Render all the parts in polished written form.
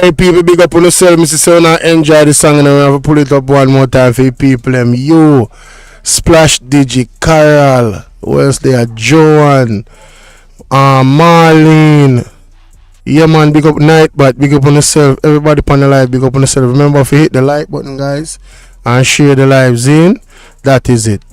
Hey people, big up on yourself, Mr. Sona. Enjoy the song and I'm going to pull it up one more time for you people. You, Splash Digi, Carol, who else there? Joan, Marlene. Yeah man, big up Nightbot, big up on yourself. Everybody on the live, big up on yourself. Remember if you hit the like button guys and share the live zine. That is it.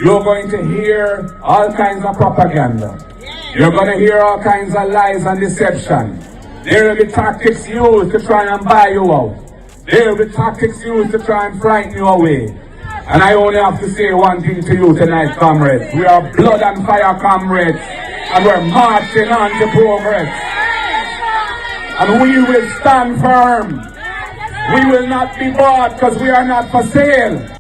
You're going to hear all kinds of propaganda. You're going to hear all kinds of lies and deception. There will be tactics used to try and buy you out. There will be tactics used to try and frighten you away. And I only have to say one thing to you tonight, comrades. We are blood and fire comrades, and we're marching on to progress. And we will stand firm. We will not be bought because we are not for sale.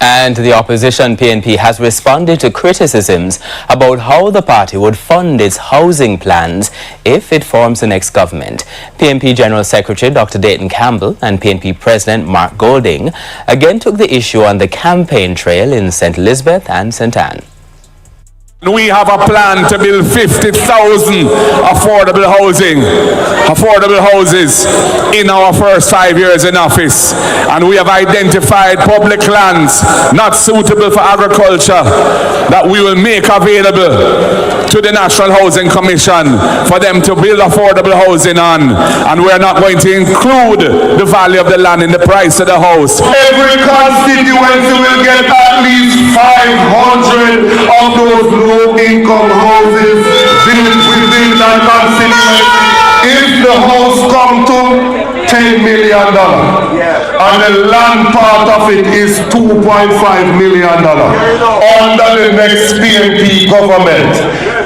And the opposition PNP has responded to criticisms about how the party would fund its housing plans if it forms the next government. PNP General Secretary Dr. Dayton Campbell and PNP President Mark Golding again took the issue on the campaign trail in St. Elizabeth and St. Anne. We have a plan to build 50,000 affordable houses in our first 5 years in office. And we have identified public lands not suitable for agriculture that we will make available to the National Housing Commission for them to build affordable housing on. And we are not going to include the value of the land in the price of the house. Every constituency will get at least 500 of those low-income houses built within that constituency. If the house come to $10 million and the land part of it is $2.5 million under the next PNP government,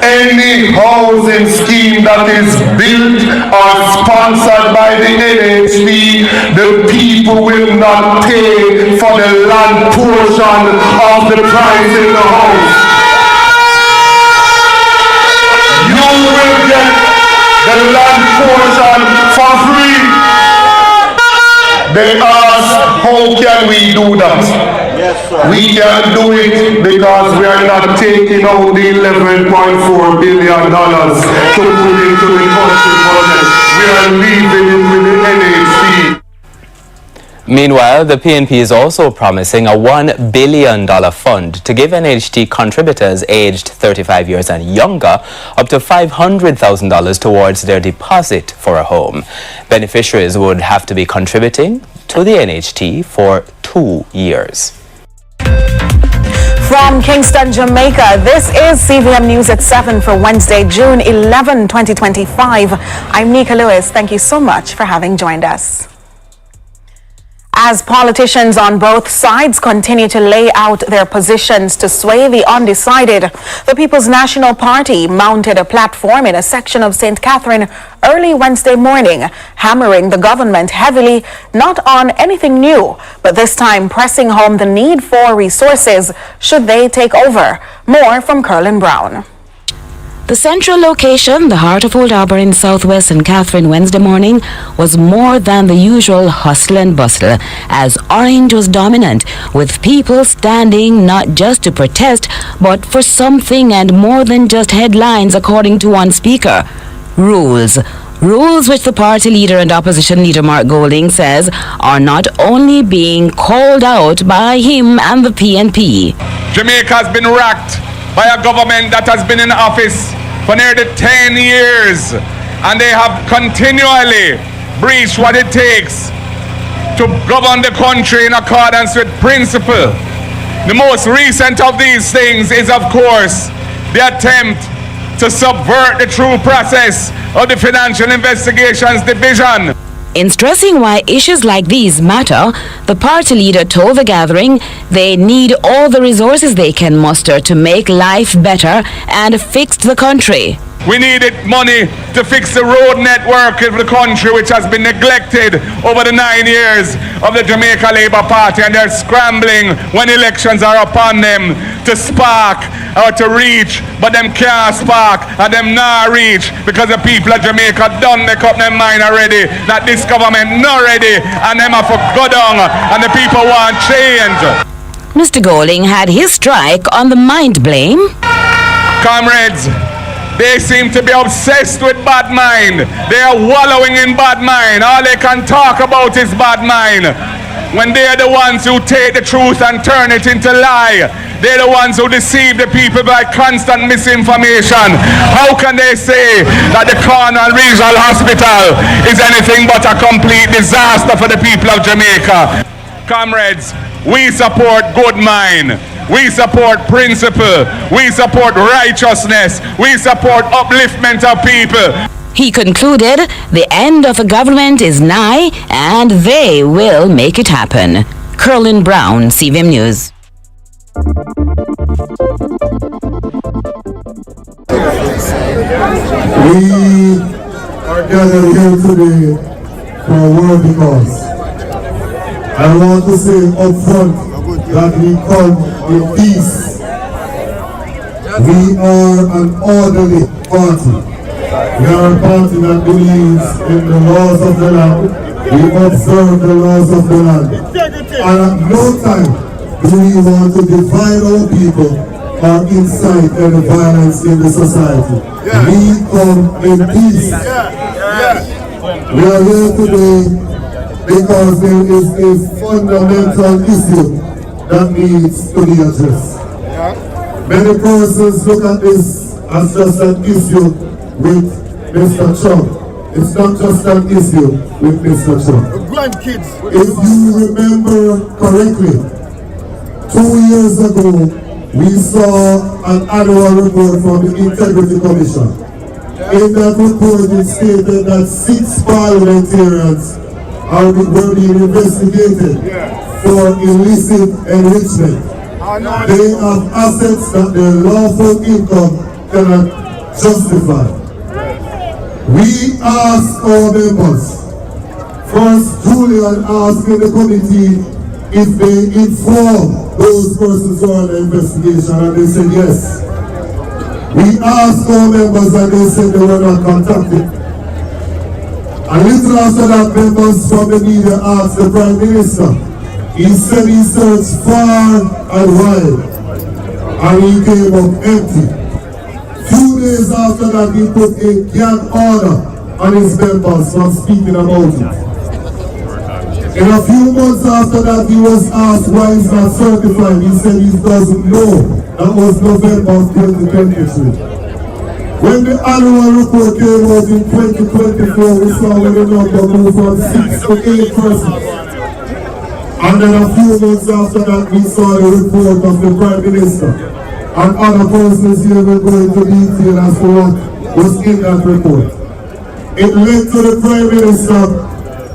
any housing scheme that is built or sponsored by the NHP, the people will not pay for the land portion of the price in the house. You will get the land portion for free. They ask, how can we do that? Yes, sir. We can do it because we are not taking out the $11.4 billion to put into the country budget. We are leaving it with the NHC. Meanwhile, the PNP is also promising a $1 billion fund to give NHT contributors aged 35 years and younger up to $500,000 towards their deposit for a home. Beneficiaries would have to be contributing to the NHT for 2 years. From Kingston, Jamaica, this is CVM News at 7 for Wednesday, June 11, 2025. I'm Nika Lewis. Thank you so much for having joined us. As politicians on both sides continue to lay out their positions to sway the undecided, the People's National Party mounted a platform in a section of St. Catherine early Wednesday morning, hammering the government heavily, not on anything new, but this time pressing home the need for resources should they take over. More from Curlin Brown. The central location, the heart of Old Harbour in southwest St. Catherine Wednesday morning, was more than the usual hustle and bustle, as orange was dominant, with people standing not just to protest, but for something and more than just headlines, according to one speaker. Rules. Rules which the party leader and opposition leader Mark Golding says are not only being called out by him and the PNP. Jamaica has been racked by a government that has been in office for nearly 10 years, and they have continually breached what it takes to govern the country in accordance with principle. The most recent of these things is, of course, the attempt to subvert the true process of the Financial Investigations Division. In stressing why issues like these matter, the party leader told the gathering they need all the resources they can muster to make life better and fix the country. We needed money to fix the road network of the country, which has been neglected over the 9 years of the Jamaica Labour Party, and they're scrambling when elections are upon them to spark or to reach, but them can't spark and them not reach because the people of Jamaica don't make up their mind already that this government not ready and them have to go down and the people want change. Mr. Golding had his strike on the mind blame. Comrades, they seem to be obsessed with bad mind. They are wallowing in bad mind. All they can talk about is bad mind. When they are the ones who take the truth and turn it into lie. They're the ones who deceive the people by constant misinformation. How can they say that the Cornwall Regional Hospital is anything but a complete disaster for the people of Jamaica? Comrades, we support good mind. We support principle. We support righteousness. We support upliftment of people. He concluded the end of the government is nigh and they will make it happen. Curlin Brown, CVM News. We are gathered here today for a worthy cause. I want to say up front that we come in peace. We are an orderly party. We are a party that believes in the laws of the land. We observe the laws of the land. And at no time do we want to divide our people or incite any violence in the society. We come in peace. We are here today because there is a fundamental issue that needs to be addressed. Many persons look at this as just an issue with Mr. Trump. It's not just an issue with Mr. Trump. If you remember correctly, 2 years ago, we saw an annual report from the Integrity Commission. In that report, it stated that 6 parliamentarians were being investigated for illicit enrichment. They have assets that their lawful income cannot justify. We ask our members, first Julian asked in the committee if they inform those persons who are on the investigation, and they said yes. We asked our members and they said they were not contacted. A little after that, members from the media asked the Prime Minister. He said he searched far and wide, and he came up empty. 2 days after that, he put a gag order on his members from speaking about it. In a few months after that, he was asked why he's not certified. He said he doesn't know. That was November of 2023. When the annual report came out in 2024, we saw when the number moved from 6 to 8 persons. And then a few months after that, we saw the report of the Prime Minister. And other persons here will go into detail as to what was in that report. It led to the Prime Minister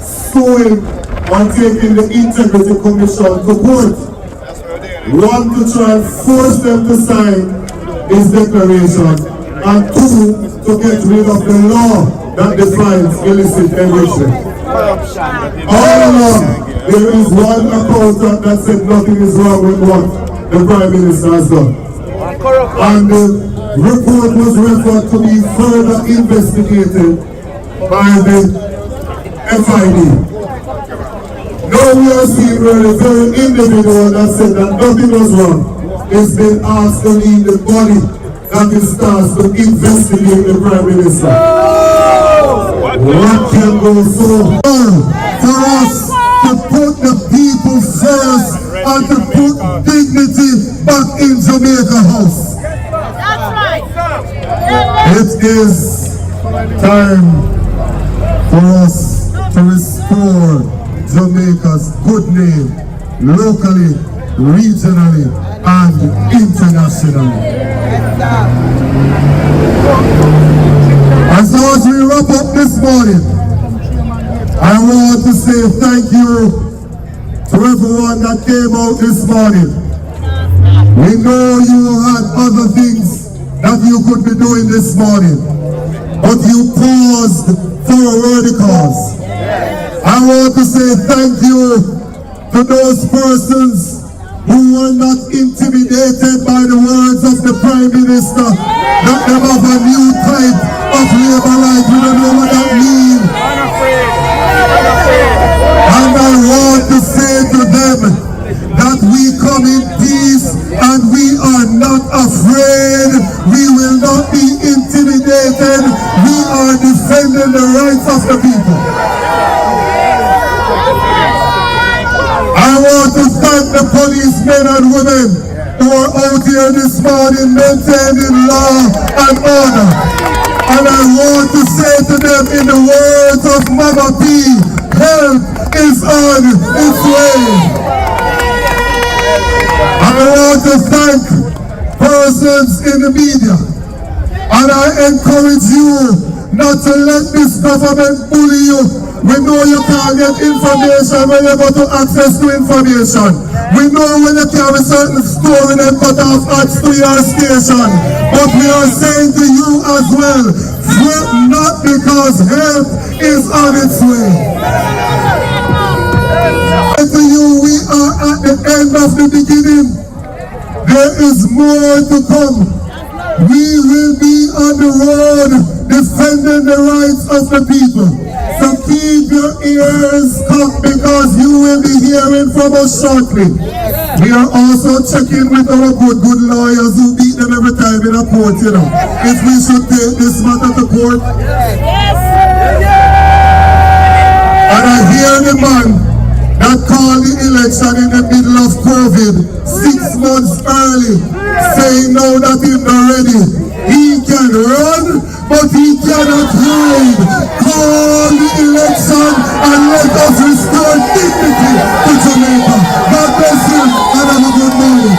suing and taking the Integrity Commission to court. One, to try and force them to sign his declaration. And 2, to get rid of the law that defines illicit enrichment. All along, there is one accountant that said nothing is wrong with what the Prime Minister has done. And the report was referred to be further investigated by the FID. Now we are seeing where the very individual that said that nothing was wrong is being asked to lead the body that is tasked to investigate the Prime Minister. What can go so far for us to put the people first and to put dignity back in Jamaica House? That's right. It is time for us to restore Jamaica's good name locally, regionally, and internationally. And so as we wrap up this morning, I want to say thank you to everyone that came out this morning. We know you had other things that you could be doing this morning, but you paused for a worthy cause. I want to say thank you to those persons who were not intimidated by the words of the Prime Minister that they have a new type of labor life. We don't know what that means. And I want to say to them that we come in peace and we are not afraid. We will not be intimidated. We are defending the rights of the people. I want to thank the policemen and women who are out here this morning maintaining law and order. And I want to say to them in the words of Mama P, help is on its way. I want to thank persons in the media. And I encourage you not to let this government bully you. We know you can't get information when you go to access to information. We know when you carry certain story and cut off ads to your station. But we are saying to you as well, fret not because help is on its way. And to you, we are at the end of the beginning. There is more to come. We will be on the road defending the rights of the people. So keep your ears cocked because you will be hearing from us shortly. We are also checking with our good lawyers who beat them every time in a court, you know. If we should take this matter to court. And I hear the man that called the election in the middle of COVID 6 months early, saying now that he's not ready. He can run, but he cannot hide. Call the election and let us restore dignity to Jamaica. God bless you and have a good morning.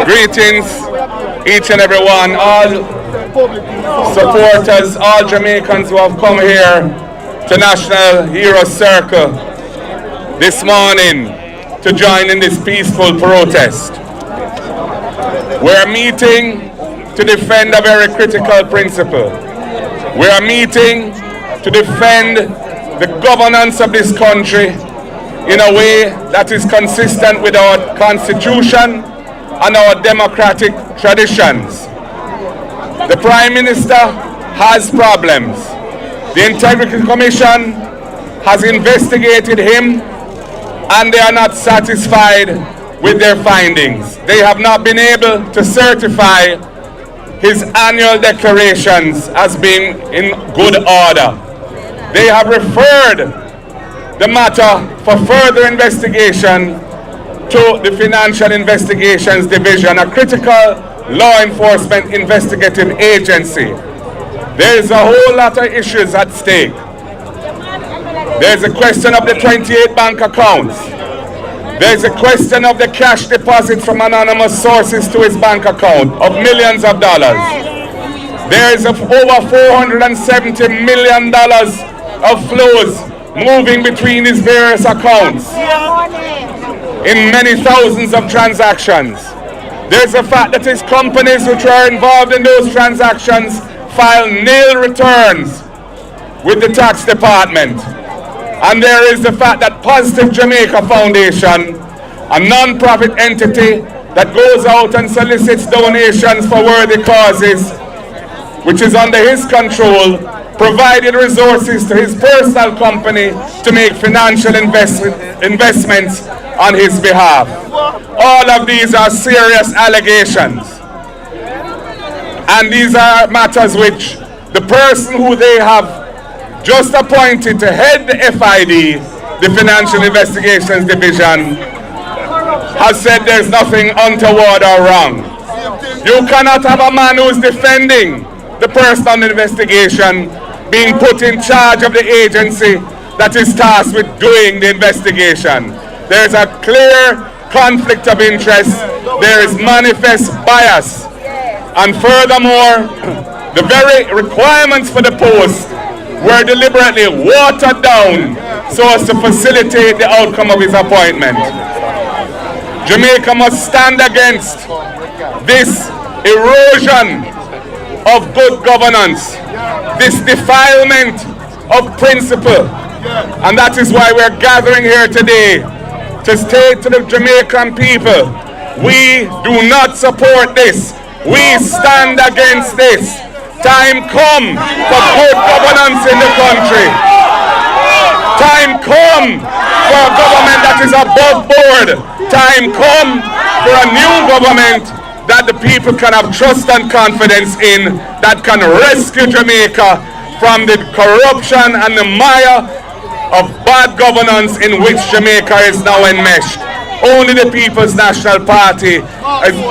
Greetings, each and every one, all supporters, all Jamaicans who have come here to National Hero Circle this morning to join in this peaceful protest. We're meeting to defend a very critical principle. We are meeting to defend the governance of this country in a way that is consistent with our Constitution and our democratic traditions. The Prime Minister has problems. The Integrity Commission has investigated him and they are not satisfied with their findings. They have not been able to certify his annual declarations as being in good order. They have referred the matter for further investigation to the Financial Investigations Division, a critical law enforcement investigative agency. There is a whole lot of issues at stake. There's a question of the 28 bank accounts. There's a question of the cash deposits from anonymous sources to his bank account of millions of dollars. There is over $470 million of flows moving between his various accounts in many thousands of transactions. There's the fact that his companies which are involved in those transactions file nil returns with the tax department. And there is the fact that Positive Jamaica Foundation, a non-profit entity that goes out and solicits donations for worthy causes, which is under his control, provided resources to his personal company to make financial investments on his behalf. All of these are serious allegations. And these are matters which the person who they have just appointed to head the FID, the Financial Investigations Division, has said there's nothing untoward or wrong. You cannot have a man who's defending the person on the investigation being put in charge of the agency that is tasked with doing the investigation. There's a clear conflict of interest, there is manifest bias. And furthermore, the very requirements for the post were deliberately watered down so as to facilitate the outcome of his appointment. Jamaica must stand against this erosion of good governance, this defilement of principle. And that is why we're gathering here today to state to the Jamaican people, we do not support this. We stand against this. Time come for good governance in the country. Time come for a government that is above board. Time come for a new government that the people can have trust and confidence in, that can rescue Jamaica from the corruption and the mire of bad governance in which Jamaica is now enmeshed. Only the People's National Party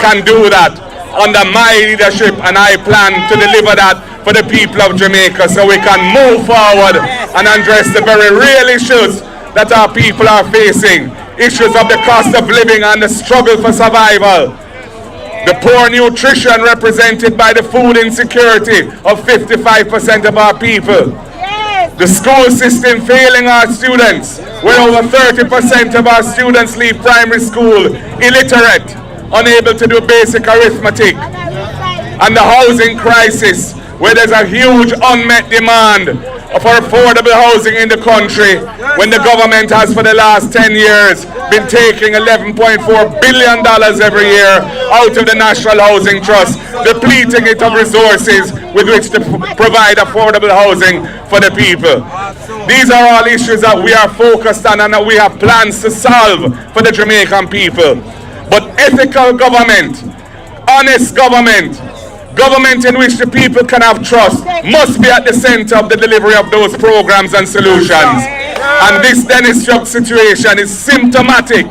can do that under my leadership, and I plan to deliver that for the people of Jamaica so we can move forward and address the very real issues that our people are facing. Issues of the cost of living and the struggle for survival. The poor nutrition represented by the food insecurity of 55% of our people. The school system failing our students, where over 30% of our students leave primary school illiterate, unable to do basic arithmetic. And the housing crisis, where there's a huge unmet demand for affordable housing in the country, when the government has for the last 10 years been taking $11.4 billion every year out of the National Housing Trust, depleting it of resources with which to provide affordable housing for the people. These are all issues that we are focused on and that we have plans to solve for the Jamaican people. But ethical government, honest government, government in which the people can have trust, must be at the center of the delivery of those programs and solutions. And this Dennis Chuck situation is symptomatic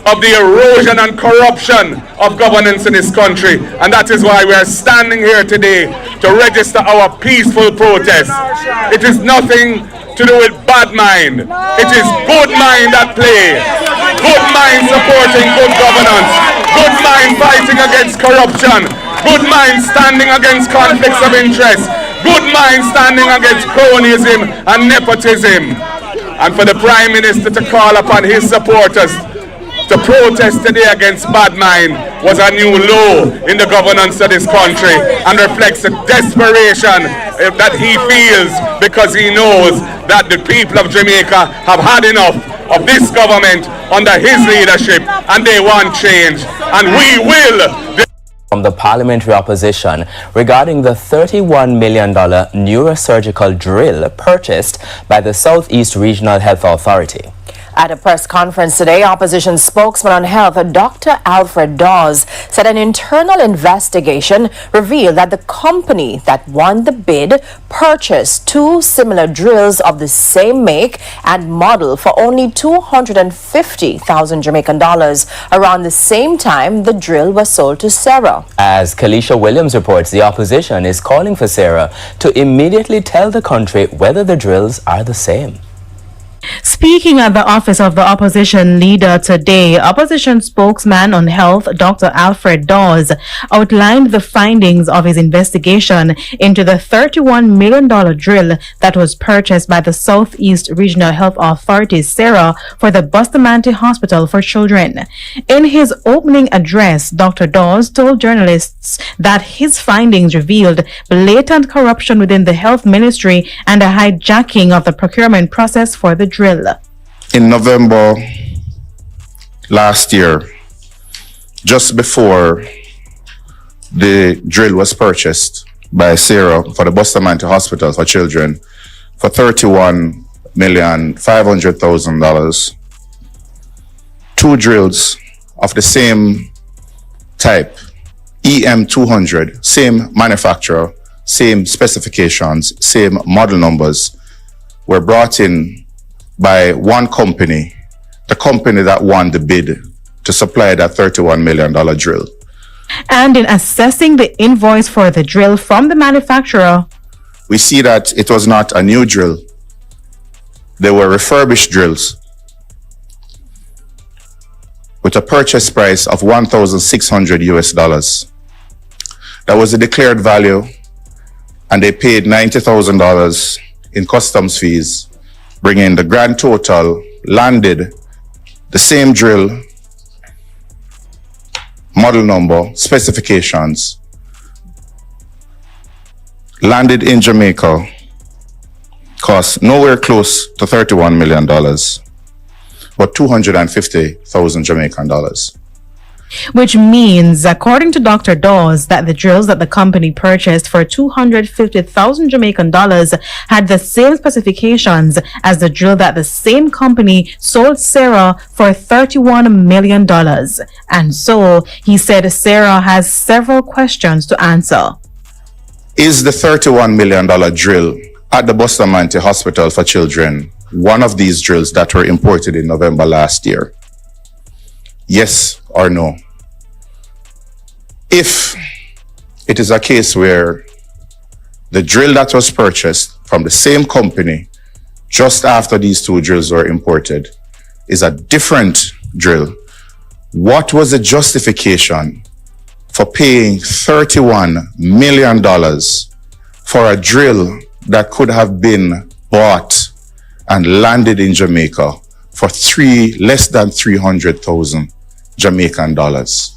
of the erosion and corruption of governance in this country. And that is why we are standing here today to register our peaceful protest. It is nothing to do with bad mind. It is good mind at play. Good mind supporting good governance. Good mind fighting against corruption. Good mind standing against conflicts of interest. Good mind standing against cronyism and nepotism. And for the Prime Minister to call upon his supporters to protest today against bad mind was a new low in the governance of this country and reflects the desperation that he feels because he knows that the people of Jamaica have had enough of this government under his leadership and they want change. And we will. From the parliamentary opposition regarding the $31 million neurosurgical drill purchased by the Southeast Regional Health Authority. At a press conference today, opposition spokesman on health, Dr. Alfred Dawes, said an internal investigation revealed that the company that won the bid purchased two similar drills of the same make and model for only 250,000 Jamaican dollars around the same time the drill was sold to Sarah. As Kalisha Williams reports, the opposition is calling for Sarah to immediately tell the country whether the drills are the same. Speaking at the office of the opposition leader today, opposition spokesman on health, Dr. Alfred Dawes, outlined the findings of his investigation into the $31 million drill that was purchased by the Southeast Regional Health Authority, SARA, for the Bustamante Hospital for Children. In his opening address, Dr. Dawes told journalists that his findings revealed blatant corruption within the health ministry and a hijacking of the procurement process for the drill. In November last year, just before the drill was purchased by Sarah for the Bustamante Hospital for Children for $31,500,000, two drills of the same type, EM200, same manufacturer, same specifications, same model numbers, were brought in by one company, the company that won the bid to supply that $31 million drill. And in assessing the invoice for the drill from the manufacturer, we see that it was not a new drill. They were refurbished drills, with a purchase price of $1,600 US. That was the declared value, and they paid $90,000 in customs fees, bringing the grand total landed the same drill, model number, specifications, landed in Jamaica, cost nowhere close to $31 million, but 250,000 Jamaican dollars. Which means, according to Dr. Dawes, that the drills that the company purchased for 250,000 Jamaican dollars had the same specifications as the drill that the same company sold Sarah for $31 million. And so, he said Sarah has several questions to answer. Is the $31 million drill at the Bustamante Hospital for Children one of these drills that were imported in November last year? Yes or no? If it is a case where the drill that was purchased from the same company just after these two drills were imported is a different drill, what was the justification for paying $31 million for a drill that could have been bought and landed in Jamaica for less than 300,000 Jamaican dollars?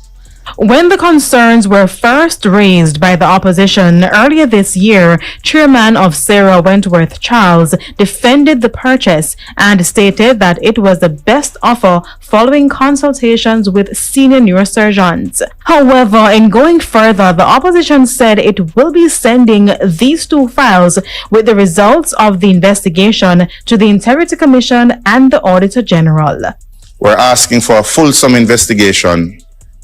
When the concerns were first raised by the opposition earlier this year, Chairman of Sarah Wentworth Charles defended the purchase and stated that it was the best offer following consultations with senior neurosurgeons. However, in going further, the opposition said it will be sending these two files with the results of the investigation to the Integrity Commission and the Auditor General. We're asking for a fulsome investigation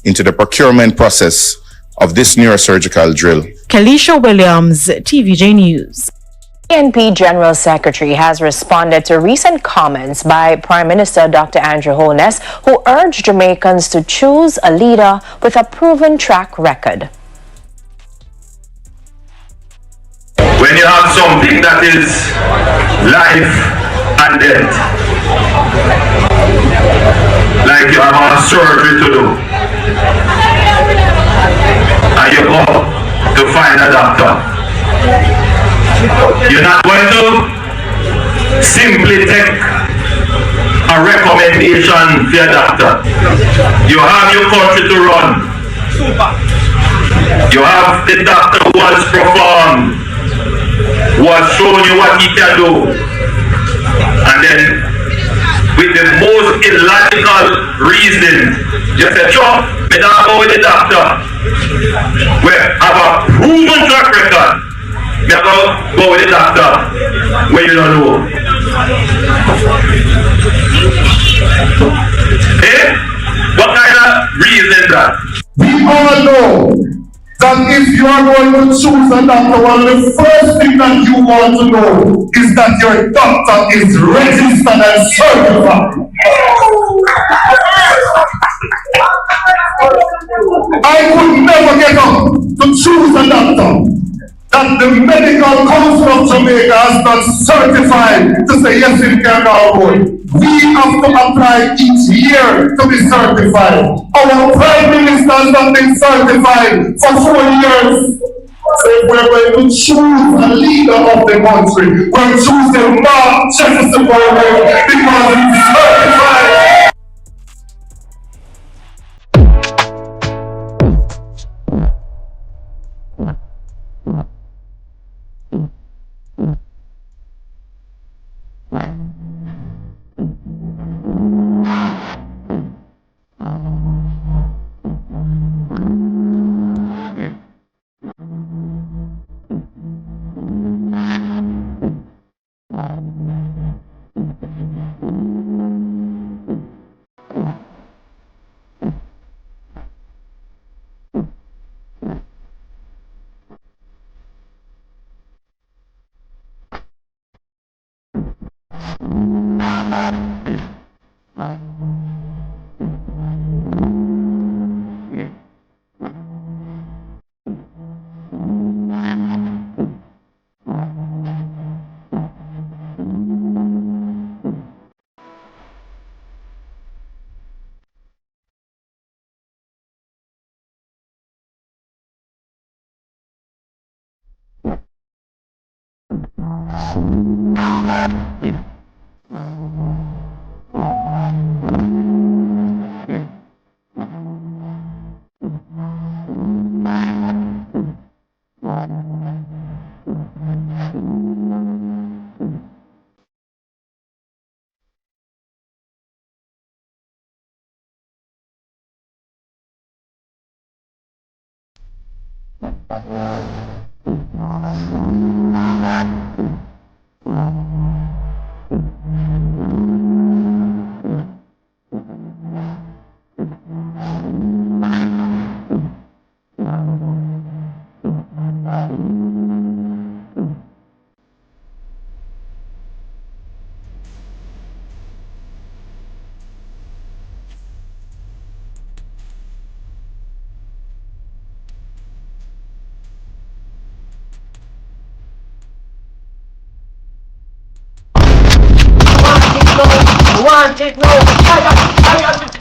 into the procurement process of this neurosurgical drill. Kalisha Williams, TVJ News. PNP General Secretary has responded to recent comments by Prime Minister Dr. Andrew Holness, who urged Jamaicans to choose a leader with a proven track record. When you have something that is life and death, like you have a surgery to do, and you go to find a doctor, you're not going to simply take a recommendation for your doctor. You have your country to run. You have the doctor who has performed, who has shown you what he can do, and then with the most illogical reasoning, you say, sure, me not go with the doctor. We have a proven track record. Me go with the doctor when you don't know. Eh? What kind of reason is that? We all know that if you are going to choose a doctor, one of the first thing that you want to know is that your doctor is registered and certified. I could never get up to choose a doctor that the Medical Council of Jamaica has not certified to say yes, it can go on. We have to apply each year to be certified. Our Prime Minister has not been certified for 4 years. So if we're going to choose a leader of the country, we're choosing Mark Jefferson because he's certified. Want it now,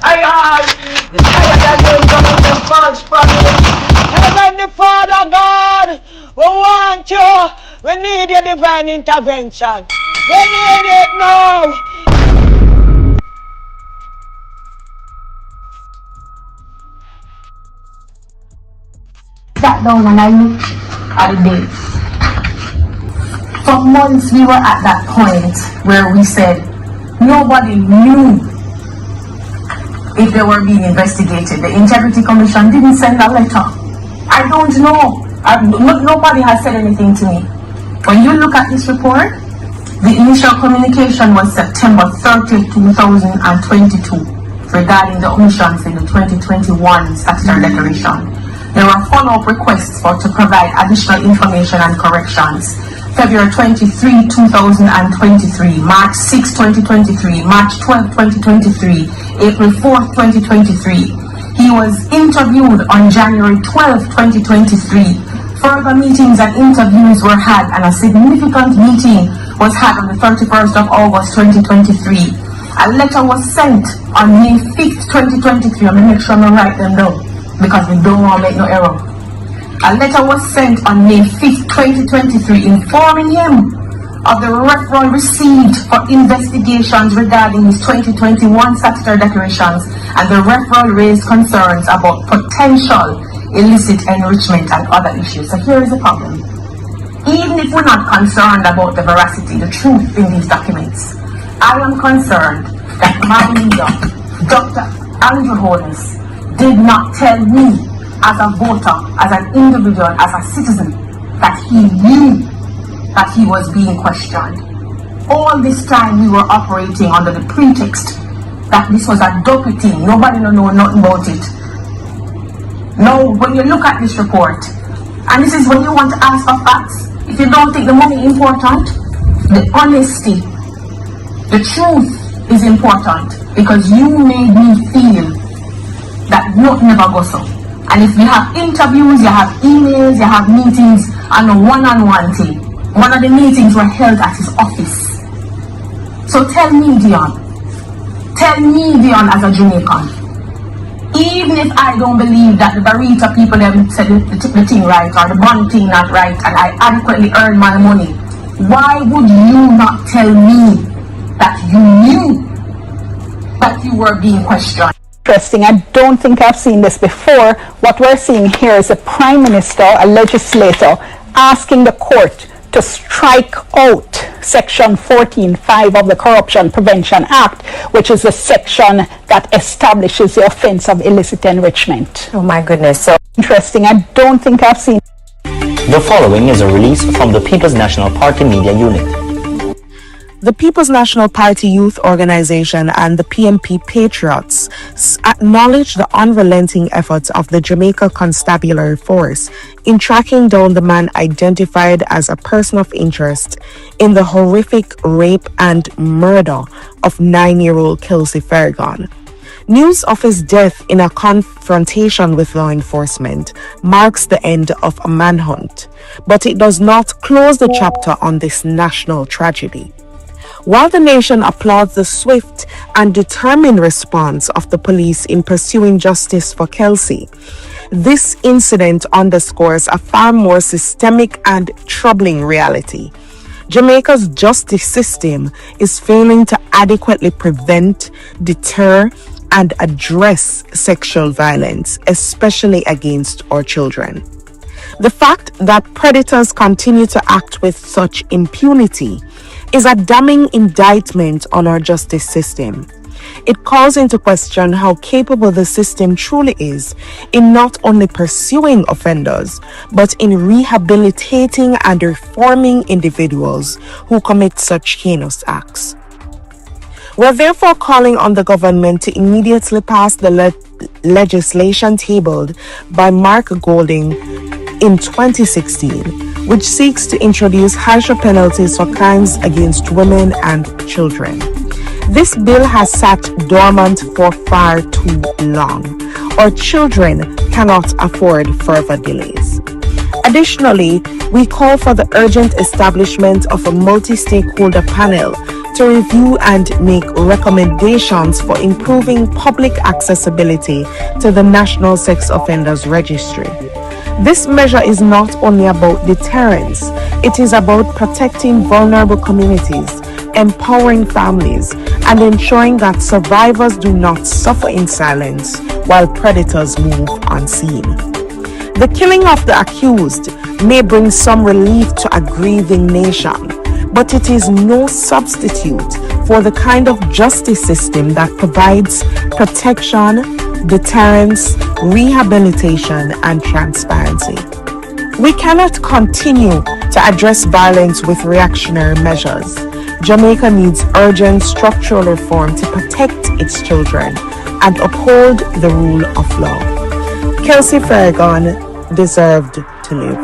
tired. The tired of them coming them false prophets. Heavenly Father God, we want you. We need your divine intervention. We need it now. Sat down and I looked at the dates. For months we were at that point where we said nobody knew if they were being investigated. The Integrity Commission didn't send a letter. I don't know. Nobody has said anything to me. When you look at this report, the initial communication was September 30, 2022 regarding the omissions in the 2021 statutory declaration. There were follow-up requests to provide additional information and corrections. February 23, 2023, March 6, 2023, March 12, 2023, April 4, 2023. He was interviewed on January 12, 2023. Further meetings and interviews were had, and a significant meeting was had on the 31st of August, 2023. A letter was sent on May 5th, 2023. I'm going to make sure I write them down because we don't want to make no error. A letter was sent on May 5th, 2023, informing him of the referral received for investigations regarding his 2021 statutory declarations, and the referral raised concerns about potential illicit enrichment and other issues. So here is the problem. Even if we're not concerned about the veracity, the truth in these documents, I am concerned that my leader, Dr. Andrew Holness, did not tell me as a voter, as an individual, as a citizen, that he knew that he was being questioned. All this time we were operating under the pretext that this was a dopey thing. Nobody know nothing about it. Now, when you look at this report, and this is when you want to ask for facts, if you don't think the money is important, the honesty, the truth is important, because you made me feel that nothing ever goes so. And if you have interviews, you have emails, you have meetings, and a one-on-one thing. One of the meetings were held at his office. So tell me, Dion as a Jamaican, even if I don't believe that the Barita people have said the thing right, or the bond thing not right, and I adequately earn my money, why would you not tell me that you knew that you were being questioned? Interesting. I don't think I've seen this before. What we're seeing here is a prime minister, a legislator, asking the court to strike out section 14(5) of the Corruption Prevention Act, which is a section that establishes the offense of illicit enrichment. Oh my goodness. So interesting. I don't think I've seen. The following is a release from the People's National Party Media Unit. The People's National Party Youth Organization and the PNP Patriots acknowledge the unrelenting efforts of the Jamaica Constabulary Force in tracking down the man identified as a person of interest in the horrific rape and murder of 9-year-old Kelsey Farragon. News of his death in a confrontation with law enforcement marks the end of a manhunt, but it does not close the chapter on this national tragedy. While the nation applauds the swift and determined response of the police in pursuing justice for Kelsey, this incident underscores a far more systemic and troubling reality. Jamaica's justice system is failing to adequately prevent, deter, and address sexual violence, especially against our children. The fact that predators continue to act with such impunity is a damning indictment on our justice system. It calls into question how capable the system truly is in not only pursuing offenders, but in rehabilitating and reforming individuals who commit such heinous acts. We're therefore calling on the government to immediately pass the legislation tabled by Mark Golding in 2016, which seeks to introduce harsher penalties for crimes against women and children. This bill has sat dormant for far too long. Our children cannot afford further delays. Additionally, we call for the urgent establishment of a multi-stakeholder panel to review and make recommendations for improving public accessibility to the National Sex Offenders Registry. This measure is not only about deterrence, it is about protecting vulnerable communities, empowering families, and ensuring that survivors do not suffer in silence while predators move unseen. The killing of the accused may bring some relief to a grieving nation, but it is no substitute for the kind of justice system that provides protection, deterrence, rehabilitation, and transparency. We cannot continue to address violence with reactionary measures. Jamaica needs urgent structural reform to protect its children and uphold the rule of law. Kelsey Farragon deserved to live.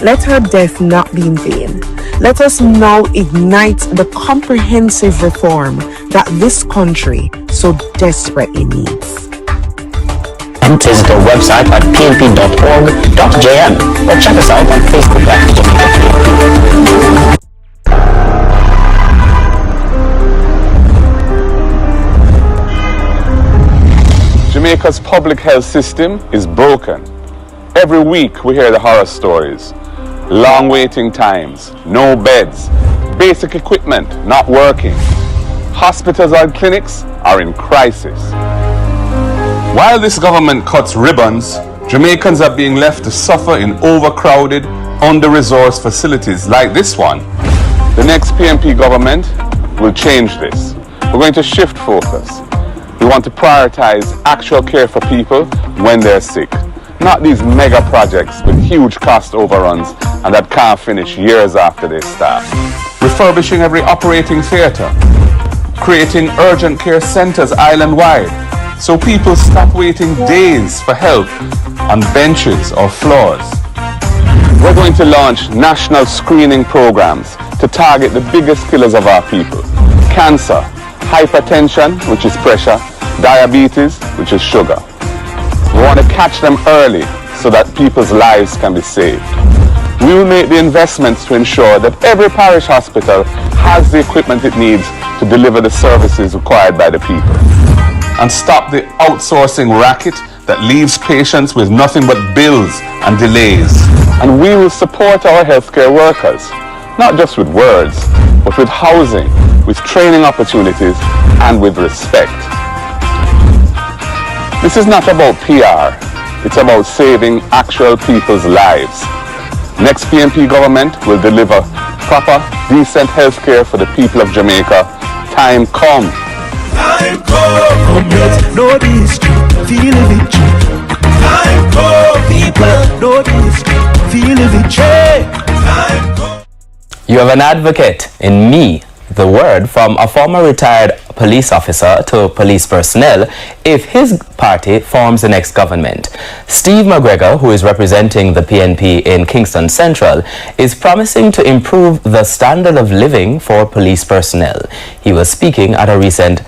Let her death not be in vain. Let us now ignite the comprehensive reform that this country so desperately needs. And visit our website at pnp.org.jm or check us out on Facebook at Jamaica PNP. Jamaica's public health system is broken. Every week we hear the horror stories. Long waiting times, no beds, basic equipment not working. Hospitals and clinics are in crisis. While this government cuts ribbons, Jamaicans are being left to suffer in overcrowded, under-resourced facilities like this one. The next PNP government will change this. We're going to shift focus. We want to prioritize actual care for people when they're sick, not these mega projects with huge cost overruns and that can't finish years after they start. Refurbishing every operating theatre, creating urgent care centres island-wide so people stop waiting days for help on benches or floors. We're going to launch national screening programs to target the biggest killers of our people: cancer, hypertension, which is pressure, diabetes, which is sugar. We want to catch them early so that people's lives can be saved. We will make the investments to ensure that every parish hospital has the equipment it needs to deliver the services required by the people. And stop the outsourcing racket that leaves patients with nothing but bills and delays. And we will support our healthcare workers, not just with words, but with housing, with training opportunities, and with respect. This is not about PR, it's about saving actual people's lives. Next PNP government will deliver proper, decent health care for the people of Jamaica. Time come. Time come, know the history, feel the victory. Time come, people, know the history, feel the victory. Time come. You have an advocate in me. The word from a former retired police officer to police personnel if his party forms the next government. Steve McGregor, who is representing the PNP in Kingston Central, is promising to improve the standard of living for police personnel. He was speaking at a recent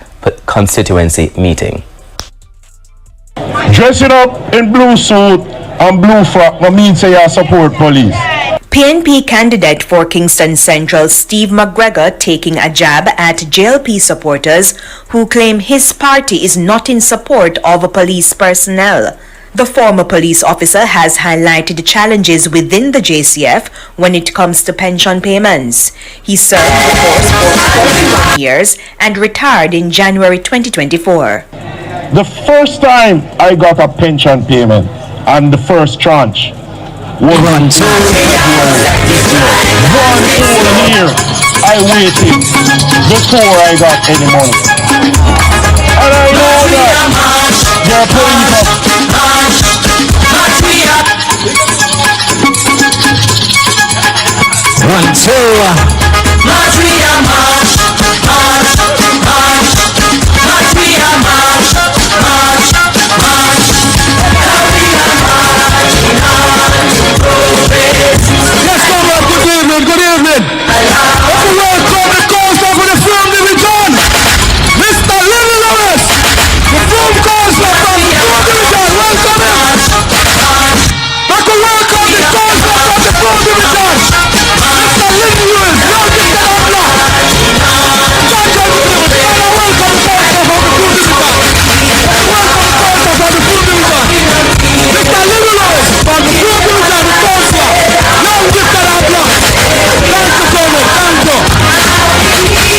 constituency meeting. Dressing up in blue suit and blue frock no mean say you support police. PNP candidate for Kingston Central Steve McGregor taking a jab at JLP supporters who claim his party is not in support of police personnel. The former police officer has highlighted the challenges within the JCF when it comes to pension payments. He served the force for 41 years and retired in January 2024. The first time I got a pension payment and the first tranche was in February this year. 1 whole year I waited before I got any money. And I know that they're paying up. One, two. March, we are march, march, march, march, we are march, march, march. Let's go, man. Good evening, good evening. Let's welcome the counselor for the Frome division, Mr. Little Lewis, the Frome counselor from the Frome division. Welcome him. Let's go welcome the counselor from the Frome division, Mr. Little Lewis. Now get the number. Welcome the counselor from the Frome division. Welcome the counselor from the Frome division, Mr. Little Lewis from the Frome division, the counselor. Now get the number. Thank you so much. Thank you.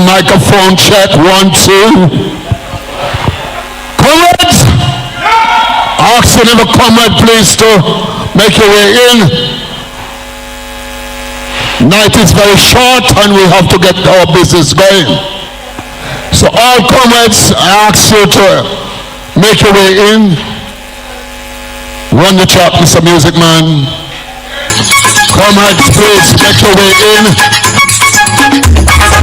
Microphone check, 1, 2. Comrades, asking every comrade please to make your way in. Night is very short and we have to get our business going. So all comrades, I ask you to make your way in. Run the track, Mr. Music Man. Comrades, please make your way in.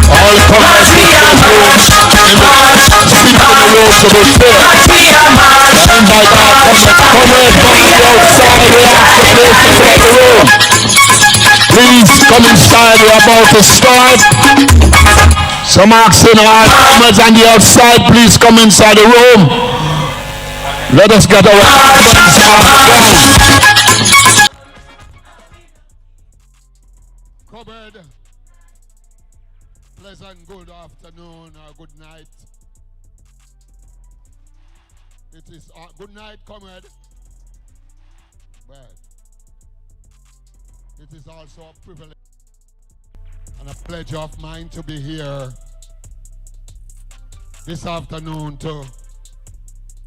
All comrades in the room, in the seat in the room to be fair. I invite our comrades from the outside, we ask the place to clear the room. Please come inside, we're about to start. Some asking our comrades on the outside, please come inside the room. Let us get our comrades on the ground. Comrade, pleasant good afternoon or good night. It is good night, comrade. Well, it is also a privilege and a pleasure of mine to be here this afternoon to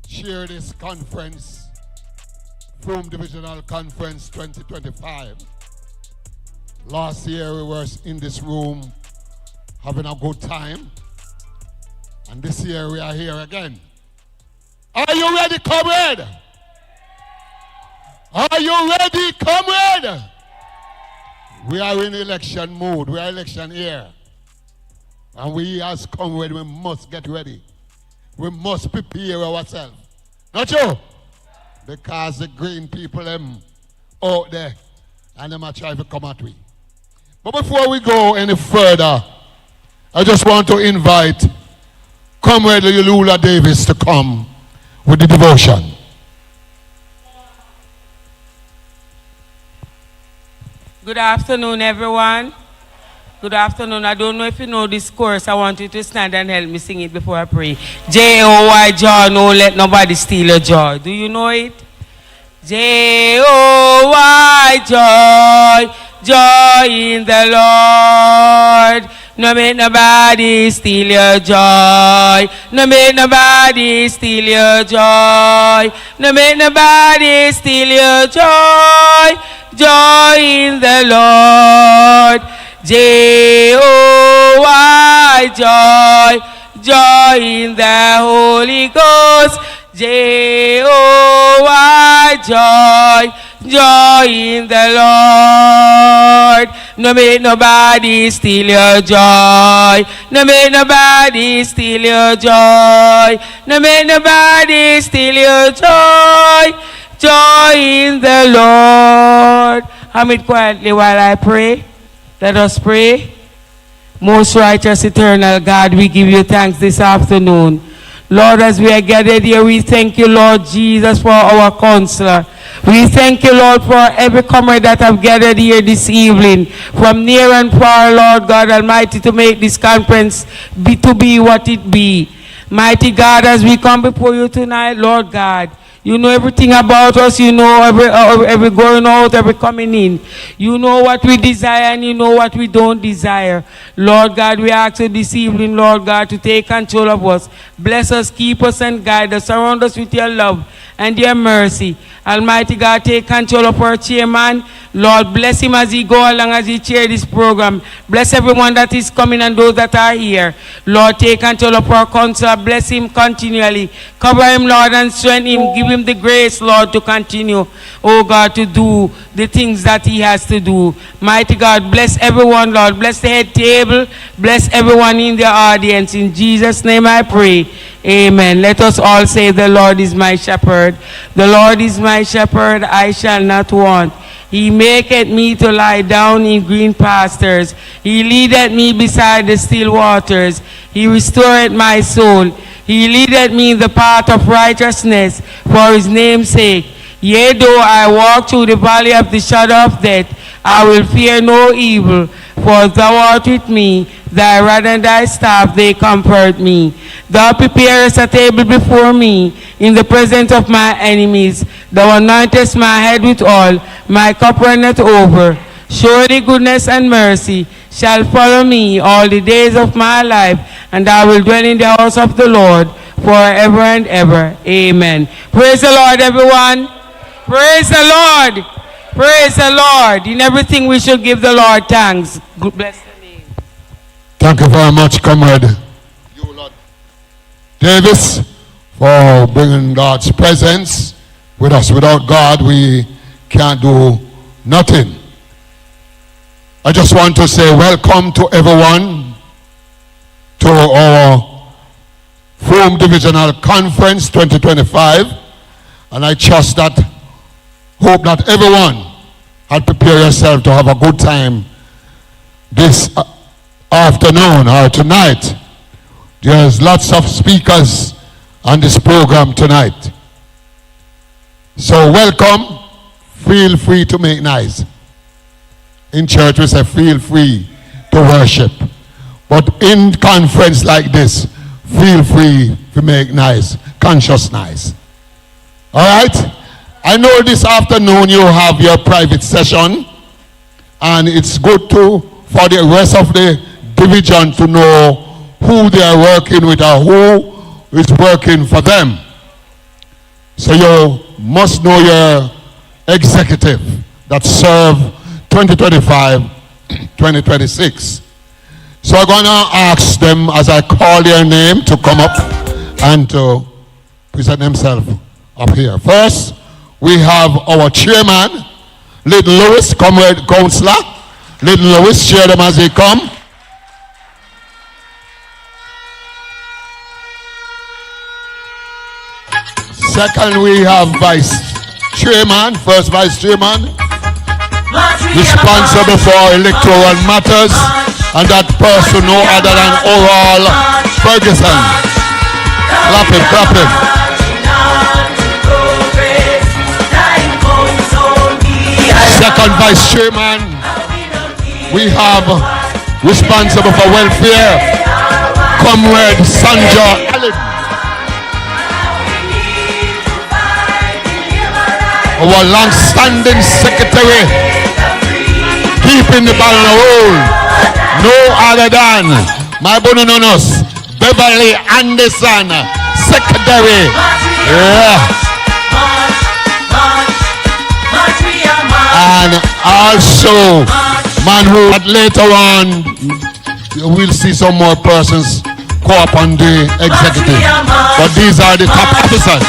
share this conference, Frome Divisional Conference 2025. Last year we were in this room having a good time, and this year we are here again. Are you ready, comrade? Are you ready, comrade? We are in election mode, we are election year, and we as comrade, we must get ready. We must prepare ourselves. Not you? Because the green people them out there, and them are trying to come at we. But before we go any further, I just want to invite Comrade Yulula Davis to come with the devotion. Good afternoon, everyone. Good afternoon. I don't know if you know this chorus. I want you to stand and help me sing it before I pray. J-O-Y, joy, no let nobody steal your joy. Do you know it? J-O-Y, joy, joy in the Lord. No make nobody steal your joy. No make nobody steal your joy. No make nobody steal your joy. Joy in the Lord. J-O-Y, joy, joy in the Holy Ghost. J-O-Y, joy, joy in the Lord. No make nobody steal your joy. No make nobody steal your joy. No make nobody steal your joy. joy in the Lord. Hamid quietly while I pray. Let us pray. Most righteous, eternal God, we give you thanks this afternoon. Lord, as we are gathered here, we thank you, Lord Jesus, for our counselor. We thank you, Lord, for every comrade that have gathered here this evening, from near and far, Lord God Almighty, to make this conference be what it be. Mighty God, as we come before you tonight, Lord God, you know everything about us. You know every going out, every coming in. You know what we desire and you know what we don't desire. Lord God, we ask you this evening, Lord God, to take control of us. Bless us, keep us and guide us. Surround us with your love and your mercy. Almighty God, take control of our chairman. Lord, bless him as he go along, as he chair this program. Bless everyone that is coming and those that are here. Lord, take control of our council. Bless him continually. Cover him, Lord, and strengthen him. Give him the grace, Lord, to continue, oh God, to do the things that he has to do. Mighty God, bless everyone, Lord. Bless the head table. Bless everyone in the audience. In Jesus' name I pray. Amen. Let us all say, the Lord is my shepherd. The Lord is my shepherd, I shall not want. He maketh me to lie down in green pastures. He leadeth me beside the still waters. He restoreth my soul. He leadeth me in the path of righteousness for his name's sake. Yea, though I walk through the valley of the shadow of death, I will fear no evil, for thou art with me. Thy rod and thy staff, they comfort me. Thou preparest a table before me in the presence of my enemies. Thou anointest my head with oil, my cup runneth over. Surely goodness and mercy shall follow me all the days of my life, and I will dwell in the house of the Lord forever and ever. Amen. Praise the Lord, everyone. Praise the Lord. Praise the Lord. In everything we should give the Lord thanks. God bless the name. Thank you very much, Comrade Davis, for bringing God's presence with us. Without God, we can't do nothing. I just want to say welcome to everyone to our Frome Divisional Conference 2025. And I trust that, hope that everyone had prepared yourself to have a good time this afternoon or tonight. There's lots of speakers on this program tonight. So welcome. Feel free to make nice. In church we say feel free to worship. But in conference like this, feel free to make nice, conscious nice. All right? I know this afternoon you have your private session, and it's good for the rest of the division to know who they are working with or who is working for them. So you must know your executive that serve 2025, 2026. So I'm going to ask them, as I call their name, to come up and to present themselves up here. First, we have our chairman, Little Lewis, Comrade Councillor. Little Lewis, cheer them as they come. Second, we have Vice Chairman, first Vice Chairman, responsible for electoral matters, and that person no other than Oral Ferguson. Clap him, clap him. Second Vice Chairman, we have responsible for welfare, Comrade Sanja Allen. Our long-standing secretary, keeping the ball on the roll, no other than my bonononos, Beverly Anderson, secretary. Yeah. And also, man who later on, we'll see some more persons go up on the executive. But these are the top officers.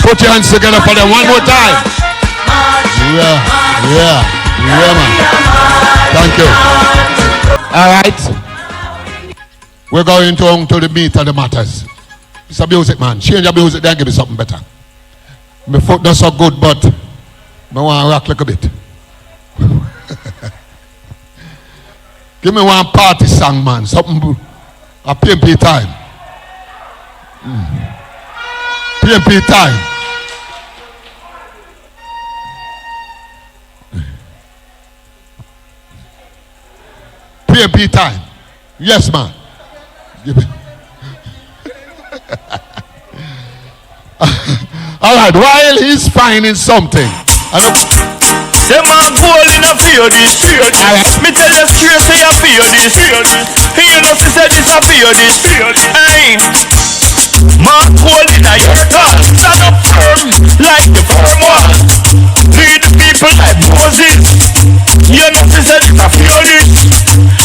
Put your hands together for them one more time. Yeah, man. Thank you. All right. We're going to the meat of the matters. It's a music, man. Change the music, then give me something better. My foot not so good, but I want to rock like a bit. Give me one party song, man. Something a PNP time. PNP time. PNP time. Yes, man. Give me. All right, while he's finding something. Them are goal in a fear this. Me tell you straight say I fear this. You know she said this I fear this. Hey, my goal in a your tongue. Stand up firm like the firm one. Lead the people like Moses. You know she said this I fear this.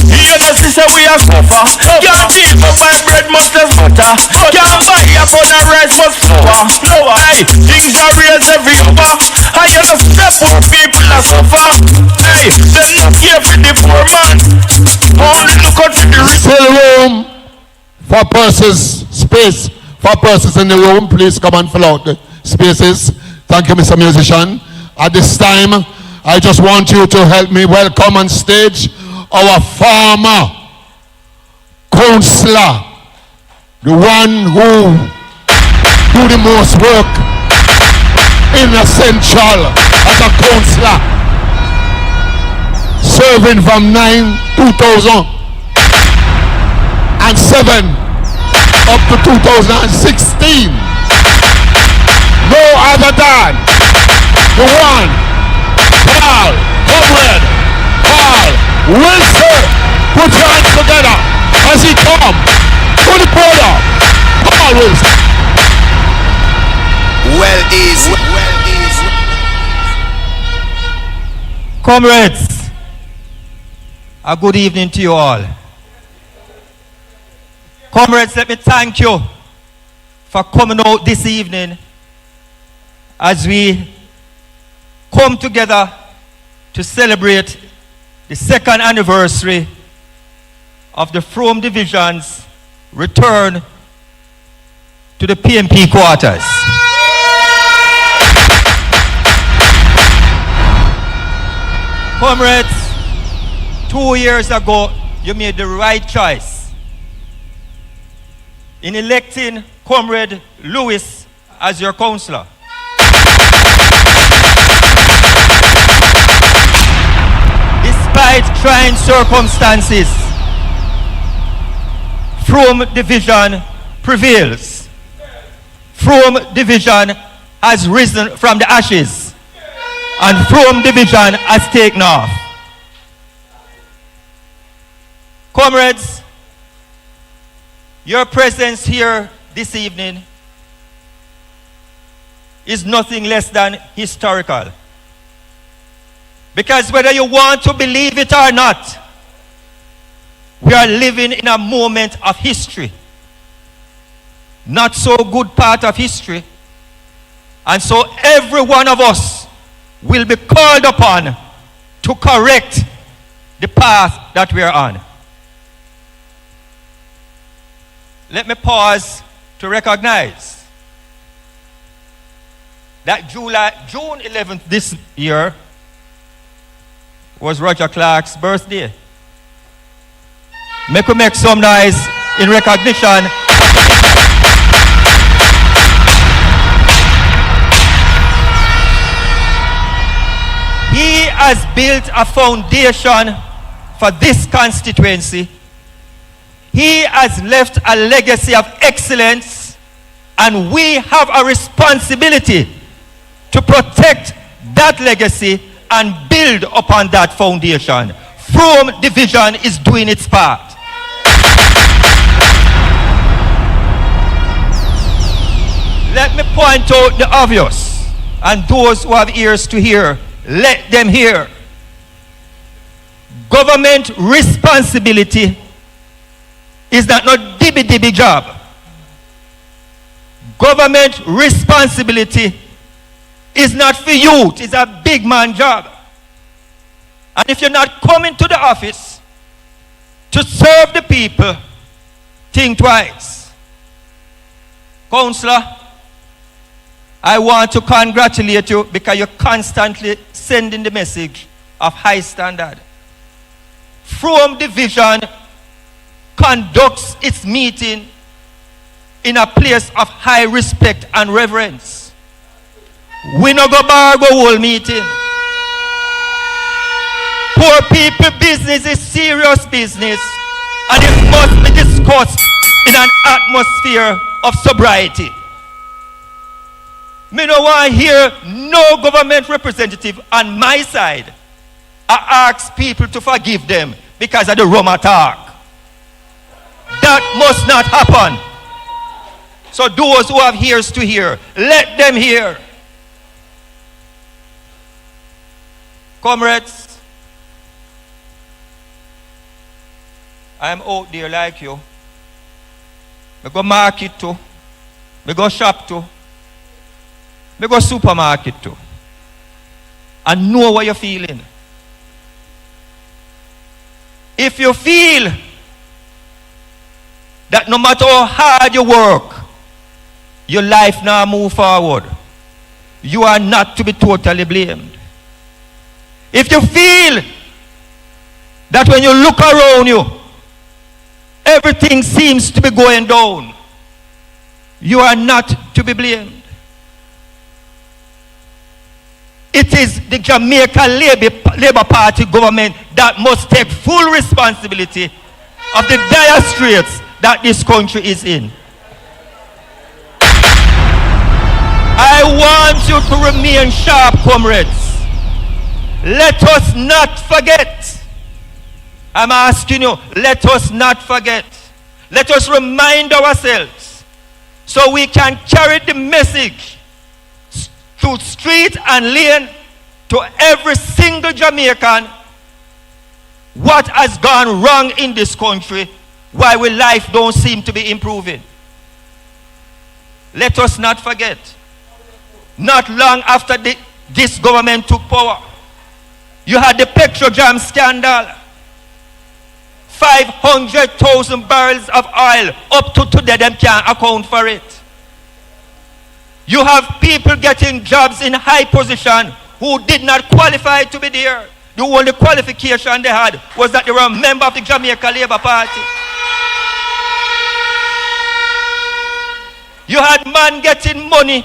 You know she said we are suffer. Can't keep up my bread much less butter. Can't buy a pound of rice much flour. Hey, things are raised every hour. I you know step poor people are suffer. Hey, them not care for the poor man. Only look out for the rich. Still room for persons, space for persons in the room. Please come and fill out the spaces. Thank you, Mr. Musician. At this time, I just want you to help me welcome on stage our former councillor, the one who do the most work in the central as a councillor, serving from 2007 up to 2016. No other than the one, Paul, comrade, Paul Wilson. Put your hands together as he come to the podium. Paul Wilson. Well easy. Comrades, a good evening to you all. Comrades, let me thank you for coming out this evening as we come together to celebrate the second anniversary of the Frome Division's return to the PNP quarters. Comrades, 2 years ago, you made the right choice in electing Comrade Lewis as your councillor. Despite trying circumstances, Frome Division prevails. Frome Division has risen from the ashes, and Frome Division has taken off. Comrades, your presence here this evening is nothing less than historical. Because whether you want to believe it or not, we are living in a moment of history. Not so good part of history. And so every one of us will be called upon to correct the path that we are on. Let me pause to recognize that June 11th this year was Roger Clark's birthday. Make some noise in recognition. He has built a foundation for this constituency. He has left a legacy of excellence, and we have a responsibility to protect that legacy and build upon that foundation. Frome Division is doing its part. Let me point out the obvious, and those who have ears to hear, let them hear. Government responsibility is not no dibby job. Government responsibility is not for youth, it's a big man job. And if you're not coming to the office to serve the people, think twice. Councillor, I want to congratulate you because you're constantly sending the message of high standard. Frome Division conducts its meeting in a place of high respect and reverence. We no go bar go whole meeting. Poor people business is serious business, and it must be discussed in an atmosphere of sobriety. Me no want to hear no government representative on my side. I ask people to forgive them because of the rum attack. That must not happen. So those who have ears to hear, let them hear. Comrades, I am out there like you. I go market too. I go shop too. I go supermarket too. And know what you're feeling. If you feel that no matter how hard you work, your life now move forward, you are not to be totally blamed. If you feel that when you look around you, everything seems to be going down, you are not to be blamed. It is the Jamaica Labour Party government that must take full responsibility of the dire straits that this country is in. I want you to remain sharp, comrades. Let us not forget. I'm asking you, let us not forget. Let us remind ourselves so we can carry the message through street and lane to every single Jamaican what has gone wrong in this country, why our life don't seem to be improving. Let us not forget, not long after this government took power, you had the Petrojam scandal. 500,000 barrels of oil, up to today them can't account for it. You have people getting jobs in high position who did not qualify to be there. The only qualification they had was that they were a member of the Jamaica Labour Party. You had man getting money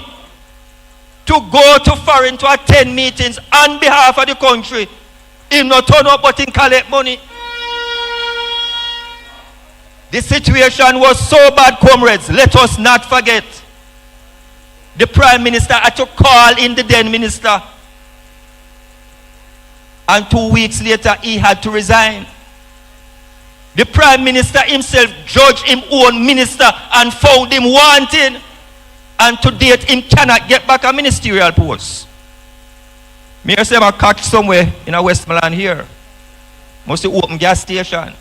to go to foreign to attend meetings on behalf of the country. He not turn up but he collect money. The situation was so bad, comrades, let us not forget. The Prime Minister had to call in the then minister. And 2 weeks later, he had to resign. The Prime Minister himself judged him own minister and found him wanting. And to date, him cannot get back a ministerial post. Me say I catch somewhere in a Westmoreland here. Must be open gas station.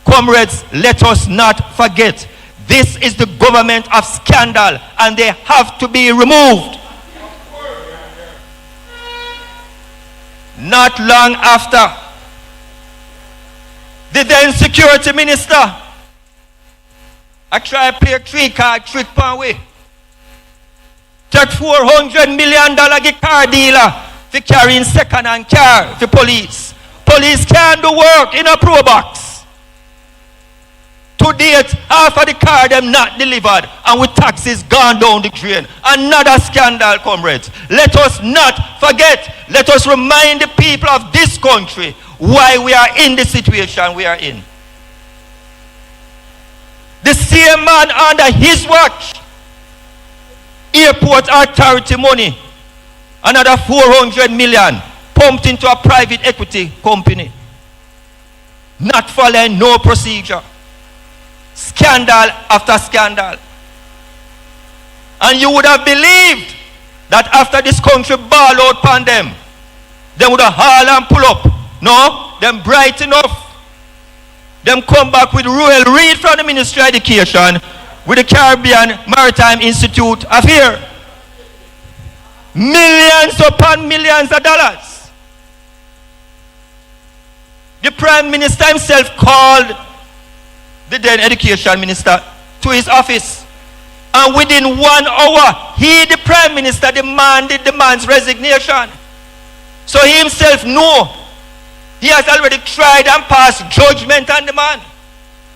Comrades, let us not forget, this is the government of scandal and they have to be removed. Not long after, the then security minister, I try to play a 3-card trick pan way. Take $400 million get car dealer for carrying second-hand car for police. Police can't do work in a pro box. To date, half of the car them not delivered and with taxes gone down the drain. Another scandal, comrades. Let us not forget. Let us remind the people of this country why we are in the situation we are in. The same man under his watch, airport authority money, another 400 million pumped into a private equity company. Not following no procedure. Scandal after scandal. And you would have believed that after this country ball out upon them, they would have haul and pull up. No, them bright enough. Them come back with Royal Reed from the Ministry of Education with the Caribbean Maritime Institute of here. Millions upon millions of dollars. The Prime Minister himself called the then Education Minister to his office And within 1 hour, he, the Prime Minister, demanded the man's resignation. So he himself knew he has already tried and passed judgment on the man.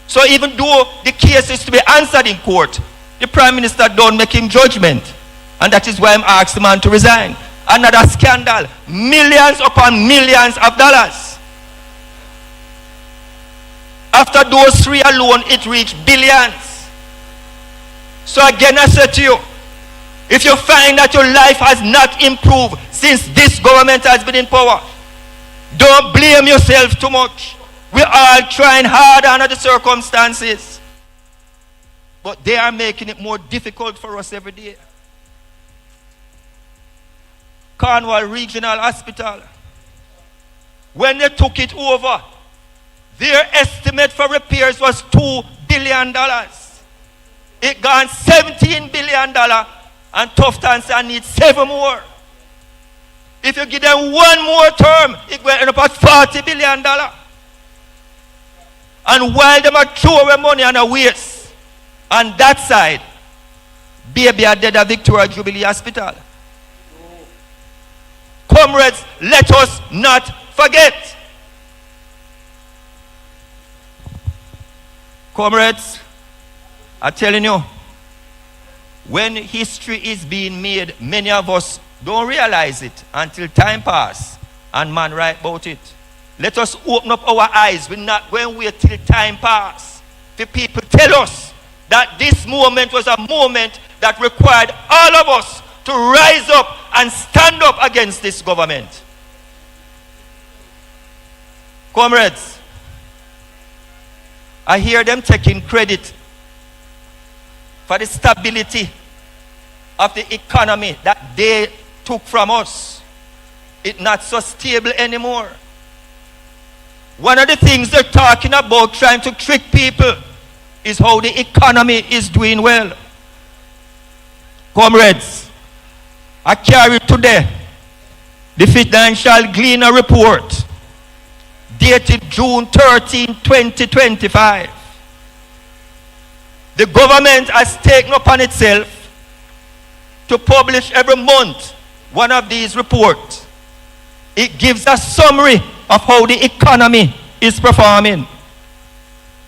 So even though the case is to be answered in court, the Prime Minister don't make him judgment. And that is why I'm asked the man to resign. Another scandal. Millions upon millions of dollars. After those three alone, it reached billions. So again, I said to you, if you find that your life has not improved since this government has been in power, don't blame yourself too much. We are trying hard under the circumstances. But they are making it more difficult for us every day. Cornwall Regional Hospital, when they took it over, their estimate for repairs was $2 billion. It gone $17 billion, and Tufton needs 7 more. If you give them 1 more term, it will end up at $40 billion. And while they are throwing money on a waste, on that side, BVR did a Victoria Jubilee Hospital. Comrades, let us not forget. Comrades, I'm telling you, when history is being made, many of us don't realize it until time passes and man write about it. Let us open up our eyes. We're not going to wait till time passes. The people tell us that this moment was a moment that required all of us to rise up and stand up against this government. Comrades, I hear them taking credit for the stability of the economy that they took from us. It's not so stable anymore. One of the things they're talking about, trying to trick people, is how the economy is doing well. Comrades, I carry today the Financial Gleaner report dated June 13, 2025. The government has taken upon itself to publish every month one of these reports. It gives a summary of how the economy is performing.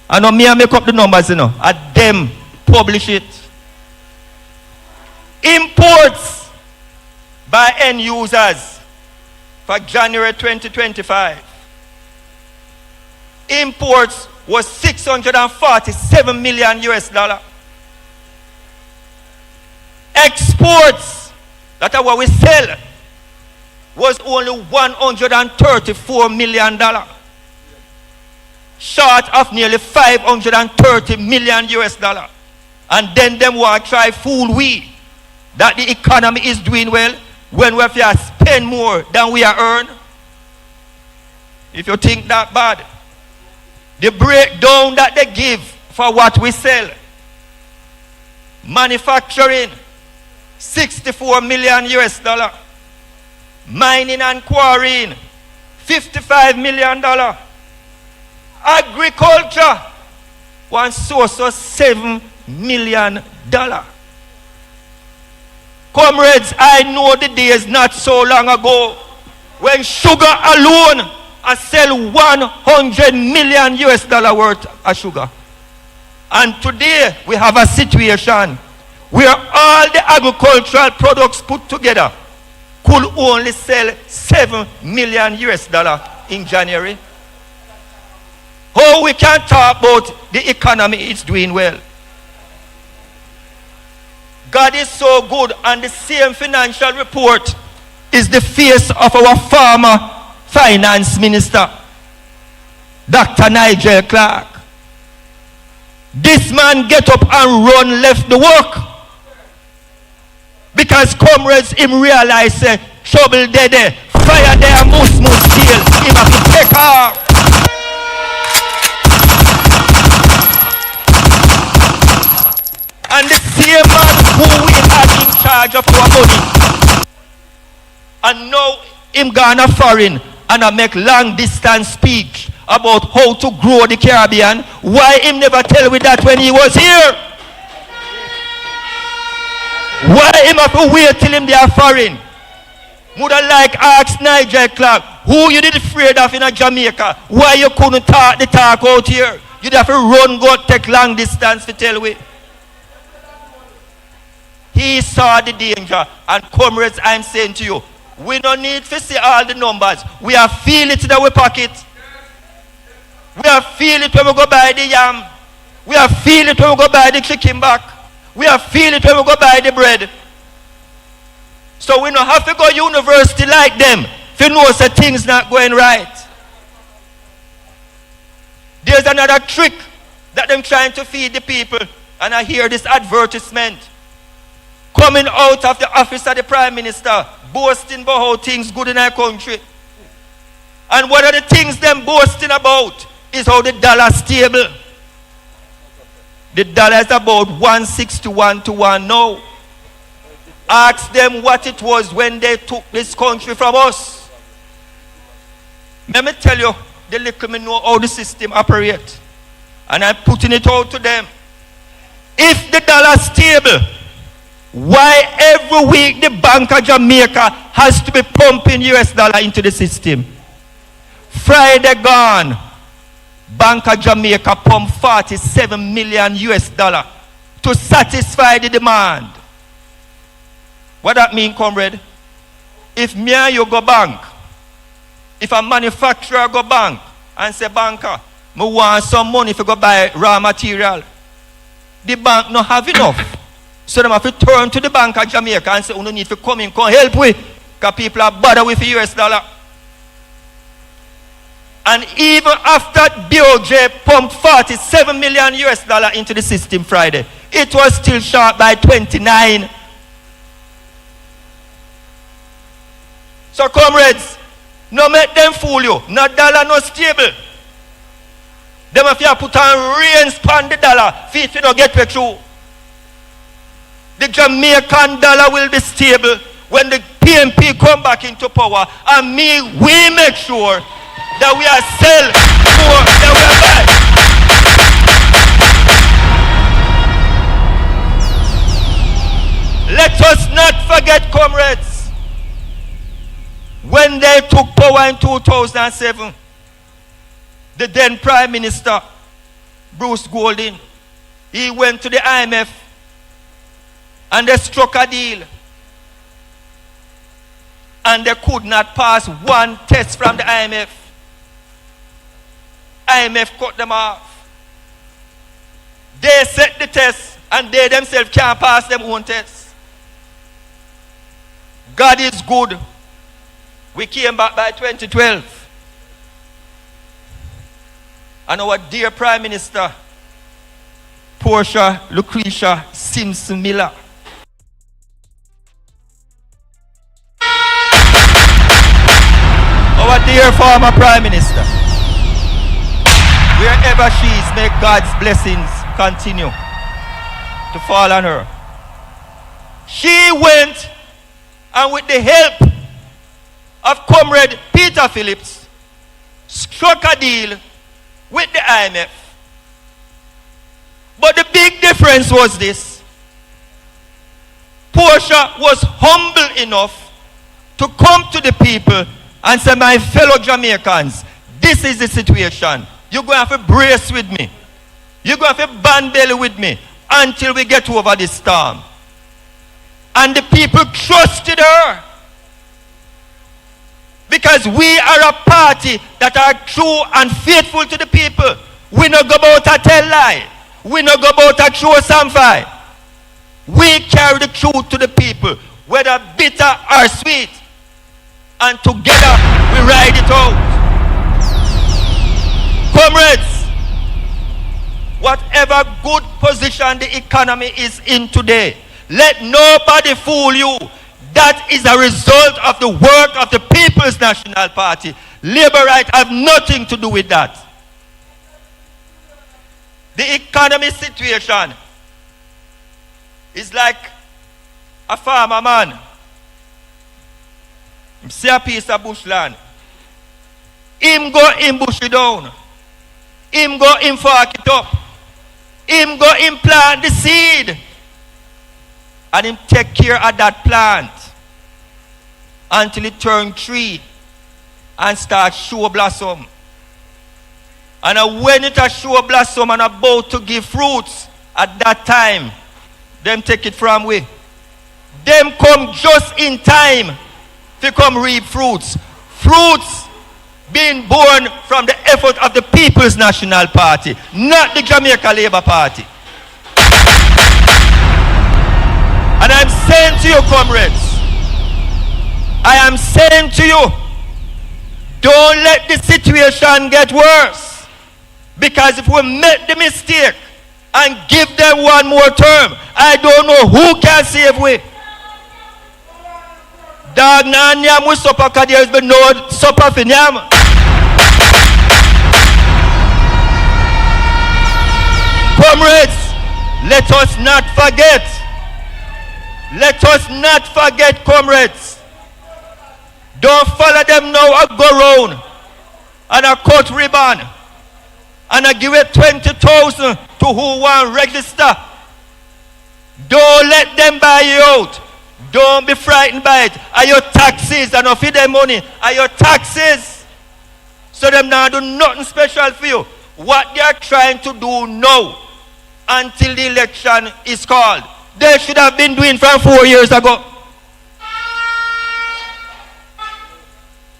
I know me I make up the numbers, and them publish it. Imports by end users for January 2025. Imports was $647 million US. Exports, that is what we sell, was only $134 million. Short of nearly $530 million US. And then them want to try fool we that the economy is doing well when we have to spend more than we are earn. If you think that bad, the breakdown that they give for what we sell: manufacturing, $64 million US. Mining and quarrying, $55 million. Agriculture, one source of $7 million. Comrades, I know the days not so long ago when sugar alone I sell $100 million US worth of sugar. And today we have a situation where all the agricultural products put together could only sell $7 million US in January. How we can talk about the economy is doing well? God is so good, and the same financial report is the face of our former finance minister, Dr. Nigel Clark. This man get up and run left the work because comrades him realize say trouble there, fire there, must steal, him have to take off. And the same man who we had in charge of our money, and now him gone foreign and I make long distance speech about how to grow the Caribbean. Why him never tell me that when he was here? Why him have to wait till him they are foreign? Woulda like ask Nigel Clark, who you did afraid of in a Jamaica? Why you couldn't talk the talk out here? You'd have to run, go take long distance to tell we. He saw the danger, and comrades, I'm saying to you, we don't need to see all the numbers. We have feel it in our pocket. We have feel it when we go buy the yam. We have feel it when we go buy the chicken back. We have feel it when we go buy the bread. So we don't have to go university like them if you know that things not going right. There's another trick that them trying to feed the people, and I hear this advertisement coming out of the office of the Prime Minister, boasting about how things good in our country. And one of the things them boasting about is how the dollar stable. The dollar is about 161 to 1 now. Ask them what it was when they took this country from us. Let me tell you, the little me know how the system operates. And I'm putting it out to them. If the dollar is stable, why every week the Bank of Jamaica has to be pumping US dollar into the system? Friday gone, Bank of Jamaica pumped 47 million US dollar to satisfy the demand. What that mean, comrade? If me and you go bank, if a manufacturer go bank and say, banker, me want some money if you go buy raw material, the bank not have enough. So they have to turn to the Bank of Jamaica and say, you need to come in, come help we, because people are bothered with the US dollar. And even after BOJ pumped 47 million US dollar into the system Friday, it was still short by 29. So comrades, no make them fool you. No dollar, no stable. Them if you put on reins on the dollar, if you don't get me through. The Jamaican dollar will be stable when the PNP come back into power, and we make sure that we are sell more than we are buy. Let us not forget, comrades, when they took power in 2007, the then Prime Minister, Bruce Golding, he went to the IMF and they struck a deal. And they could not pass one test from the IMF. IMF cut them off. They set the test and they themselves can't pass their own test. God is good. We came back by 2012. And our dear Prime Minister, Portia Lucretia Simpson Miller, our dear former Prime Minister, wherever she is, may God's blessings continue to fall on her. She went, and with the help of Comrade Peter Phillips, struck a deal with the IMF. But the big difference was this. Portia was humble enough to come to the people and say, my fellow Jamaicans, this is the situation. You're going to have to brace with me. You're going to have to band belly with me until we get over this storm. And the people trusted her. Because we are a party that are true and faithful to the people. We not go about a tell lie. We not go about a true samphire. We carry the truth to the people, whether bitter or sweet. And together we ride it out. Comrades, whatever good position the economy is in today, let nobody fool you. That is a result of the work of the People's National Party. Labor rights have nothing to do with that. The economy situation is like a farmer man. Him see a piece of bushland. Him go in bush it down. Him go in fork it up. Him go in plant the seed. and him take care of that plant until it turn tree and start show blossom. And when it a show blossom and about to give fruits, at that time, them take it from we. Them come just in time to come reap fruits. Fruits being born from the effort of the People's National Party, not the Jamaica Labour Party. And I'm saying to you, comrades, I am saying to you, don't let the situation get worse. Because if we make the mistake and give them one more term, I don't know who can save we. Dog na nyam we supper because there has been no supper for nyam. Comrades, let us not forget. Let us not forget, comrades. Don't follow them now and go round and a cut ribbon and a give it 20,000 to who want register. Don't let them buy you out. Don't be frightened by it. Are your taxes and of their money? Are your taxes? So them now do nothing special for you. What they are trying to do now until the election is called, they should have been doing from 4 years ago.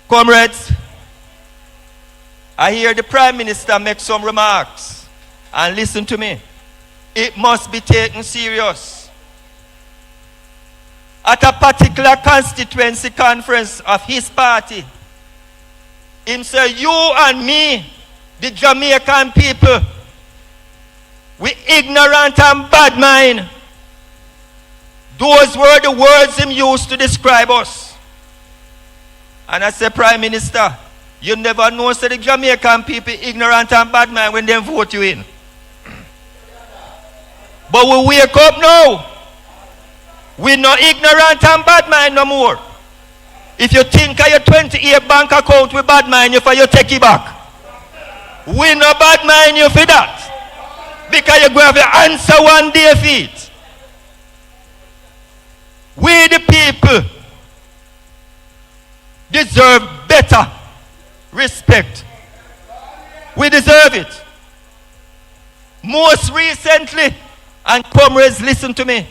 Comrades, I hear the Prime Minister make some remarks. And listen to me. It must be taken serious. At a particular constituency conference of his party, him say, you and me, the Jamaican people, we ignorant and bad mind. Those were the words him used to describe us. And I say, Prime Minister, you never know say the Jamaican people ignorant and bad mind when they vote you in. But we wake up now. We're not ignorant and bad mind no more. If you think of your 20-year bank account with bad mind you for you take it back. We no bad mind you for that. Because you're going to have to answer one day for it. We the people deserve better respect. We deserve it. Most recently, and comrades, listen to me,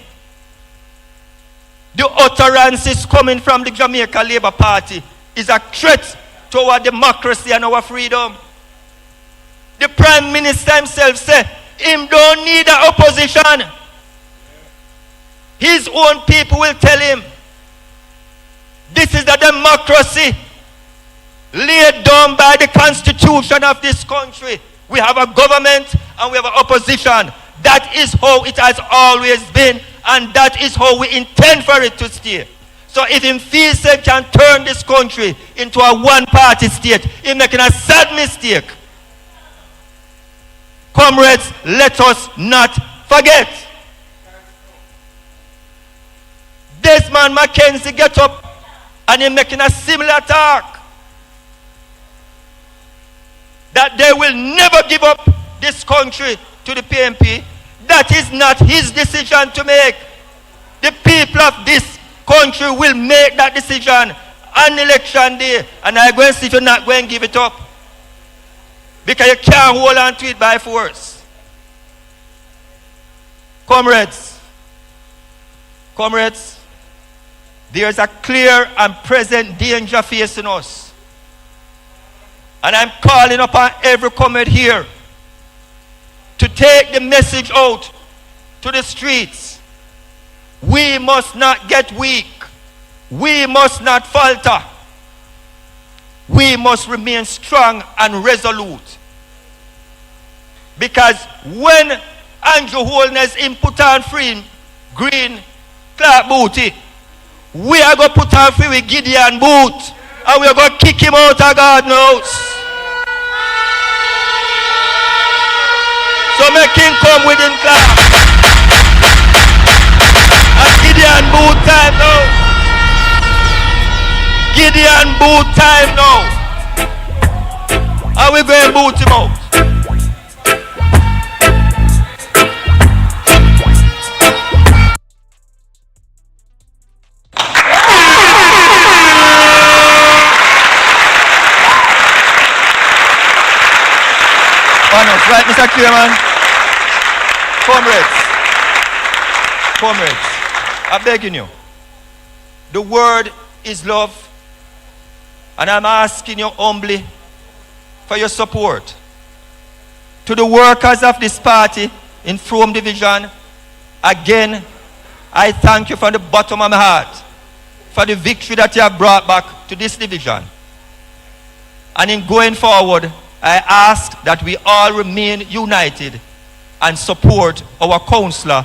the utterances coming from the Jamaica Labour Party is a threat to our democracy and our freedom. The Prime Minister himself said, him don't need an opposition. His own people will tell him, this is the democracy laid down by the Constitution of this country. We have a government and we have an opposition. That is how it has always been, and that is how we intend for it to stay. So if him feels he can turn this country into a one-party state, he's making a sad mistake. Comrades, let us not forget. Desmond Mackenzie get up and he's making a similar talk. That they will never give up this country to the PNP. That is not his decision to make. The people of this country will make that decision on election day. And I'm going to see if you're not going to give it up. Because you can't hold on to it by force. Comrades, there's a clear and present danger facing us. And I'm calling upon every comrade here to take the message out to the streets. We must not get weak. We must not falter. We must remain strong and resolute. Because when Andrew Holness put on free green Clark booty, we are going to put on free with Gideon boot. And we are going to kick him out of God knows. So make him come with him Clark. And Gideon boot time now. Gideon boot time now. And we're going to boot him out. unanimous. Right, Mr. Chairman? Comrades, I'm begging you. The word is love. And I'm asking you humbly for your support. To the workers of this party in Frome Division, again, I thank you from the bottom of my heart for the victory that you have brought back to this division. And in going forward, I ask that we all remain united and support our Councillor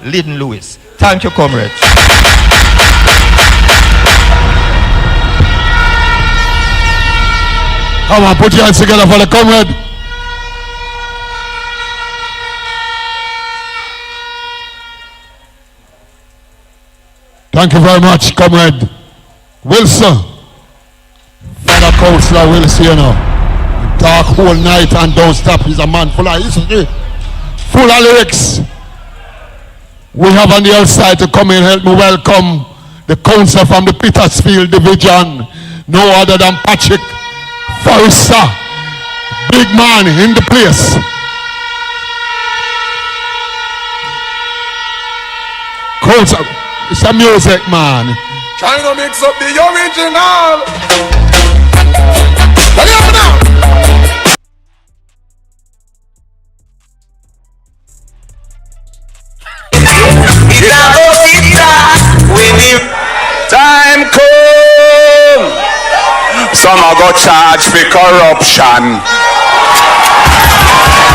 Lyndon Lewis. Thank you, comrades. Come on, put your hands together for the comrade. Thank you very much, comrade Wilson. Father Councillor Wilson, you know. Talk whole night and don't stop. He's a man full of history, full of lyrics. We have on the outside to come and help me welcome the councillor from the Petersfield Division, no other than Patrick Forrester, big man in the place. Councillor, it's a music man. Trying to mix up the original. Time come. Some are go charge for corruption.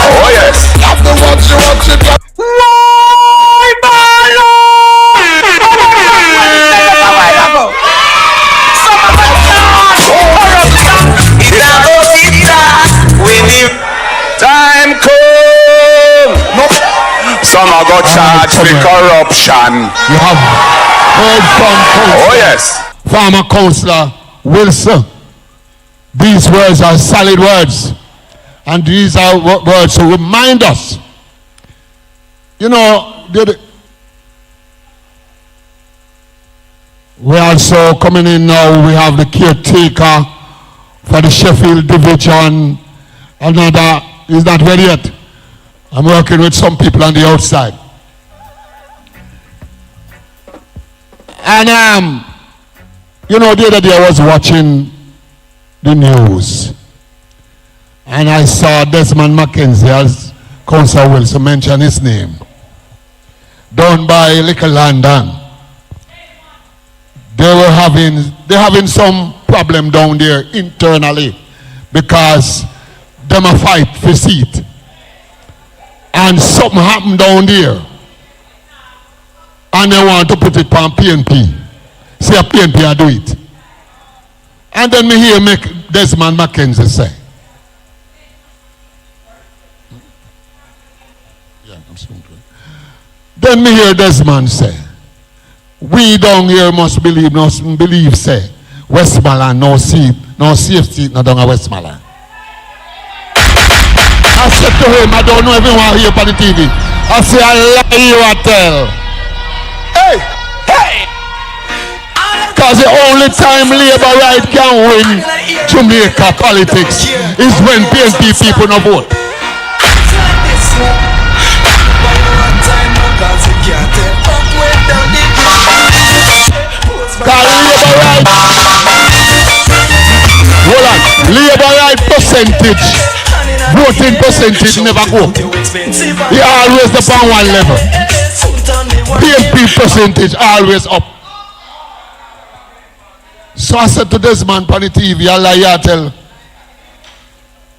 Oh yes. Have to watch it. Why, Bolo? Time come. Some are go charge for corruption. You have heard from Councillor, oh yes, former Councillor Wilson. These words are solid words, and these are words to remind us. You know, we're also coming in now. We have the caretaker for the Sheffield Division. Another is not ready yet. I'm working with some people on the outside. And you know, the other day I was watching the news and I saw Desmond Mackenzie, as Councillor Wilson mentioned his name, down by Little London. They're having some problem down there internally because them a fight for seat. And something happened down there. And they want to put it on PNP. Say a PNP I do it. And then me hear Desmond Mackenzie say. Then me hear Desmond say, we down here must believe say, Westmoreland no seat, no safe seat, no down at Westmoreland. I said to him, I don't know everyone here on the TV. I say, I lie you I tell. Hey! Because the only time Labour right can win Jamaica politics is when PNP people no vote. Labour right percentage, voting percentage never go. He always the on one level. PNP percentage always up. So I said to this man on the TV, I tell,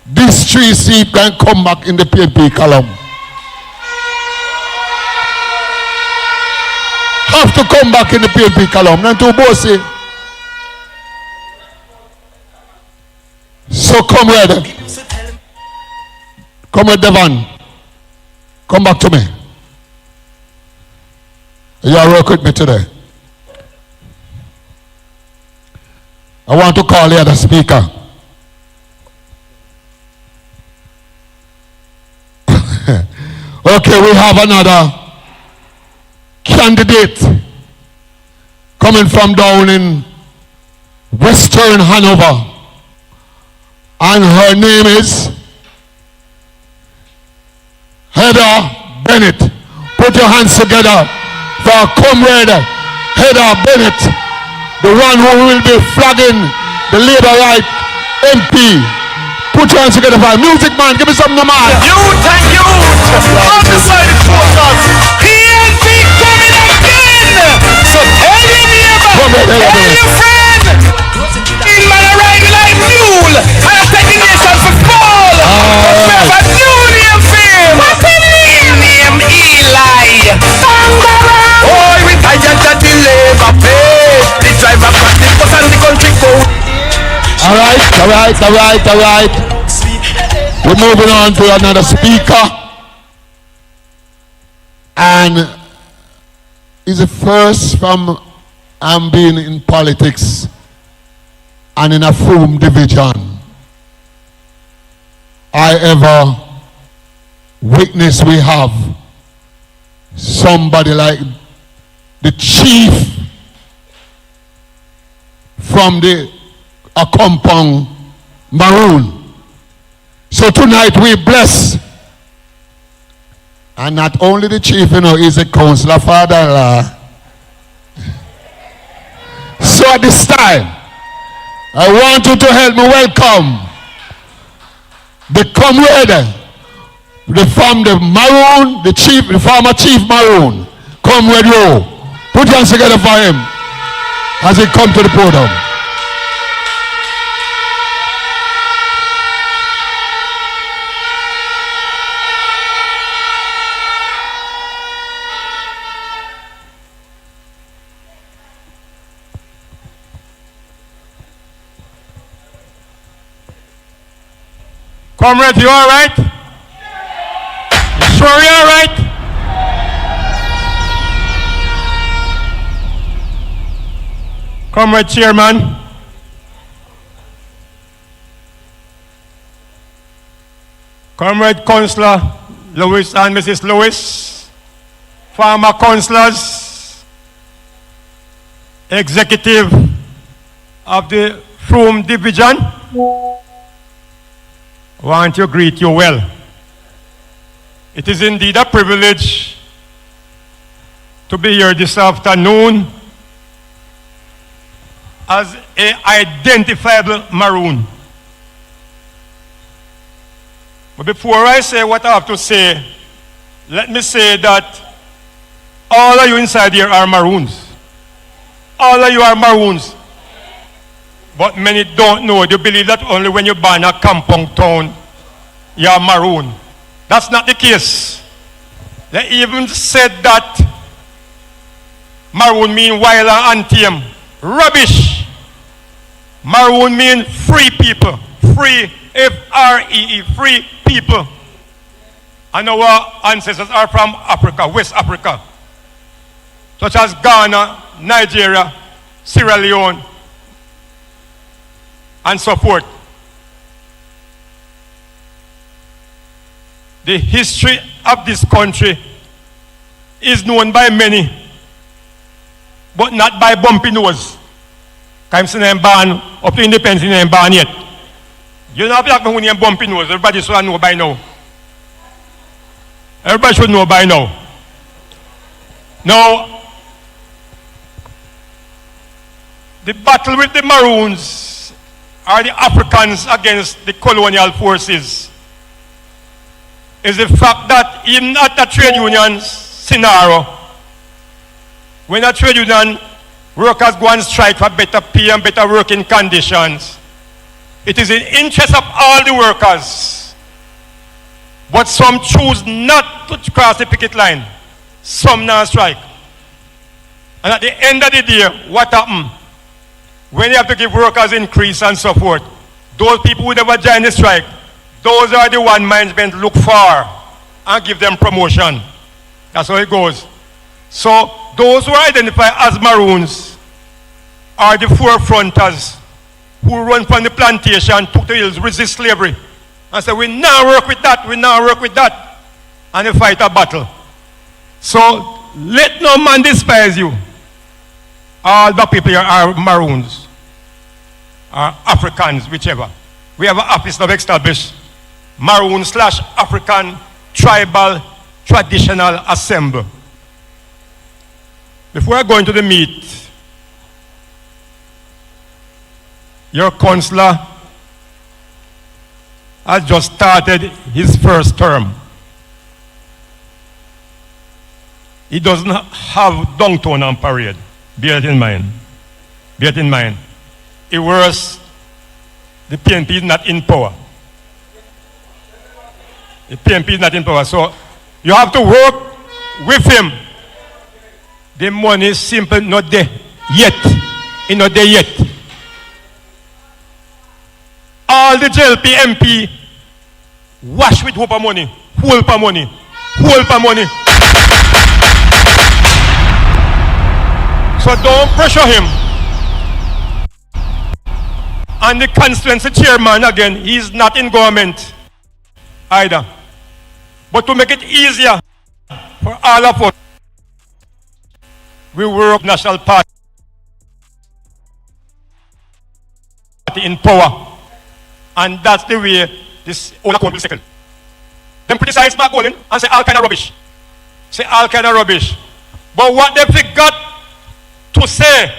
this 3 seat can come back in the PNP column. Have to come back in the PNP column. Not to bossy. So comrade Devon, come back to me. You are working with me today. I want to call here the speaker. Okay, we have another candidate coming from down in Western Hanover. And her name is Heather Bennett. Put your hands together for our comrade Heather Bennett, the one who will be flagging the Labour Right MP. Put your hands together for music, man. Give me some man. Youth and youth, undecided voters, PNP coming again. So tell your neighbor, tell your friend, in man a ride like mule, and I take the nation for fall. We have a new name for him. What's his name? Name Eli. Oh, we tired that the Labour pay. The driver got the bus and the country code. All right. We're moving on to another speaker. And he's the first from being in politics and in a Frome division I ever witnessed. We have somebody like the chief from a compound Maroon. So tonight we bless, and not only the chief, is a councillor father. So at this time, I want you to help me welcome the comrade, from the Maroon, the former chief Maroon, comrade Yo. Put your hands together for him as he comes to the podium. Comrade, you all right? You sure you all right? Comrade Chairman, Comrade Councillor Lewis and Mrs. Lewis, former councillors, executive of the Frome division, I want to greet you well. It is indeed a privilege to be here this afternoon as an identifiable Maroon. But before I say what I have to say, let me say that all of you inside here are Maroons. All of you are Maroons. But many don't know. They believe that only when you're born in a compound town, you're Maroon. That's not the case. They even said that Maroon mean wild and untamed. Rubbish. Maroon mean free people. Free, F-R-E-E, free people. And our ancestors are from Africa, West Africa, such as Ghana, Nigeria, Sierra Leone, and so forth. The history of this country is known by many, but not by bumpy nose. I'm saying I'm born up to independence, I'm born yet. You know, if you have bumpy nose, everybody should know by now. Everybody should know by now. Now, the battle with the Maroons are the Africans against the colonial forces is the fact that even at a trade union scenario, when a trade union workers go and strike for better pay and better working conditions, it is in the interest of all the workers. But some choose not to cross the picket line. Some not strike. And at the end of the day, what happens? When you have to give workers increase and so forth, those people who never join the strike, those are the one management look for and give them promotion. That's how it goes. So those who are identified as Maroons are the forefronters who run from the plantation, took the hills, resist slavery, and say, we now work with that, we now work with that, and they fight a battle. So let no man despise you. All the people here are Maroons, are Africans, whichever. We have an office of established Maroon/African tribal traditional assembly. Before I go into the meat, your councillor has just started his first term. He doesn't have downtown and parade. Bear it in mind. Bear it in mind. It was the PNP is not in power. The PNP is not in power. So you have to work with him. The money is simply not there yet. It's not there yet. All the JLP MP wash with hope of money, hold for money, hold for money. So don't pressure him. And the constituency chairman, again, he's not in government either. But to make it easier for all of us, we work national party in power. And that's the way this whole account will settle. Them criticize Mark Golden and say all kind of rubbish. Say all kind of rubbish. But what they forgot to say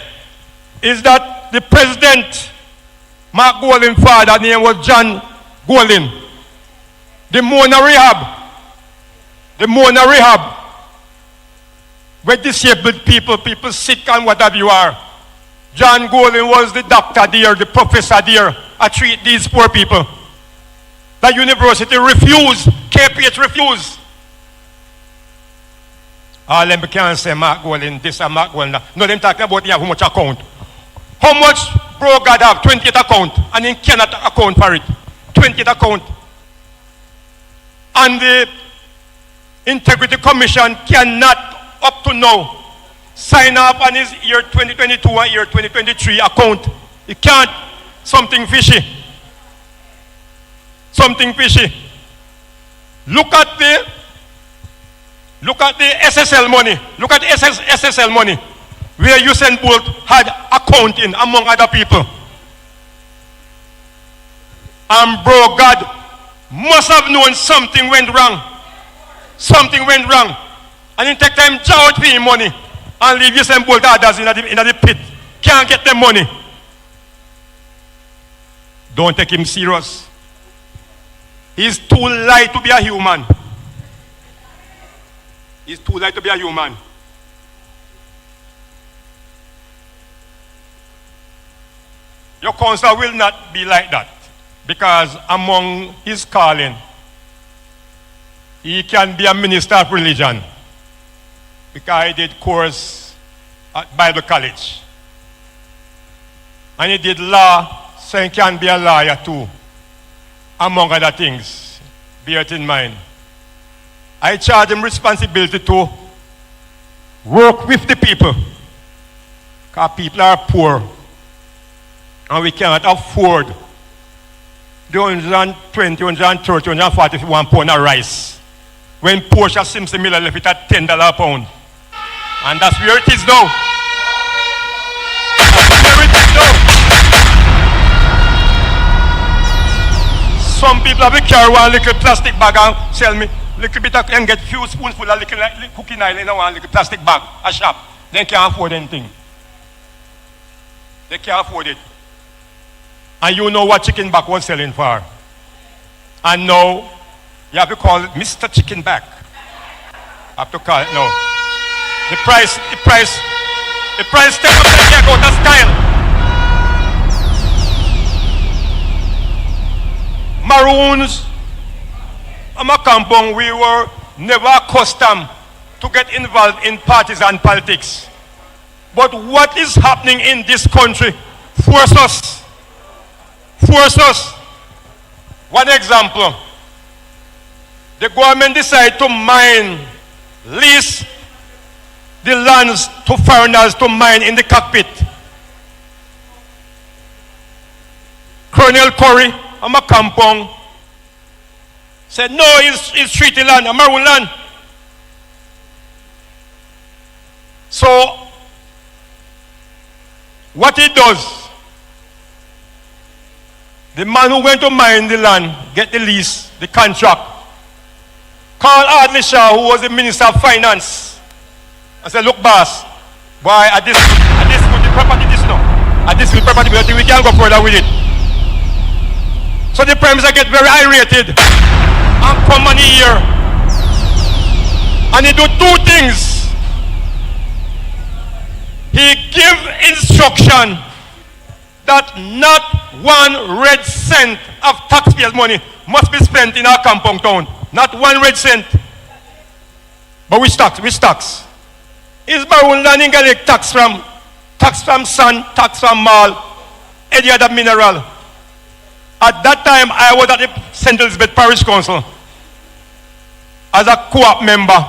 is that the president, Mark Golden's father, name was John Golden. The Mona Rehab, where disabled people sick and whatever you are. John Golden was the doctor there, the professor there, I treat these poor people. The university refused, KPH refused. All them can't say Mark Golden this and Mark Golden that. No, them talking about how much account. How much bro God have? 28 account, and he cannot account for it. 28 account. And the Integrity Commission cannot, up to now, sign up on his year 2022 and year 2023 account. He can't. Something fishy. Something fishy. Look at the SSL money. Look at the SSL money, where Usain Bolt had accounting among other people. And bro, God must have known something went wrong. Something went wrong. And it take time to out for him money and leave Usain Bolt others in the pit. Can't get them money. Don't take him serious. He's too light to be a human. He's too light to be a human. Your counsellor will not be like that, because among his calling, he can be a minister of religion, because he did course at Bible College. And he did law, so he can be a lawyer too, among other things. Bear it in mind. I charge him responsibility to work with the people, because people are poor and we cannot afford the 120, 130, 141 pound of rice when Portia Simpson Miller left it at $10 a pound. And that's where it is now. That's where it is now. Some people have to carry one little plastic bag and sell me little bit of, and get few spoonful of little cooking oil in one little plastic bag, a shop. They can't afford anything. They can't afford it. And you know what chicken back was selling for. And now you have to call it Mr. Chicken Back. I have to call it now. The price step up and get out of style. Maroons, I'm a compound, we were never accustomed to get involved in partisan politics. But what is happening in this country forces us. One example, the government decided to lease the lands to foreigners to mine in the cockpit. Colonel Curry, I'm a compound, said no, it's treaty land, a maroon land. So, what he does, the man who went to mine the land, get the lease, the contract, called Audley Shaw, who was the Minister of Finance, and said, look, boss, boy, at this with the property this now. At this with property, we can't go further with it. So the Prime Minister get very irritated and come on here. And he do two things. He give instruction that not 1 red cent of taxpayers' money must be spent in our compound town. Not 1 red cent. But which tax? Which tax? Is Baron Landing getting tax from sun, tax from mall, any other mineral? At that time, I was at the St. Elizabeth Parish Council as a co-op member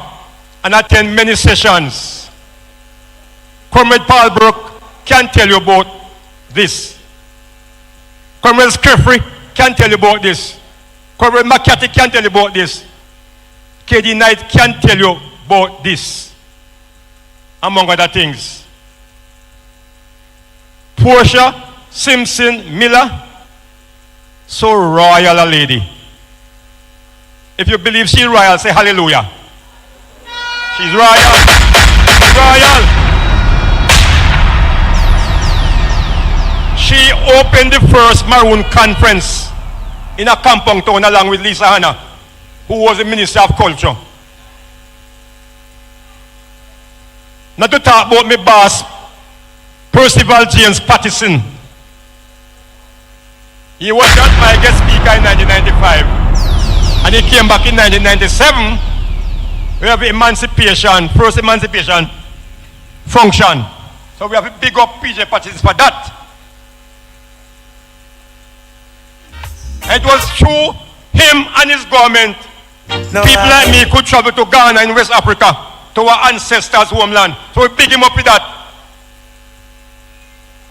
and attend many sessions. Comrade Paul Brook can tell you about this. Comrade Skeffrey can tell you about this. Comrade McCarthy can tell you about this. KD Knight can tell you about this, among other things. Portia Simpson Miller, so royal a lady. If you believe she's royal, say hallelujah. She's royal. She's royal. She opened the first Maroon conference in a compound town along with Lisa Hanna, who was the Minister of Culture. Not to talk about my boss, Percival James Pattison. He was just my guest speaker in 1995. And he came back in 1997. We have emancipation, first emancipation function. So we have to big up PJ Pattison for that. It was through him and his government, people like me could travel to Ghana in West Africa, to our ancestors' homeland. So we big him up with that.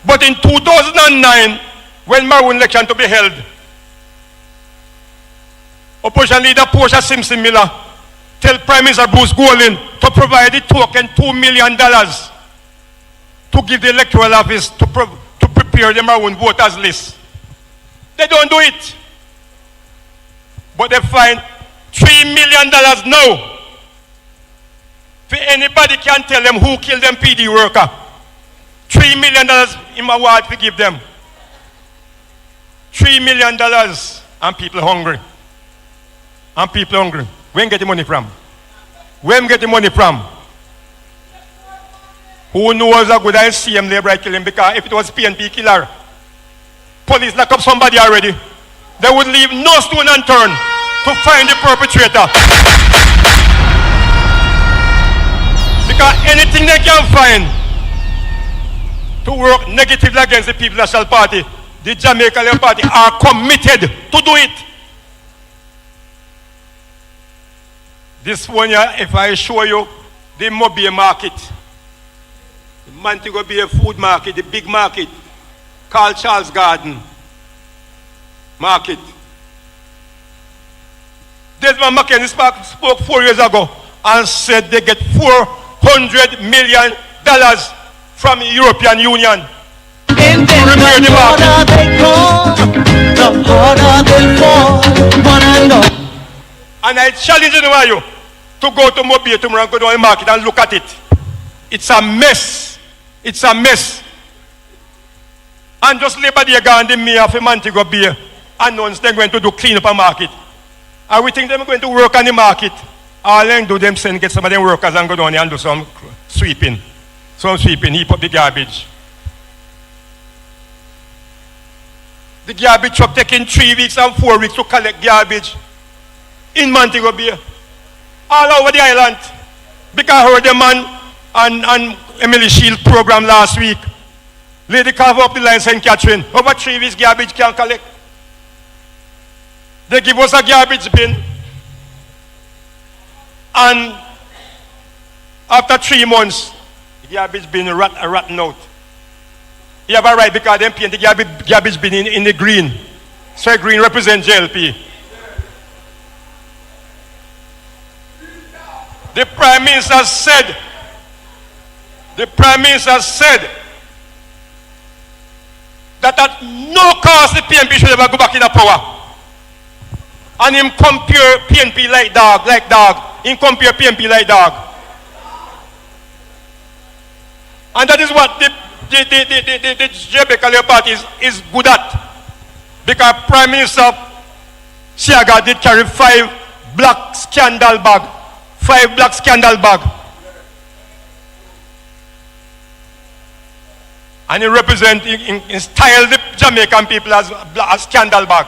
But in 2009, when Maroon election to be held, opposition leader Portia Simpson Miller tell Prime Minister Bruce Golding to provide the token $2 million to give the electoral office to prepare the Maroon voters list. They don't do it. But they find $3 million now. For anybody can tell them who killed them PD worker. $3 million in my ward to give them. $3 million and people hungry. And people hungry. Where get the money from? Where get the money from? Who knows a good CM labor kill him? Because if it was PNP killer, police lock up somebody already. They would leave no stone unturned to find the perpetrator. Because anything they can find to work negatively against the People's National Party, the Jamaica Labour Party are committed to do it. This one here, if I show you the Mobile market, the Montego Bay food market, the big market, called Charles Garden Market. Desmond McKenzie spoke 4 years ago and said they get $400 million from the European Union. And then the harder they come, the harder they fall. And I challenge you to go to Mobile tomorrow and go to the market and look at it. It's a mess. It's a mess. And just Labor Day gone, the mayor of Montego Bay announced they're going to do clean up a market. And we think they're going to work on the market. All they do them send get some of them workers and go down there and do some sweeping. Some sweeping, heap up the garbage. The garbage truck taking 3 weeks and 4 weeks to collect garbage in Montego Bay. All over the island. Because I heard the man and Emily Shield program last week. Lady carve up the line St. Catherine. Over 3 weeks garbage can't collect. They give us a garbage bin. And after 3 months, the garbage bin rotten out. You have a right because they paint the garbage bin in the green. So green represents JLP. The Prime Minister said that at no cost the PNP should ever go back in the power. And him compare PNP like dog. Him compare PNP like dog. And that is what the Jamaica Labour Party is good at. Because Prime Minister Siaga did carry 5 black scandal bag. 5 black scandal bag. And he represent in style the Jamaican people as a scandal bag.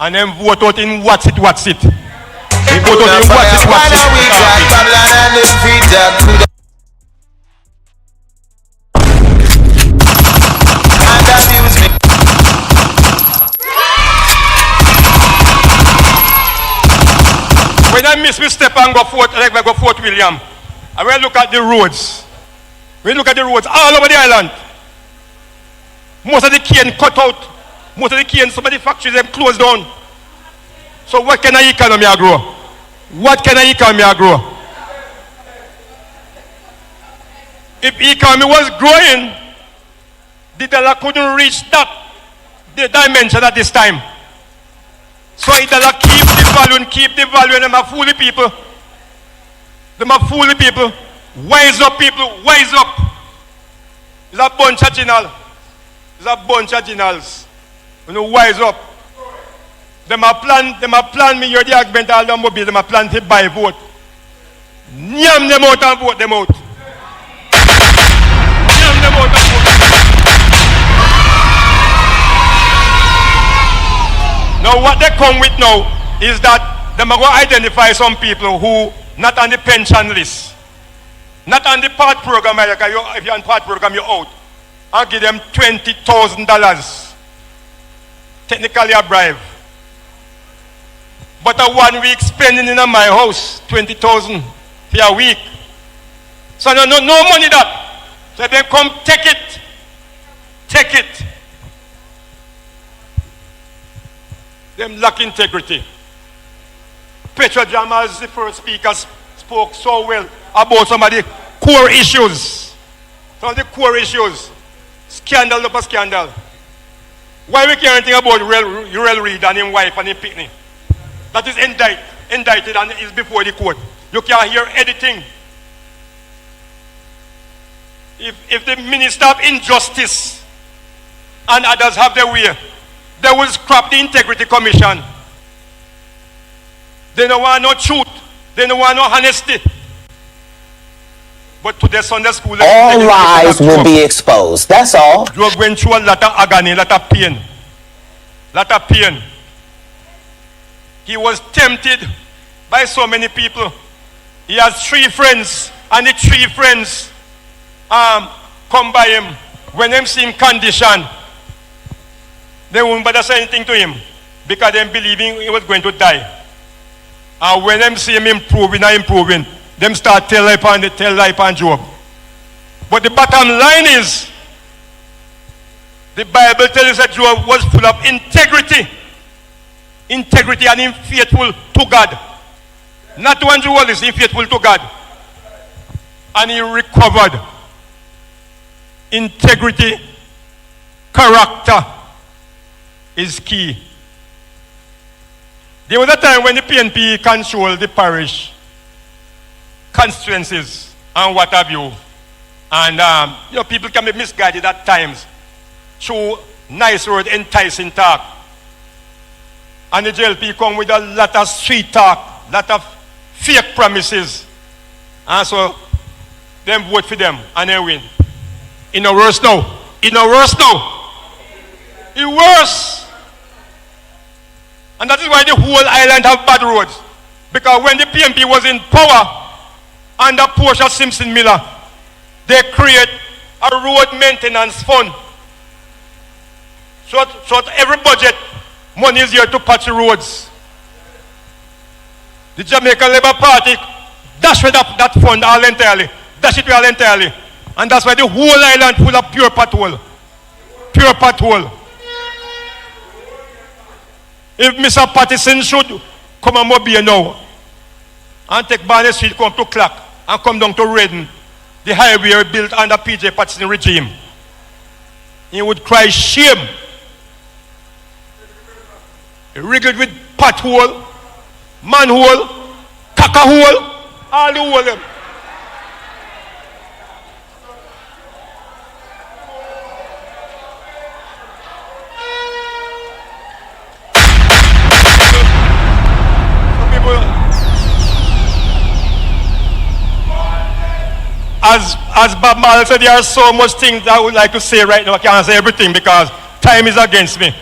And then vote out in what's it. He vote out in what's it. When I miss me step and go Fort, like I go Fort William, I will look at the roads. We look at the roads all over the island. Most of the cane cut out. Most of the cane, some of the factories them closed down. So what kind of economy I grow? What kind of economy I grow? If economy was growing, the dollar couldn't reach the dimension at this time. So the dollar keep the value, and them are fool the people. Them are fool the people. Wise up, people, wise up. It's a bunch of generals. It's a bunch of generals. You know, wise up. Them a plan me hear the argument all them mobile, them a plan to buy vote. Nyam them out and vote them out. Nyam them out and vote them out. Now what they come with now is that them are going to identify some people who not on the pension list. Not on the part program, if you're on part program, you're out. I'll give them $20,000. Technically a bribe. But a 1 week spending in my house, 20,000 for a week. So no money that. So they come take it. Take it. Them lack integrity. Petra Jama, as the first speaker, spoke so well about some of the core issues. Some of the core issues. Scandal upon scandal. Why we can't think about Urel Reid and his wife and his picnic? That is indicted and is before the court. You can't hear anything. If the Minister of Injustice and others have their way, they will scrap the Integrity Commission. They don't want no truth. They don't want no honesty. But today Sunday school, all lies will be exposed. That's all. Job went through a lot of agony, a lot of pain. Lot of pain. He was tempted by so many people. He has 3 friends, and the 3 friends come by him. When them see him condition, they won't bother say anything to him because they believing he was going to die. And when them see him improving, them start tell life on Job. But the bottom line is, the Bible tells us that Job was full of integrity and faithful to God. Not to Andrew Wallace, faithful to God. And he recovered. Integrity, character is key. There was a time when the PNP controlled the parish, constituencies, and what have you. And people can be misguided at times through nice word, enticing talk. And the JLP come with a lot of sweet talk, lot of fake promises. And so, them vote for them and they win. It's no worse now. It's worse. And that is why the whole island have bad roads. Because when the PNP was in power, under Portia Simpson Miller, they create a road maintenance fund. So every budget, money is here to patch the roads. The Jamaica Labour Party dash with that fund all entirely. Dash it all entirely. And that's why the whole island full of pure pothole. Pure pothole. If Mr. Patterson should come on Mobile now and take Barney Street, come to Clark and come down to Redden, the highway built under PJ Patterson regime, he would cry shame. He rigged with pothole, manhole, caca-hole, all the hole them. As Bob Marley said, there are so much things I would like to say right now. I can't say everything because time is against me.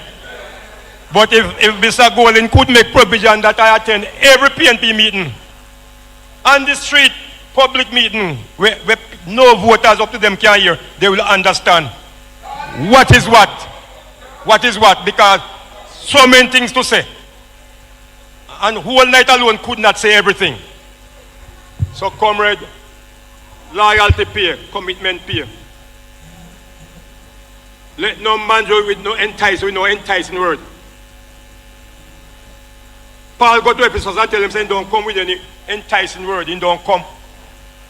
But if Mr. Golden could make provision that I attend every PNP meeting, on the street, public meeting, where no voters up to them can hear, they will understand what is what. What is what, because so many things to say. And whole night alone could not say everything. So, comrade, loyalty pay, commitment pay. Let no man do with no enticing word. Paul go to Ephesus and tell him, saying, don't come with any enticing word. He don't come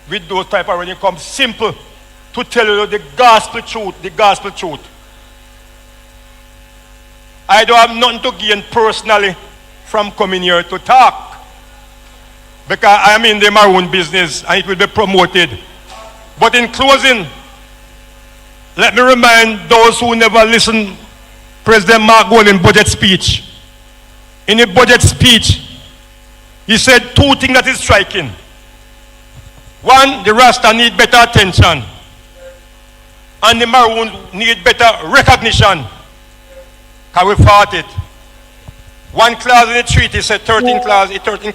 with those type of words. He come simple to tell you the gospel truth, the gospel truth. I don't have nothing to gain personally from coming here to talk, because I am in the maroon business and it will be promoted. But in closing, let me remind those who never listened President Mark Golden's budget speech. In the budget speech, he said two things that is striking. One, the Rasta need better attention, and the Maroons need better recognition, because we fought it. One clause in the treaty said, 13th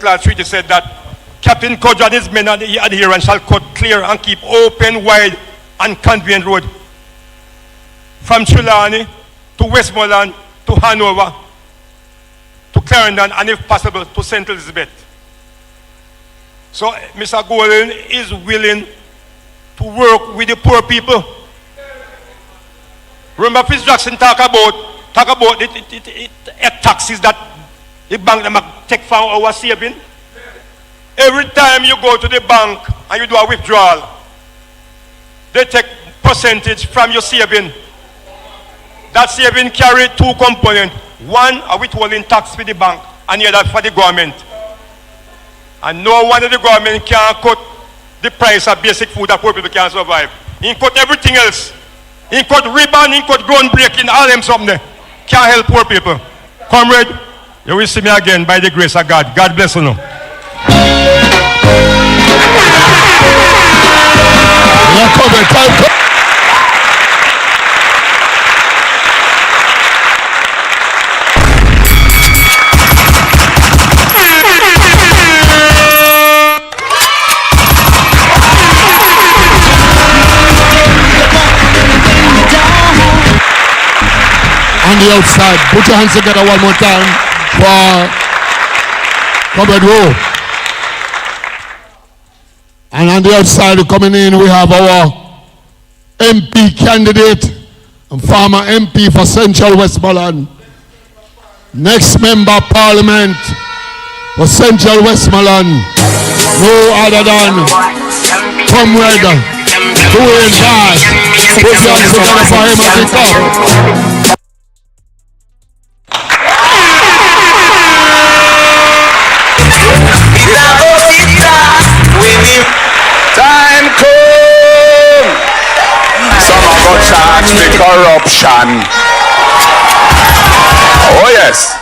clause treaty said that Captain Kodjo and his men and the adherents shall cut clear and keep open, wide, and convenient road from Trelawney to Westmoreland to Hanover to Clarendon, and if possible to St. Elizabeth. So Mr. Golden is willing to work with the poor people. Remember Fitz Jackson talk about the taxes that the bank them take from our saving. Every time you go to the bank and you do a withdrawal, they take percentage from your saving. That saving carry two components. One, a withholding tax for the bank, and the other for the government. And no one of the government can cut the price of basic food that poor people can survive. He cut everything else. He cut ribbon, he cut groundbreaking, all them something there. Can't help poor people. Comrade, you will see me again by the grace of God. God bless you. On the outside, put your hands together one more time for Comrade Rowe. And on the outside coming in, we have our MP candidate and former MP for Central Westmoreland. Next member of Parliament for Central Westmoreland, no other than Comrade Dwayne Bass. Put your hands together for him at the top. Time come. Some are going to charge me corruption. Oh yes.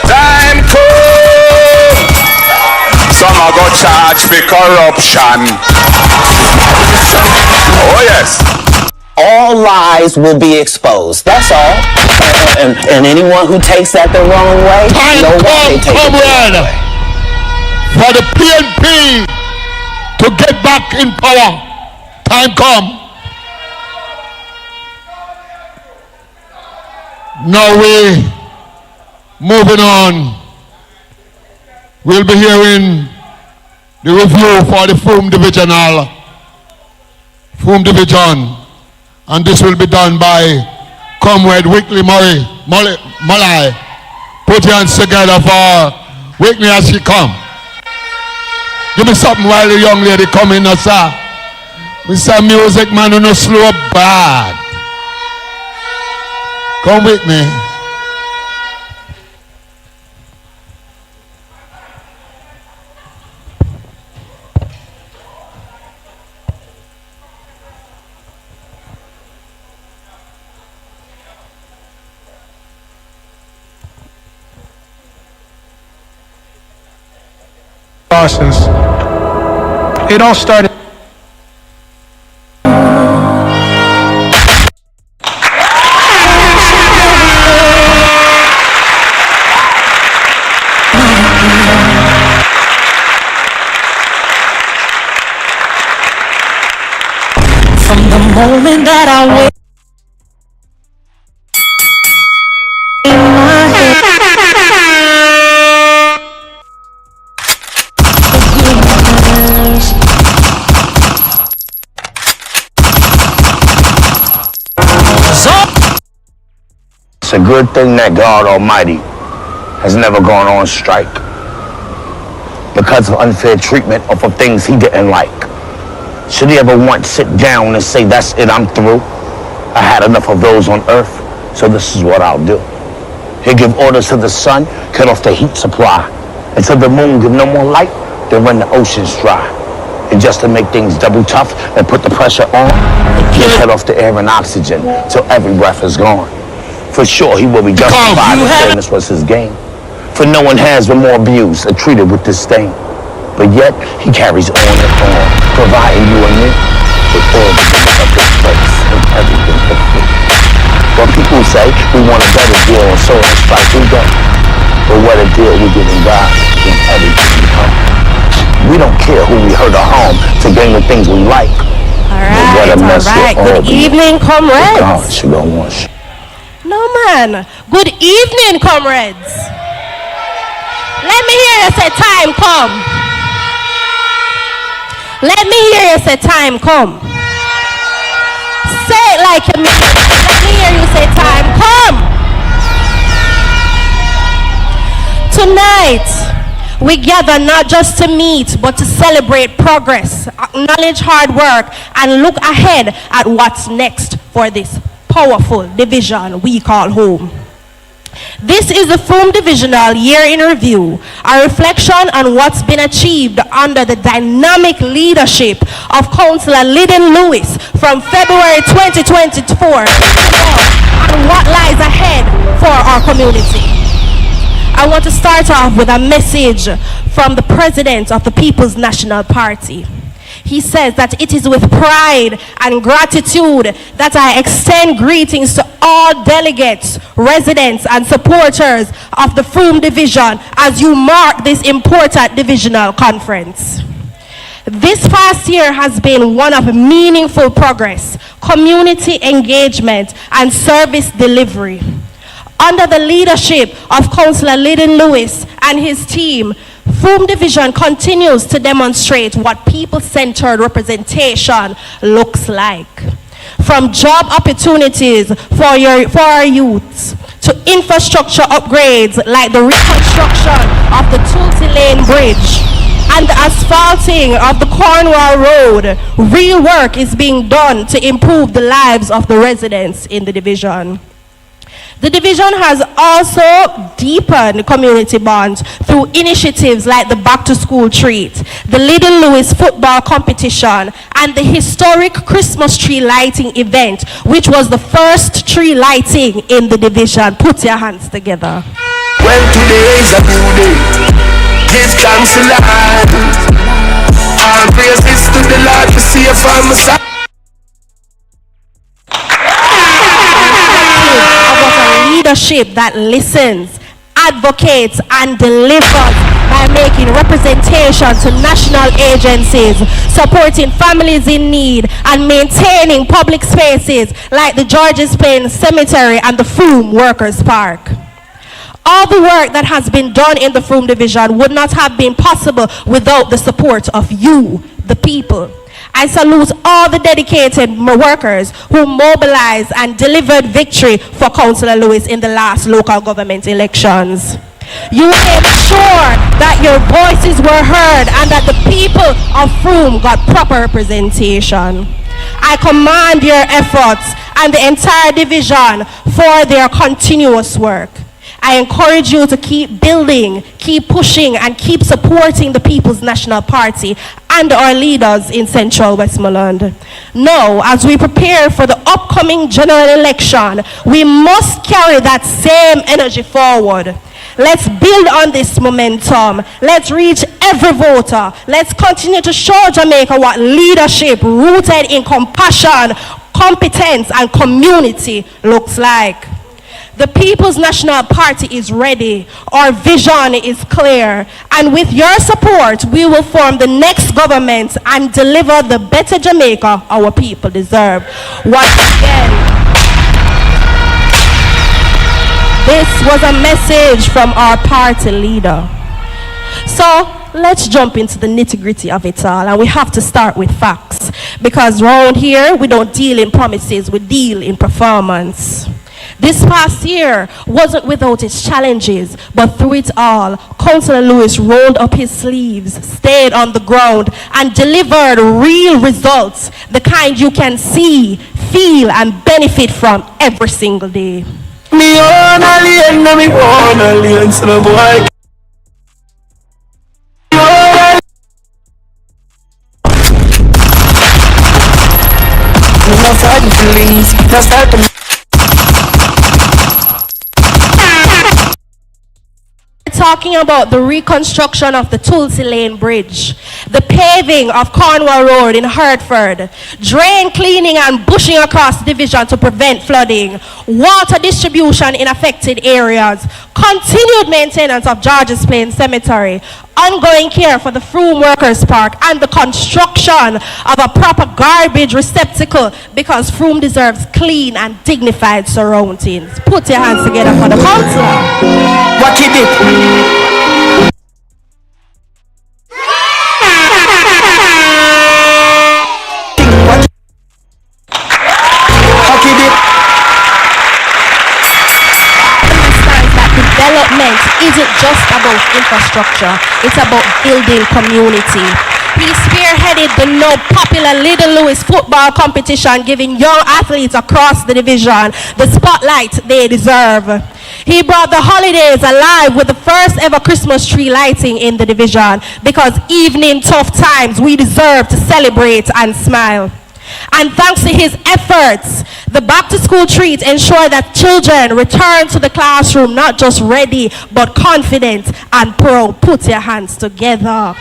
Time come. Some are going to charge me corruption. Oh yes. All lies will be exposed. That's all. And anyone who takes that the wrong way, know why they take it the wrong way. For the PNP to get back in power, time come. Now we moving on. We'll be hearing the review for the Frome Division, and this will be done by Comrade Wickley Mully. Put your hands together for Wake Me As She Come. Give me something while the young lady come in, sir. Mr. Music Man, you no slow bad. Come with me. Process. It all started. From the moment that I wake in my head. It's a good thing that God Almighty has never gone on strike because of unfair treatment or for things he didn't like. Should he ever once sit down and say, that's it, I'm through? I had enough of those on earth, so this is what I'll do. He'll give orders to the sun, cut off the heat supply. Until the moon give no more light, then run the oceans dry. And just to make things double tough and put the pressure on, he'll cut off the air and oxygen till every breath is gone. For sure, he will be justified if fairness was his game. For no one has been more abused or treated with disdain. But yet, he carries on and on, providing you and me with all the things of this place and everything for free. When people say we want a better deal and so on strike, we don't. But what a deal we get in God and everything we come. We don't care who we hurt or harm to gain the things we like. All right. Good evening, comrades. God should go on. No, man. Good evening, comrades. Let me hear you say time come. Let me hear you say time come. Say it like you mean it. Let me hear you say time come. Tonight, we gather not just to meet, but to celebrate progress, acknowledge hard work, and look ahead at what's next for this powerful division we call home. This is the Frome Divisional Year in Review, a reflection on what's been achieved under the dynamic leadership of Councillor Lyden Lewis from February 2024 and what lies ahead for our community. I want to start off with a message from the President of the People's National Party. He says that it is with pride and gratitude that I extend greetings to all delegates, residents, and supporters of the Frome Division as you mark this important divisional conference. This past year has been one of meaningful progress, community engagement, and service delivery. Under the leadership of Councillor Lyden Lewis and his team, Frome Division continues to demonstrate what people-centered representation looks like. From job opportunities for our youths to infrastructure upgrades like the reconstruction of the Tulsi Lane Bridge and the asphalting of the Cornwall Road, real work is being done to improve the lives of the residents in the division. The division has also deepened community bonds through initiatives like the Back to School Treat, the Lyden Lewis football competition, and the historic Christmas tree lighting event, which was the first tree lighting in the division. Put your hands together. Well, today is a new day. Give thanks to Lord. All praises to the Lord to see if I'm a son. Leadership that listens, advocates, and delivers by making representation to national agencies, supporting families in need, and maintaining public spaces like the George's Plain Cemetery and the Frome Workers' Park. All the work that has been done in the Frome Division would not have been possible without the support of you, the people. I salute all the dedicated workers who mobilized and delivered victory for Councillor Lewis in the last local government elections. You made sure that your voices were heard and that the people of Frome got proper representation. I commend your efforts and the entire division for their continuous work. I encourage you to keep building, keep pushing, and keep supporting the People's National Party and our leaders in Central Westmoreland. Now, as we prepare for the upcoming general election, we must carry that same energy forward. Let's build on this momentum. Let's reach every voter. Let's continue to show Jamaica what leadership rooted in compassion, competence, and community looks like. The People's National Party is ready. Our vision is clear. And with your support, we will form the next government and deliver the better Jamaica our people deserve. Once again, this was a message from our party leader. So let's jump into the nitty-gritty of it all, and we have to start with facts, because around here we don't deal in promises, we deal in performance. This past year wasn't without its challenges, but through it all, Councillor Lewis rolled up his sleeves, stayed on the ground, and delivered real results, the kind you can see, feel, and benefit from every single day. Me own alien, no me own alien, so no boy. No fighting feelings, no start to. Talking about the reconstruction of the Tulsi Lane Bridge, the paving of Cornwall Road in Hertford, drain cleaning and bushing across division to prevent flooding, water distribution in affected areas, continued maintenance of George's Plain Cemetery, ongoing care for the Frome Workers Park, and the construction of a proper garbage receptacle, because Frome deserves clean and dignified surroundings. Put your hands together for the councillor. What you did? Development isn't just about infrastructure, it's about building community. He spearheaded the now popular Little Louis football competition, giving young athletes across the division the spotlight they deserve. He brought the holidays alive with the first ever Christmas tree lighting in the division, because even in tough times we deserve to celebrate and smile. And thanks to his efforts, the back-to-school treat ensured that children return to the classroom not just ready, but confident and proud. Put your hands together.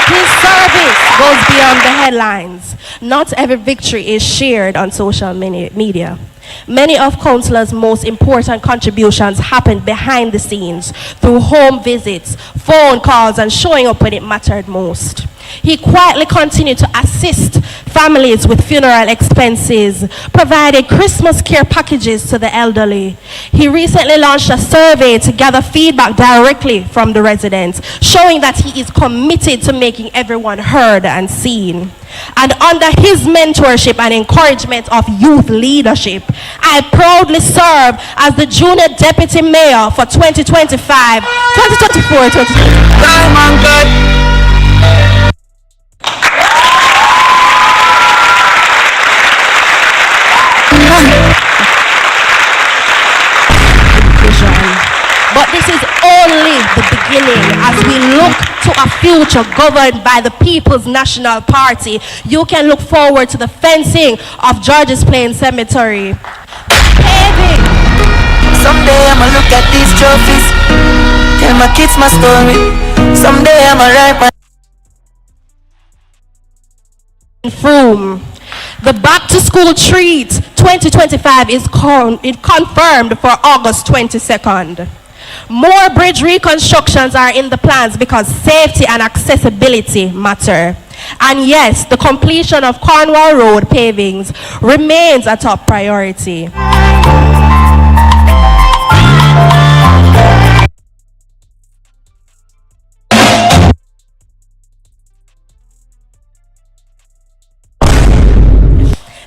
His service goes beyond the headlines. Not every victory is shared on social media. Many of Councillor's most important contributions happened behind the scenes, through home visits, phone calls, and showing up when it mattered most. He quietly continued to assist families with funeral expenses, provided Christmas care packages to the elderly. He recently launched a survey to gather feedback directly from the residents, showing that he is committed to making everyone heard and seen. And under his mentorship and encouragement of youth leadership, I proudly serve as the Junior Deputy Mayor for 2024, 2025. But this is only the beginning. As we look to a future governed by the People's National Party, you can look forward to the fencing of George's Plain Cemetery. Paving. Someday I'ma look at these trophies, tell my kids my story. Someday I'ma write my Frome. The back-to-school treat 2025 is confirmed for August 22nd. More bridge reconstructions are in the plans because safety and accessibility matter. And yes, the completion of Cornwall Road pavings remains a top priority.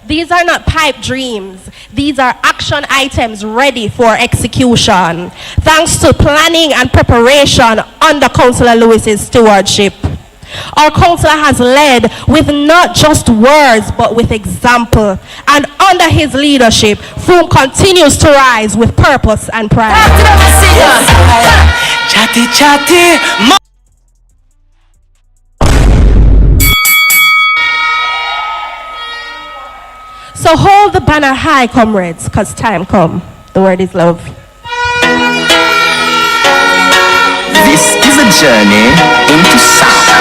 These are not pipe dreams. These are action items ready for execution, thanks to planning and preparation under Councillor Lewis's stewardship. Our councillor has led with not just words, but with example. And under his leadership, Frome continues to rise with purpose and pride. Chatty, chatty. So hold the banner high, comrades, because time come. The word is love. This is a journey into sound.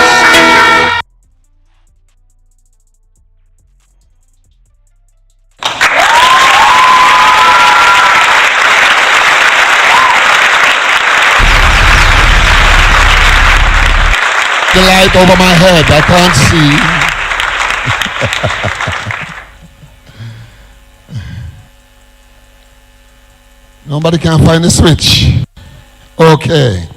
The light over my head, I can't see. Nobody can find the switch. Okay.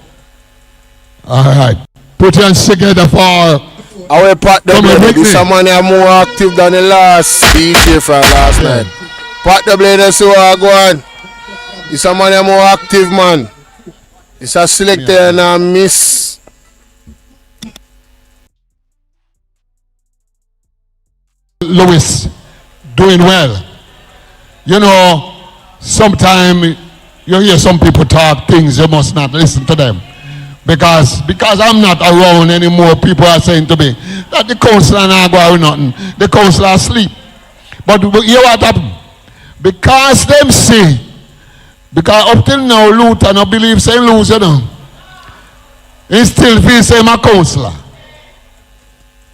All right. Put your hands together for our Pat the Blade. This man is more active than the last DJ from last night. Pat the Blade is so go on. This man is more active, man. It's a selector and a miss. Lewis doing well. You know, sometimes you hear some people talk things, you must not listen to them. Because I'm not around anymore, people are saying to me that the councillor not going nothing. The councillor asleep. But you know what happened? Because them say, because up till now Luther no believe St. Louis, you know. He still feels say my councillor.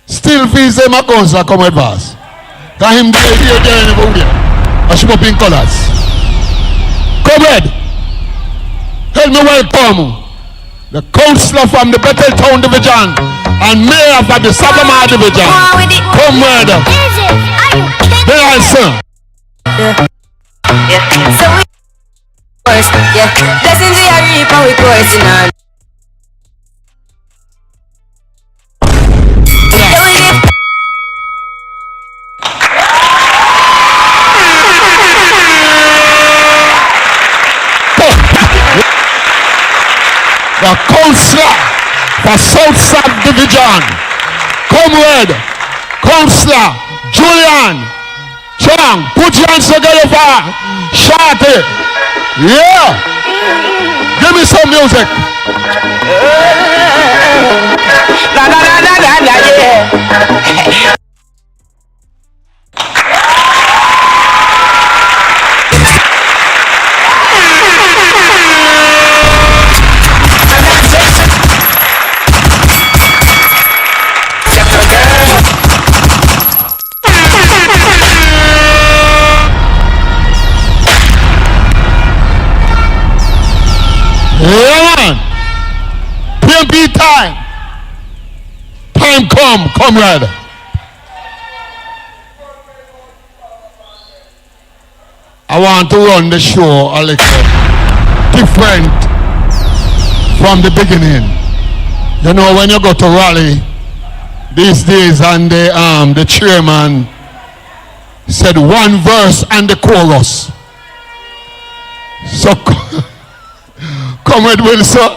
Still feels say my councillor come advance. Because him there, I should up in colors. Come ahead. Help me welcome the councillor from the Betheltown Division and mayor for the Sagama Division. Come ahead. There I sir. So we first, blessings we are reap and we coursing on. The councillor for South South Division, Comrade Councillor Julian Chang, put your hands together for Shorty. Yeah, give me some music. Yeah. Yeah, man. PNP time. Time come, comrade. I want to run the show a little different from the beginning. You know, when you go to rally these days and the chairman said one verse and the chorus. So Comrade Wilson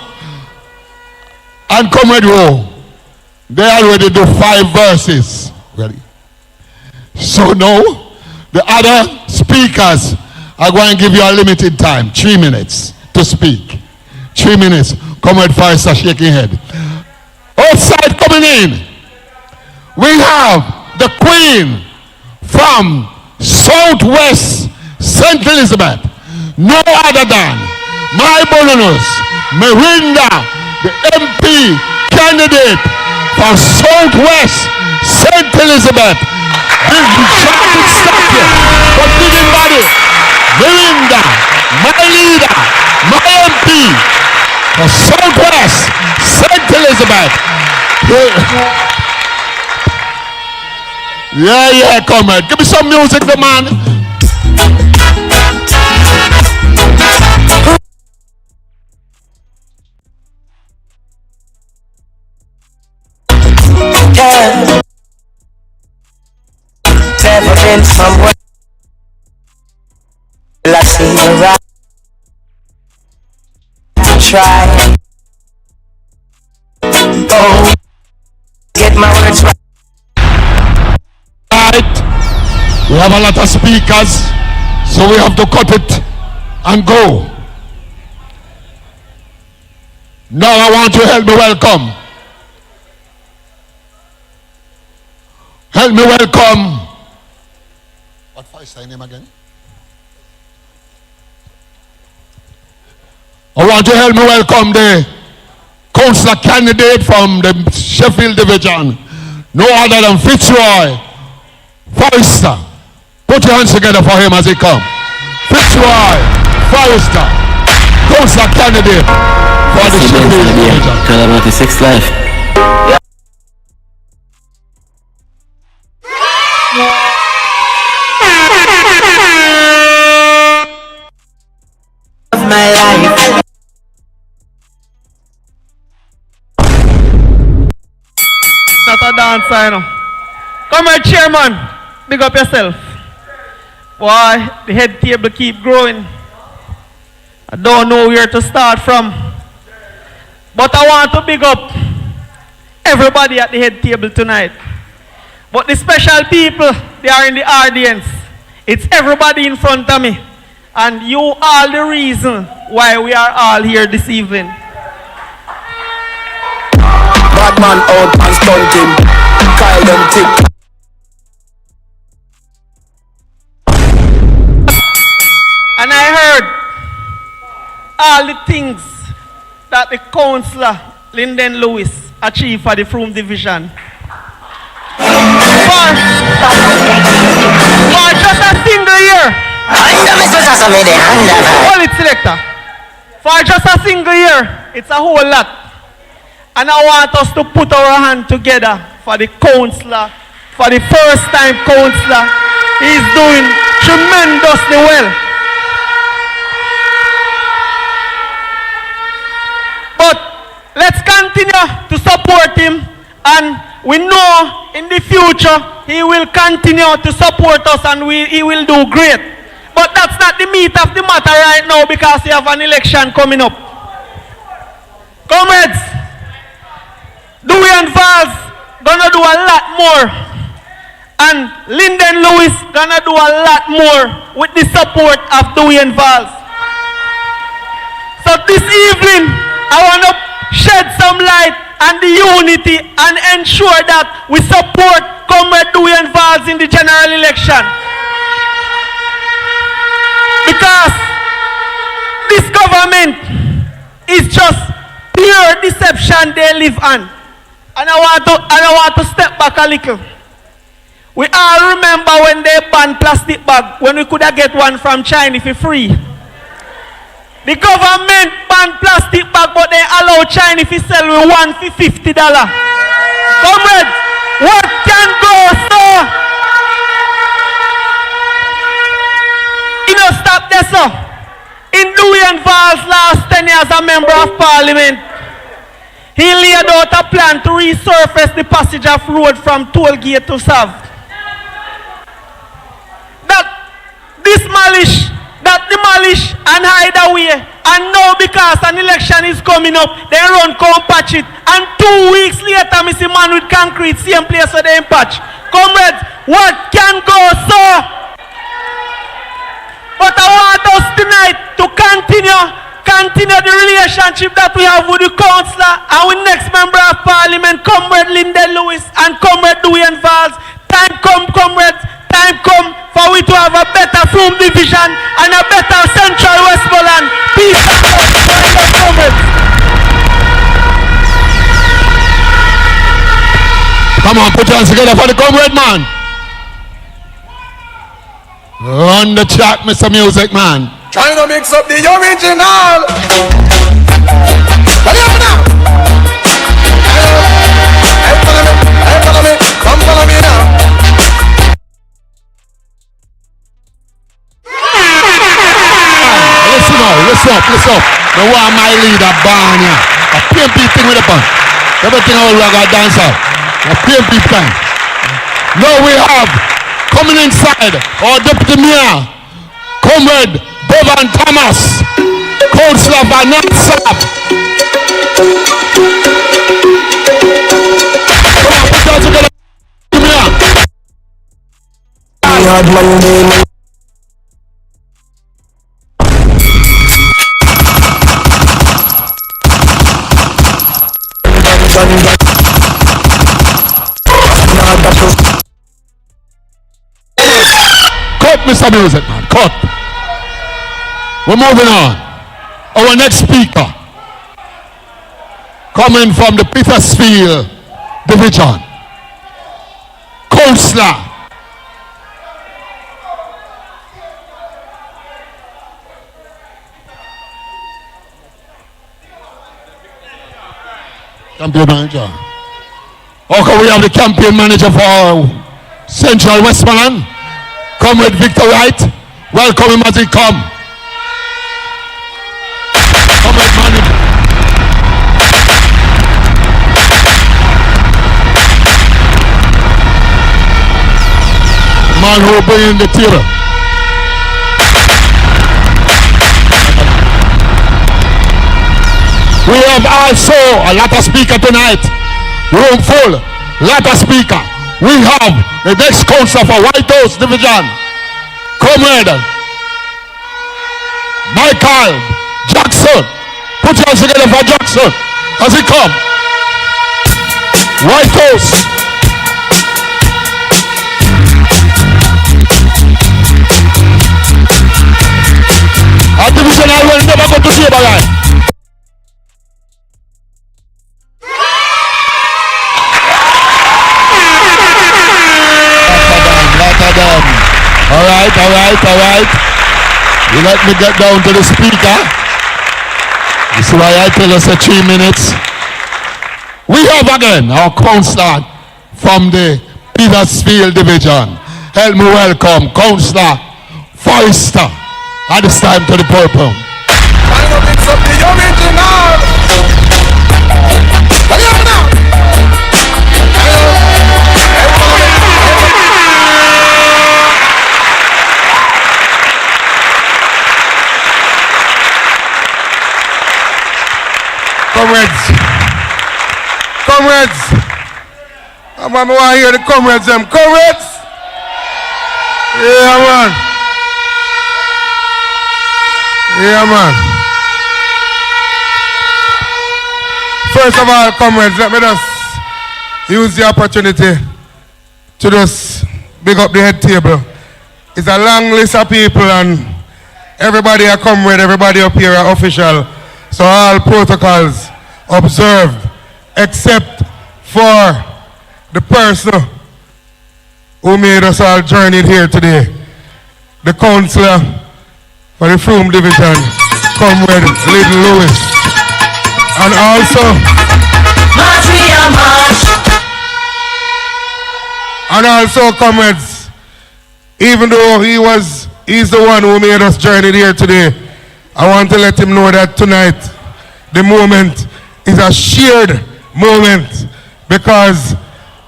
and Comrade Rowe, they already do 5 verses. Ready? So now, the other speakers are going to give you a limited time, 3 minutes to speak. 3 minutes. Comrade Forrester shaking head. Outside coming in, we have the Queen from Southwest St. Elizabeth, no other than my bonus, Merinda, the MP candidate for Southwest St. Elizabeth. This chocolate statue, but giving body, Merinda, my leader, my MP for Southwest St. Elizabeth. Yeah, comrade. Give me some music, the man. Never been somewhere I see you right. Try. Oh, get my words right. We have a lot of speakers, so we have to cut it and go. Now I want you to help me welcome. Help me welcome. What is your name again? I want you to help me welcome the councillor candidate from the Sheffield Division. No other than Fitzroy Forrester. Put your hands together for him as he comes. Fitzroy Forrester, councillor candidate for the Sheffield Division. Tell about the 6th life. My life. Not a dancer, you know. Come here, chairman. Big up yourself. Boy, the head table keep growing. I don't know where to start from. But I want to big up everybody at the head table tonight. But the special people, they are in the audience. It's everybody in front of me. And you are the reason why we are all here this evening. Bad man out and stunting. Kyle them tick. And I heard all the things that the councillor Lyndon Lewis achieved for the Frome division. For just a single year. Hold it, selector. For just a single year, it's a whole lot. And I want us to put our hand together for the councillor, for the first time councillor. He's doing tremendously well. But let's continue to support him, and we know in the future he will continue to support us and he will do great. But that's not the meat of the matter right now because we have an election coming up. Comrades, Dewey and Valls gonna do a lot more. And Lyndon Lewis gonna do a lot more with the support of Dewey and Valls. So this evening, I wanna shed some light on the unity and ensure that we support Comrade Dewey and Valls in the general election. Because this government is just pure deception they live on. And I want to step back a little. We all remember when they banned plastic bag, when we could have get one from China for free. The government banned plastic bag, but they allow China to sell with one for $50. Comrades, what can go, sir? You know, stop there, sir. In Dewey and Valls' last 10 years as a member of parliament, he laid out a plan to resurface the passage of road from Tollgate to South. That demolish and hide away. And now because an election is coming up, they run come patch it. And 2 weeks later, I see man with concrete, same place where they patch. Comrades, what can go, sir? But I want us tonight to continue the relationship that we have with the councillor and with next member of parliament, Comrade Lyndon Lewis and Comrade Dewey and Valls. Time come, comrades, time come for we to have a better Frome division and a better Central Westmoreland. Peace and love, comrades. Come on, put your hands together for the comrade, man. Run the track, Mr. Music Man. Trying to mix up the original. Ready up now. Hey, follow me. Come follow me now. want my leader, Barney. A PNP thing with the pun. Everything I will got dancer. A PNP thing. Now we have coming inside our deputy mayor, Comrade Bovan Thomas, Councillor Vanat Saab. Come on, put that together. Cut, Mr. Music Man, cut. We're moving on. Our next speaker, coming from the Petersfield Division, Councillor campaign manager. Okay, we have the campaign manager for Central Westmoreland, Comrade Victor Wright. Welcome him as he come. Comrade manager. Man who bring the theater. We have also a lot of speaker tonight. Room full. Lot of speaker. We have the next councillor for White House Division, Comrade Michael Jackson. Put your hands together for Jackson as he come. White House. Our divisional will never go to see about All right. You let me get down to the speaker. This is why I tell us 3 minutes. We have again our councillor from the Petersfield Division. Help me welcome Councillor Forrester at this time to the podium. Comrades, I want to hear the comrades them. Comrades? Yeah, man. First of all, comrades, let me just use the opportunity to just big up the head table. It's a long list of people and everybody a comrade, everybody up here are official. So all protocols observed except for the person who made us all journey here today. The councillor for the Frome Division, Comrade Little Lewis. And also comrades, even though he's the one who made us journey here today, I want to let him know that tonight the moment is a shared moment because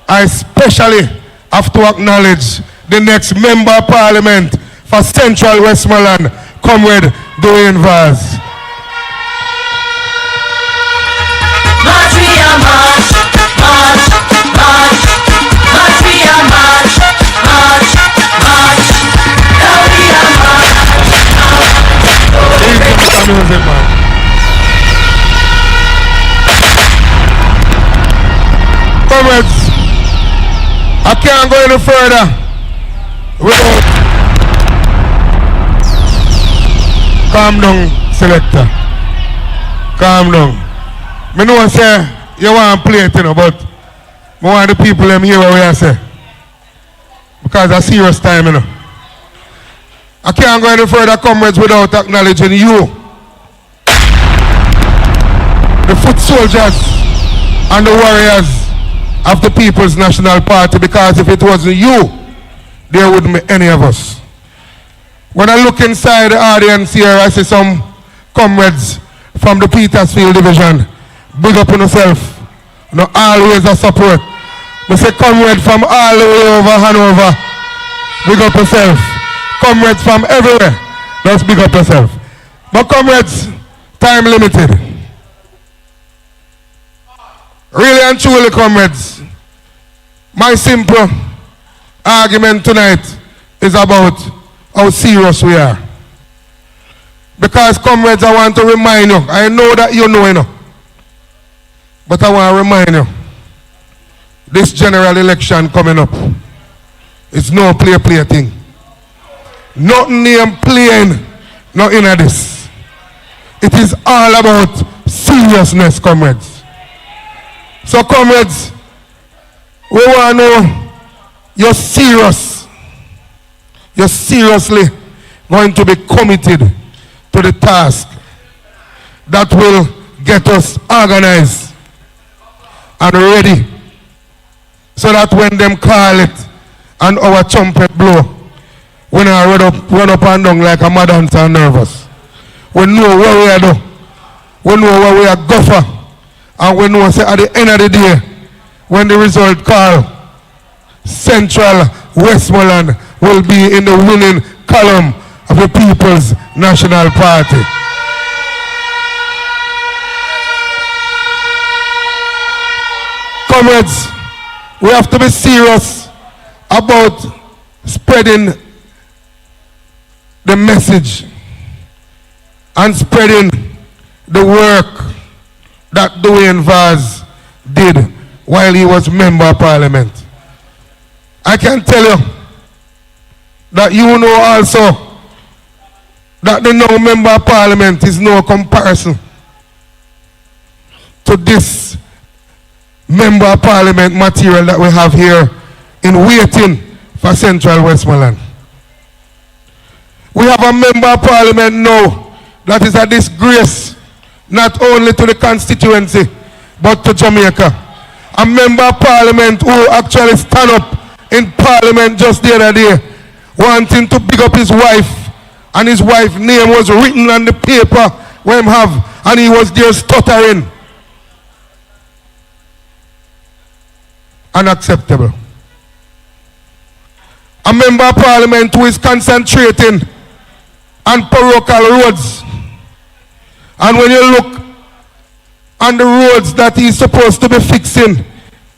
I especially have to acknowledge the next member of parliament for Central Westmoreland, Comrade Dwayne Vaz. Comrades, I can't go any further without calm down, selector. Calm down. Me know say you want to play it, you know, but I want the people them hear what we are say. Because it's a serious time, you know. I can't go any further, comrades, without acknowledging you, the foot soldiers and the warriors of the People's National Party, because if it wasn't you, there wouldn't be any of us. When I look inside the audience here, I see some comrades from the Petersfield Division. Big up on yourself. No always a support. I say comrade from all the way over Hanover. Big up yourself. Comrades from everywhere. Let's big up yourself. But comrades, time limited. Really and truly, comrades, my simple argument tonight is about how serious we are. Because comrades, I want to remind you, I know that you know, but I want to remind you, this general election coming up, it's no play thing. Nothing name playing, nothing of this. It is all about seriousness, comrades. So comrades, we want to know you're serious. You're seriously going to be committed to the task that will get us organized and ready, so that when them call it and our trumpet blow, we not run up and down like a mad ant and nervous. We know what we are doing. We know what we are go for. And we know say at the end of the day, when the result call, Central Westmoreland will be in the winning column of the People's National Party. Comrades, we have to be serious about spreading the message and spreading the work that Dwayne Vaz did while he was Member of Parliament. I can tell you that you know also that the now Member of Parliament is no comparison to this Member of Parliament material that we have here in waiting for Central Westmoreland. We have a Member of Parliament now that is a disgrace not only to the constituency but to Jamaica. A Member of Parliament who actually stand up in Parliament just the other day wanting to big up his wife, and his wife's name was written on the paper where him have, and he was there stuttering. Unacceptable. A Member of Parliament who is concentrating on parochial roads, and when you look on the roads that he's supposed to be fixing,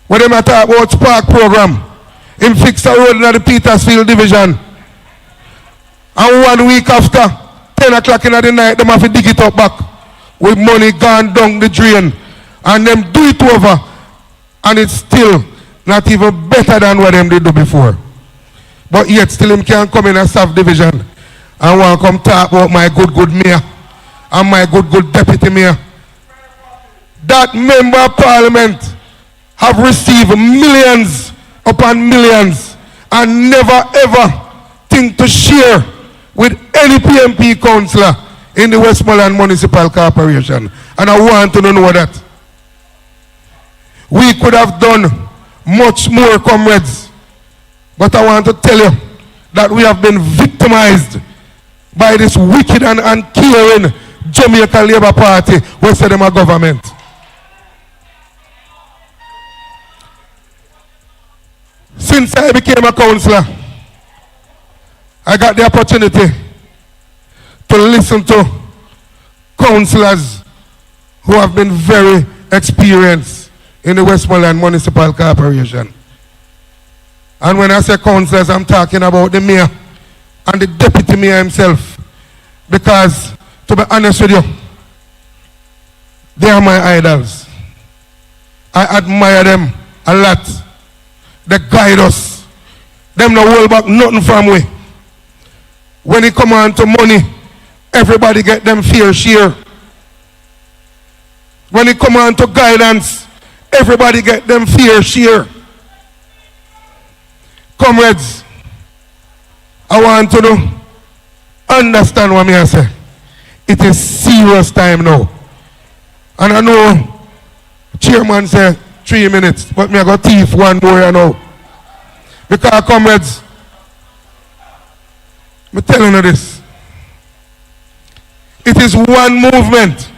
when they talk about Spark program, him fix a road in the Petersfield Division, and 1 week after 10 o'clock in the night, them have to dig it up back with money gone down the drain, and them do it over, and it's still not even better than what them did do before. But yet still him can come in a South Division and want to come talk about my good mayor and my good deputy mayor. That Member of Parliament have received millions upon millions and never ever think to share with any PNP councillor in the Westmoreland Municipal Corporation. And I want to know that. We could have done much more, comrades, but I want to tell you that we have been victimized by this wicked and uncaring Jamaica Labour Party, who said them a government. Since I became a councillor, I got the opportunity to listen to councillors who have been very experienced in the Westmoreland Municipal Corporation. And when I say councillors, I'm talking about the mayor and the deputy mayor himself. Because, to be honest with you, they are my idols. I admire them a lot. They guide us. Them no hold back nothing from we. When it come on to money, everybody get them fair share. When it come on to guidance, everybody get them fair share. Comrades, I want to know, understand what I say. It is serious time now. And I know chairman said 3 minutes, but me I got thief one more now. Because comrades, I'm telling you this. It is one movement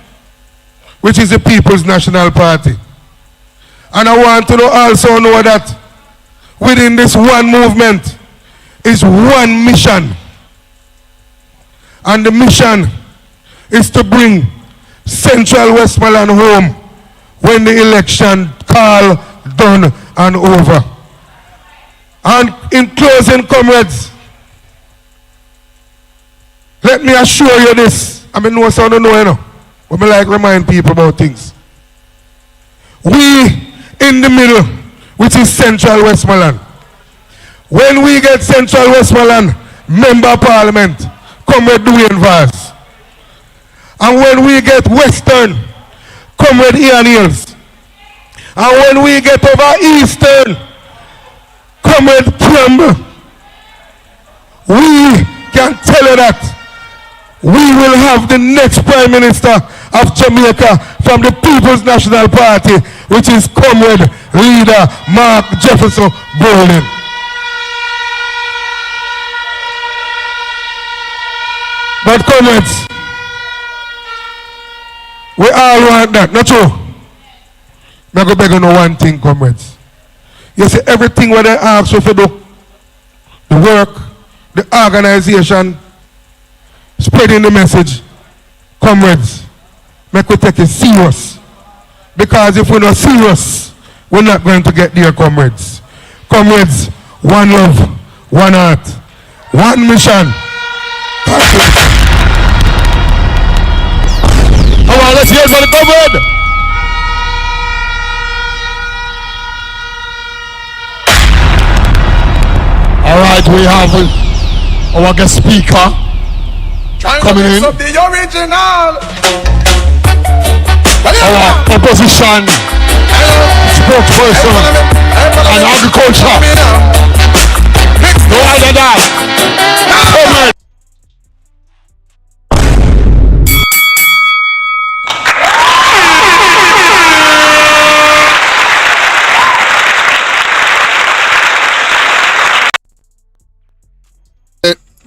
which is the People's National Party. And I want to also know that within this one movement is one mission. And the mission is to bring Central Westmoreland home when the election call done and over. And in closing, comrades, let me assure you this. I mean, no sound, no, you know. But I like remind people about things. We in the middle, which is Central Westmoreland. When we get Central Westmoreland Member of Parliament, Comrade Dwayne Vaz. And when we get Western, Comrade Ian Hills. And when we get over Eastern, Comrade Campbell, we can tell you that we will have the next Prime Minister of Jamaica from the People's National Party, which is Comrade Leader Mark Jefferson Bolo. But comrades, we all want that, not true? I'm going to beg you know one thing, comrades. You see, everything what they ask you to do, the work, the organization, spreading the message, comrades, make we take it serious. Because if we're not serious, we're not going to get there, comrades. Comrades, one love, one heart, one mission. Come on, let's hear it for the comrade. All right, we have our guest speaker coming in. The original. Our opposition spokesperson and agriculture. No other than comrade.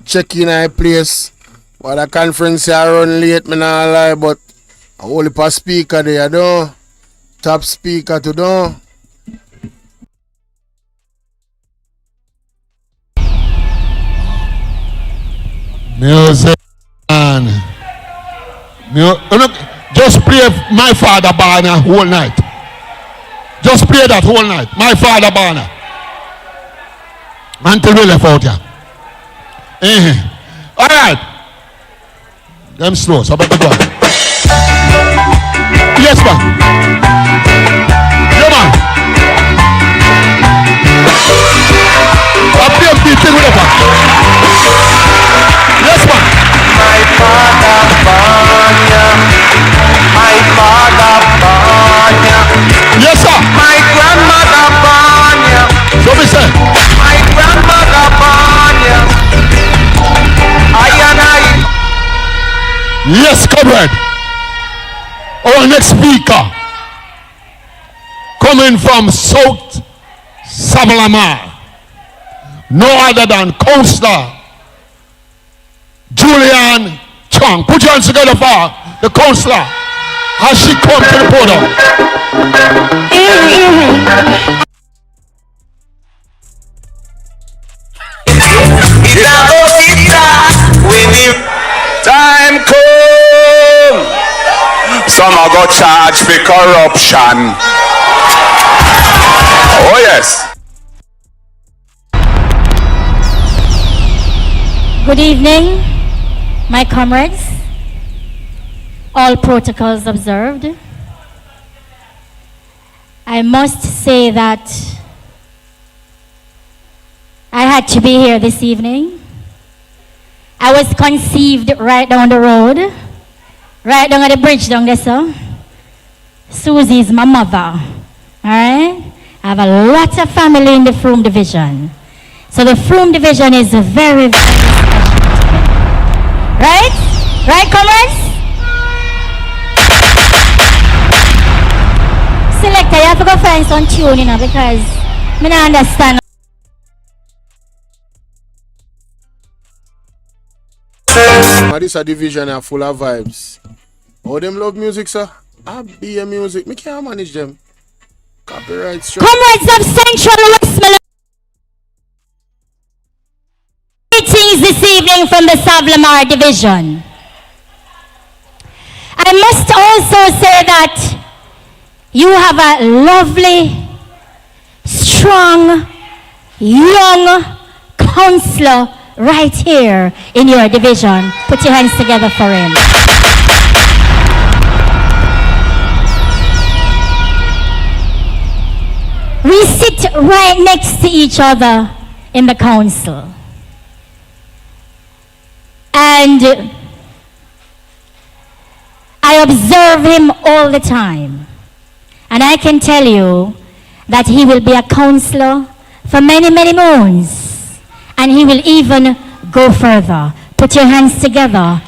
Check in a place. But the conference I run late, me not lie, but I only pass speaker there, though. Top speaker to do. Music man. Just play My Father Banner whole night. Just play that whole night. My Father Banner. Until we left out here. All right. Them slow, so better go. Yes, man. Yeah, man. Up here, beating with it. Yes, man. My father Banya. My father Banya. Yes, sir. My grandmother Banya. So we say. My grandmother Banya. Yes, comrade. Our next speaker coming from South Sabalama, no other than Councillor Julian Chong. Put your hands together for the councillor as she comes to the podium. Time come. Some are got charged for corruption. Oh yes. Good evening, my comrades. All protocols observed. I must say that I had to be here this evening. I was conceived right down the road, right down at the bridge down there, so. Susie is my mother, all right? I have a lot of family in the Frome division. So the Frome division is very, very special to me. Right? Right, comrades? Selector, you have to go find some tune, you know, because I don't understand. This a division are full of vibes. Oh, them love music, sir. I be a music. Me can't manage them. Copyright strike. Comrades of Central Westmoreland. Greetings this evening from the Savlamar Division. I must also say that you have a lovely, strong, young councillor right here in your division. Put your hands together for him. We sit right next to each other in the council. And I observe him all the time. And I can tell you that he will be a councillor for many, many moons. And he will even go further. Put your hands together.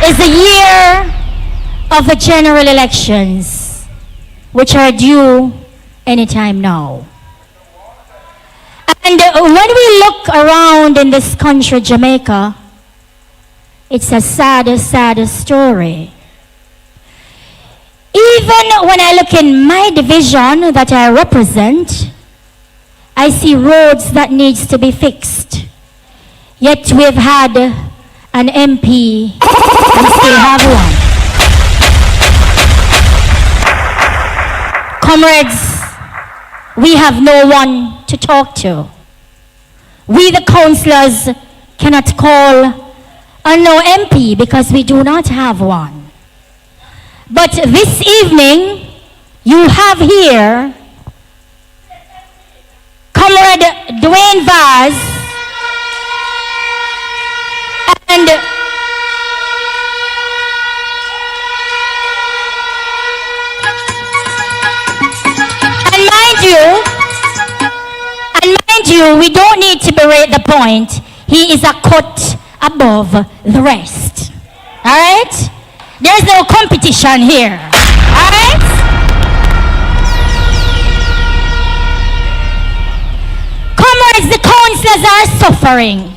Is the year of the general elections, which are due anytime now. And when we look around in this country, Jamaica, it's a sad, sad story. Even when I look in my division that I represent, I see roads that needs to be fixed. Yet we've had an MP and still have one. Comrades, we have no one to talk to. We the councillors cannot call on no MP because we do not have one. But this evening, you have here Comrade Dwayne Vaz and mind you, we don't need to berate the point. He is a cut above the rest. Alright? There's no competition here. Alright? Comrades, the councillors are suffering.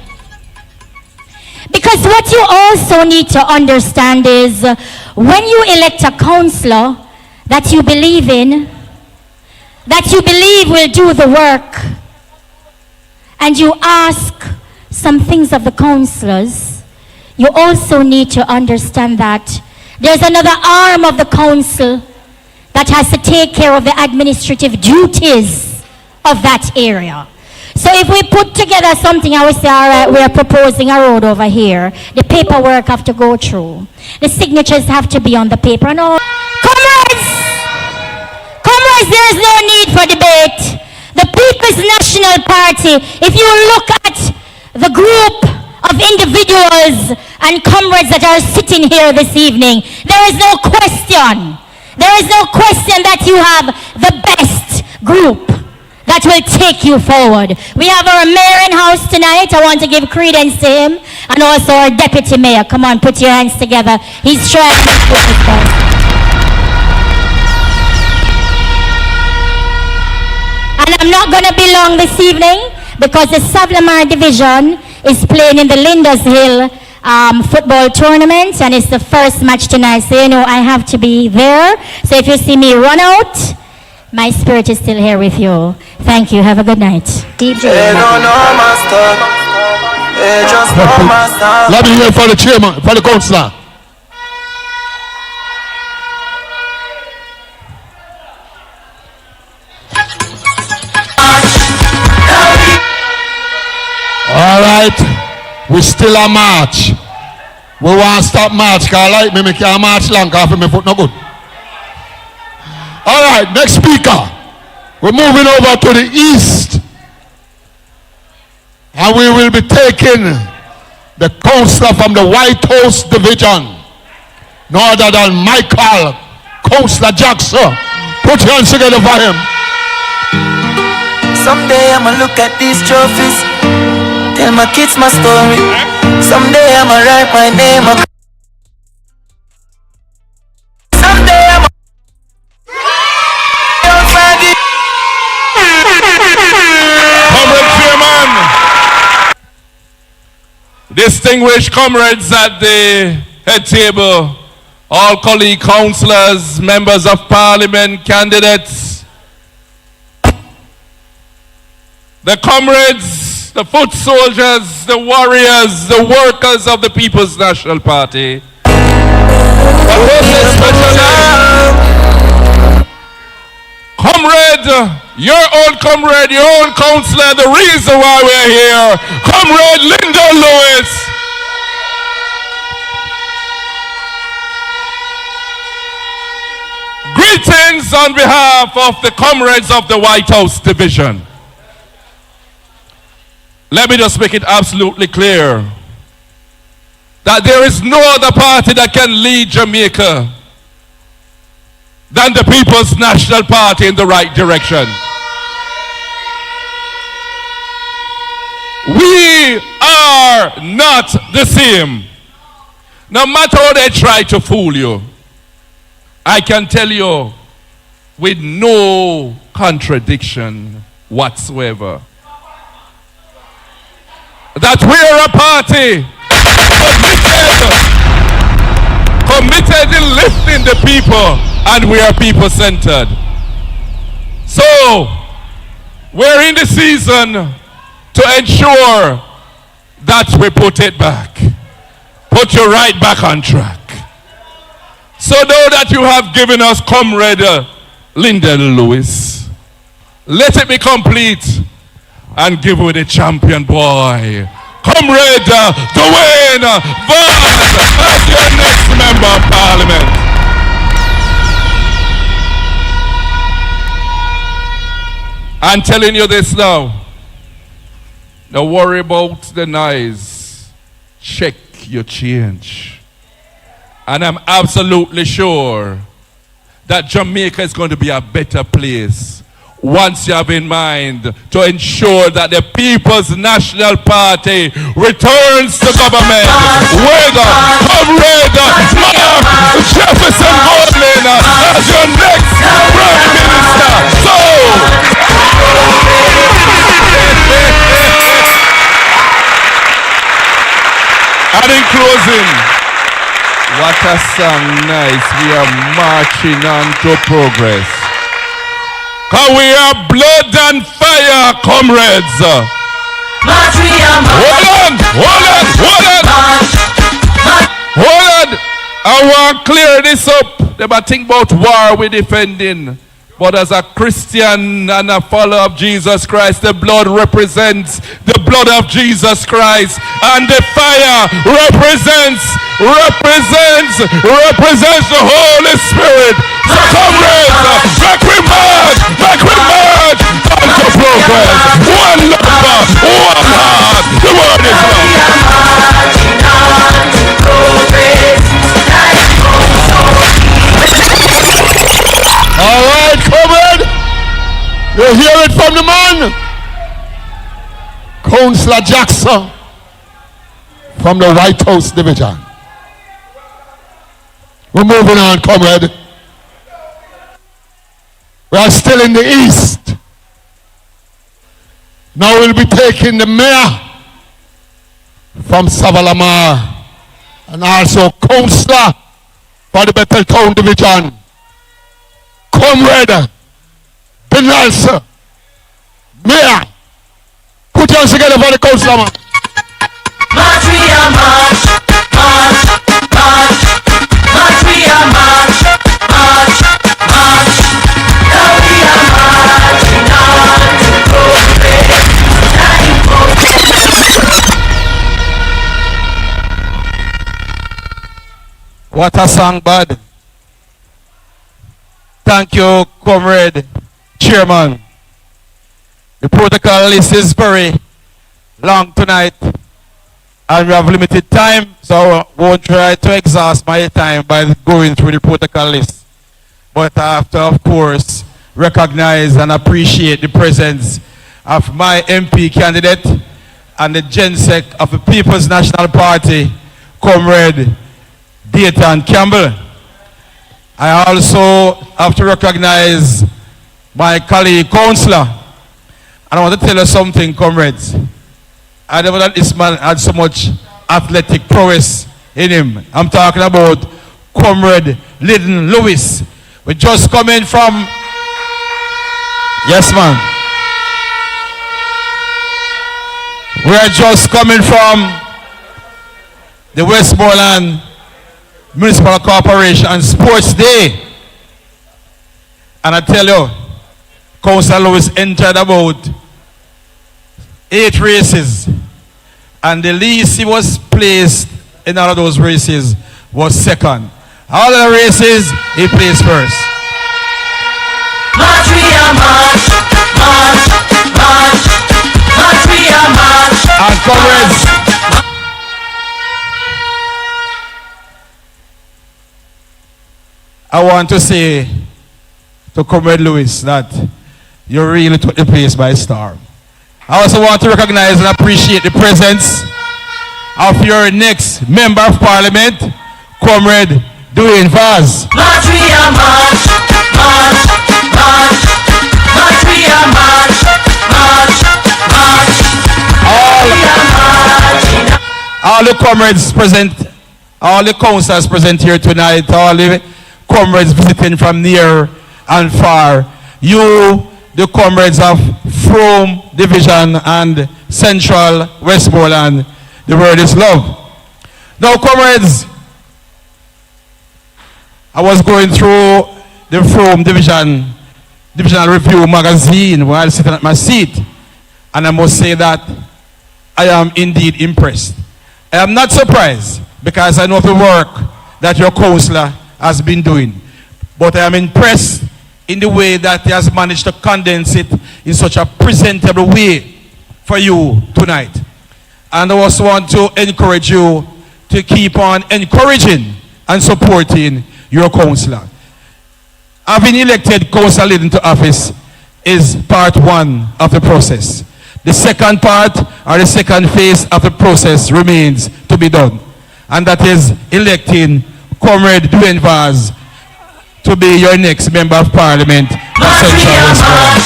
Because what you also need to understand is when you elect a councillor that you believe in, that you believe will do the work, and you ask some things of the councillors, you also need to understand that there's another arm of the council that has to take care of the administrative duties of that area. So if we put together something, I would say, all right, we're proposing a road over here. The paperwork have to go through. The signatures have to be on the paper and all. Comrades, there is no need for debate. The People's National Party, if you look at the group of individuals and comrades that are sitting here this evening, there is no question. There is no question that you have the best group that will take you forward. We have our mayor in house tonight. I want to give credence to him, and also our deputy mayor. Come on, put your hands together. He's trying to put this first. And I'm not going to be long this evening because the Savlamar Division is playing in the Linders Hill football tournament, and it's the first match tonight. So you know I have to be there. So if you see me run out, my spirit is still here with you. Thank you. Have a good night. DJ. Let me hear for the chairman, for the councillor. All right, we still a march. We want to stop march because like me can't march long because my foot no good. All right, next speaker. We're moving over to the east. And we will be taking the councillor from the White House Division. No other than Michael Councillor Jackson. Put your hands together for him. Someday I'ma look at these trophies, tell my kids my story. Someday I'ma write my name up. Someday I'ma Comrade Chairman, distinguished comrades at the head table, all colleague councillors, members of parliament, candidates, the comrades, the foot soldiers, the warriors, the workers of the People's National Party. But most especially, comrade, your own comrade, your own councillor, the reason why we're here, Comrade Linda Lewis. Greetings on behalf of the comrades of the White House Division. Let me just make it absolutely clear that there is no other party that can lead Jamaica than the People's National Party in the right direction. We are not the same. No matter how they try to fool you, I can tell you with no contradiction whatsoever that we are a party committed in lifting the people, and we are people-centered. So, we're in the season to ensure that we put it back. Put you right back on track. So now that you have given us Comrade Linda Lewis, let it be complete and give with the champion boy, Comrade Dwayne Vaz, as your next member of parliament. I'm telling you this now. Don't worry about the noise. Check your change. And I'm absolutely sure that Jamaica is going to be a better place once you have in mind to ensure that the People's National Party returns to government with Comrade Mark Jefferson Goldman as your next Prime Minister. So, and in closing, what a song, nice. We are marching on to progress. Cause we are blood and fire, comrades. Hold on. I want to clear this up. They might think about war we're defending. But as a Christian and a follower of Jesus Christ, the blood represents the blood of Jesus Christ. And the fire represents the Holy Spirit. So comrades, make we march on to progress. One love, one heart. The word is love. All right, comrade. You hear it from the man, Councillor Jackson from the White House Division. We're moving on, comrade. We are still in the east. Now we'll be taking the mayor from Savalamar and also councillor for the Betheltown Division, Comrade Benalsa. Mayor, put your hands together for the councillor, man. March, we are march, march, march, march, we are march, march, march. Now we are marching on to progress. What a song, bud. Thank you, Comrade Chairman. The protocol list is very long tonight, and we have limited time, so I won't try to exhaust my time by going through the protocol list. But I have to, of course, recognize and appreciate the presence of my MP candidate and the Gensec of the People's National Party, Comrade Dayton Campbell. I also have to recognize my colleague councillor. And I want to tell you something, comrades. I never thought this man had so much athletic prowess in him. I'm talking about Comrade Lyndon Lewis. We just coming from, yes man. We are just coming from the Westmoreland Municipal Corporation Sports Day. And I tell you, Councillor Lewis entered about 8 races. And the least he was placed in all of those races was second. All of the races, he placed first. March, we are march, march, march, march, we are march. And comrades, I want to say to Comrade Lewis that you really took the place by storm. I also want to recognize and appreciate the presence of your next Member of Parliament, Comrade Dwayne Vaz. March, we are march, march, march, march, we are march, march, march, all the comrades present, all the councillors present here tonight, all the comrades visiting from near and far, you, the comrades of Frome Division and Central Westmoreland, the word is love. Now, comrades, I was going through the Frome Divisional Review magazine while sitting at my seat, and I must say that I am indeed impressed. I am not surprised because I know the work that your councillor has been doing, but I am impressed in the way that he has managed to condense it in such a presentable way for you tonight. And I also want to encourage you to keep on encouraging and supporting your councillor. Having elected Councillor Lyndon to office is part 1 of the process. The second part, or the second phase of the process, remains to be done. And that is electing Comrade Dwayne Vaz to be your next Member of Parliament of Central Westmoreland.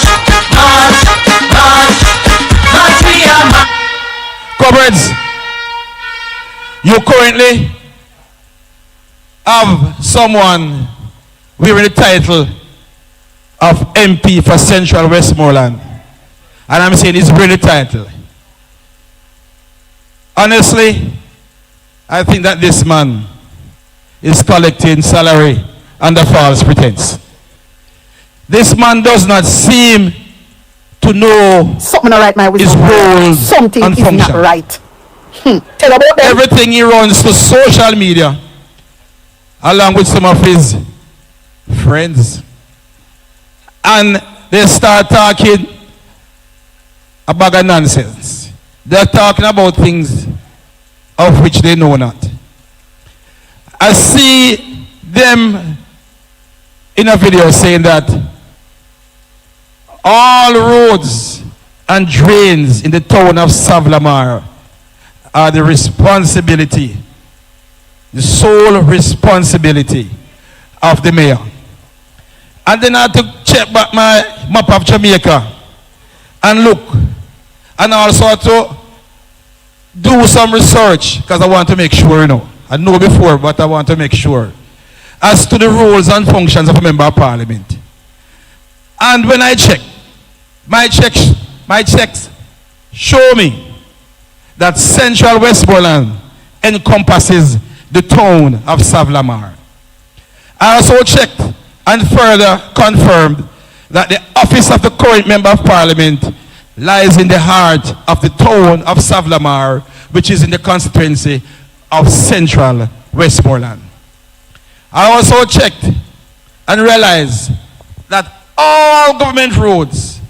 Comrades, you currently have someone wearing the title of MP for Central Westmoreland. And I'm saying he's wearing the title. Honestly, I think that this man is collecting salary under false pretense. This man does not seem to know something not right, my his roles something and is function. not right. Tell about them. Everything he runs to social media, along with some of his friends, and they start talking a bag of nonsense. They're talking about things of which they know not. I see them in a video saying that all roads and drains in the town of Savlamar are the responsibility, the sole responsibility of the mayor. And then I had to check back my map of Jamaica and look, and also to do some research because I want to make sure, you know. I know before, but I want to make sure as to the roles and functions of a Member of Parliament. And when I check, my checks show me that Central Westmoreland encompasses the town of Savlamar. I also checked and further confirmed that the office of the current Member of Parliament lies in the heart of the town of Savlamar, which is in the constituency of Central Westmoreland. I also checked and realized that all government roads,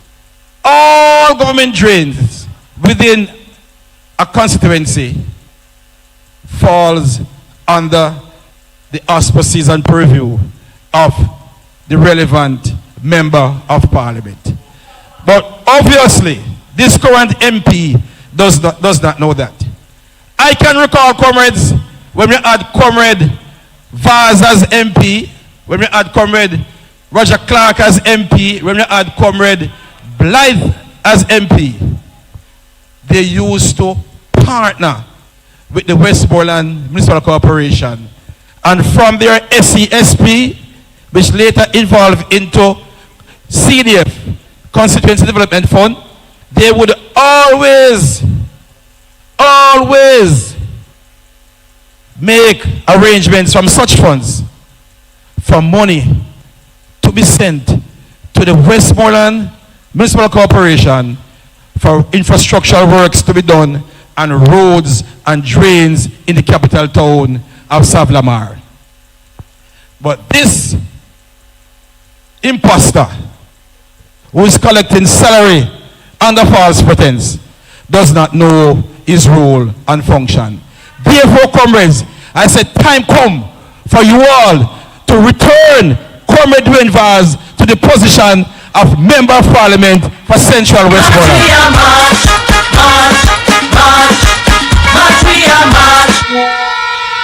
all government drains within a constituency falls under the auspices and purview of the relevant Member of Parliament. But obviously, this current MP does not know that. I can recall, comrades, when we had Comrade Vaz as MP, when we had Comrade Roger Clark as MP, when we had Comrade Blythe as MP, they used to partner with the Westmoreland Municipal Corporation. And from their SCSP, which later evolved into CDF, Constituency Development Fund, they would always make arrangements from such funds for money to be sent to the Westmoreland Municipal Corporation for infrastructural works to be done and roads and drains in the capital town of Savlamar. But this imposter who is collecting salary under false pretense does not know his role and function. Therefore, comrades, I said time come for you all to return Comrade Dwayne Vaz to the position of Member of Parliament for Central Westmoreland.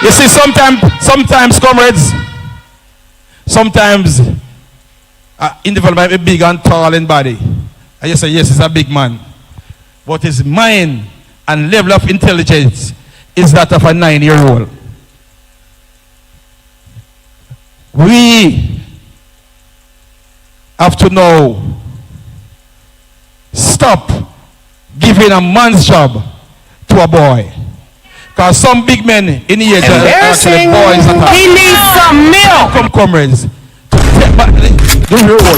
You see, sometimes comrades, sometimes individual might be big and tall in body. I just say, yes, he's a big man. But his mind and level of intelligence is that of a 9-year-old. We have to now stop giving a man's job to a boy. Because some big men in here are actually boys. He needs some milk. Come, comrades, to take back the role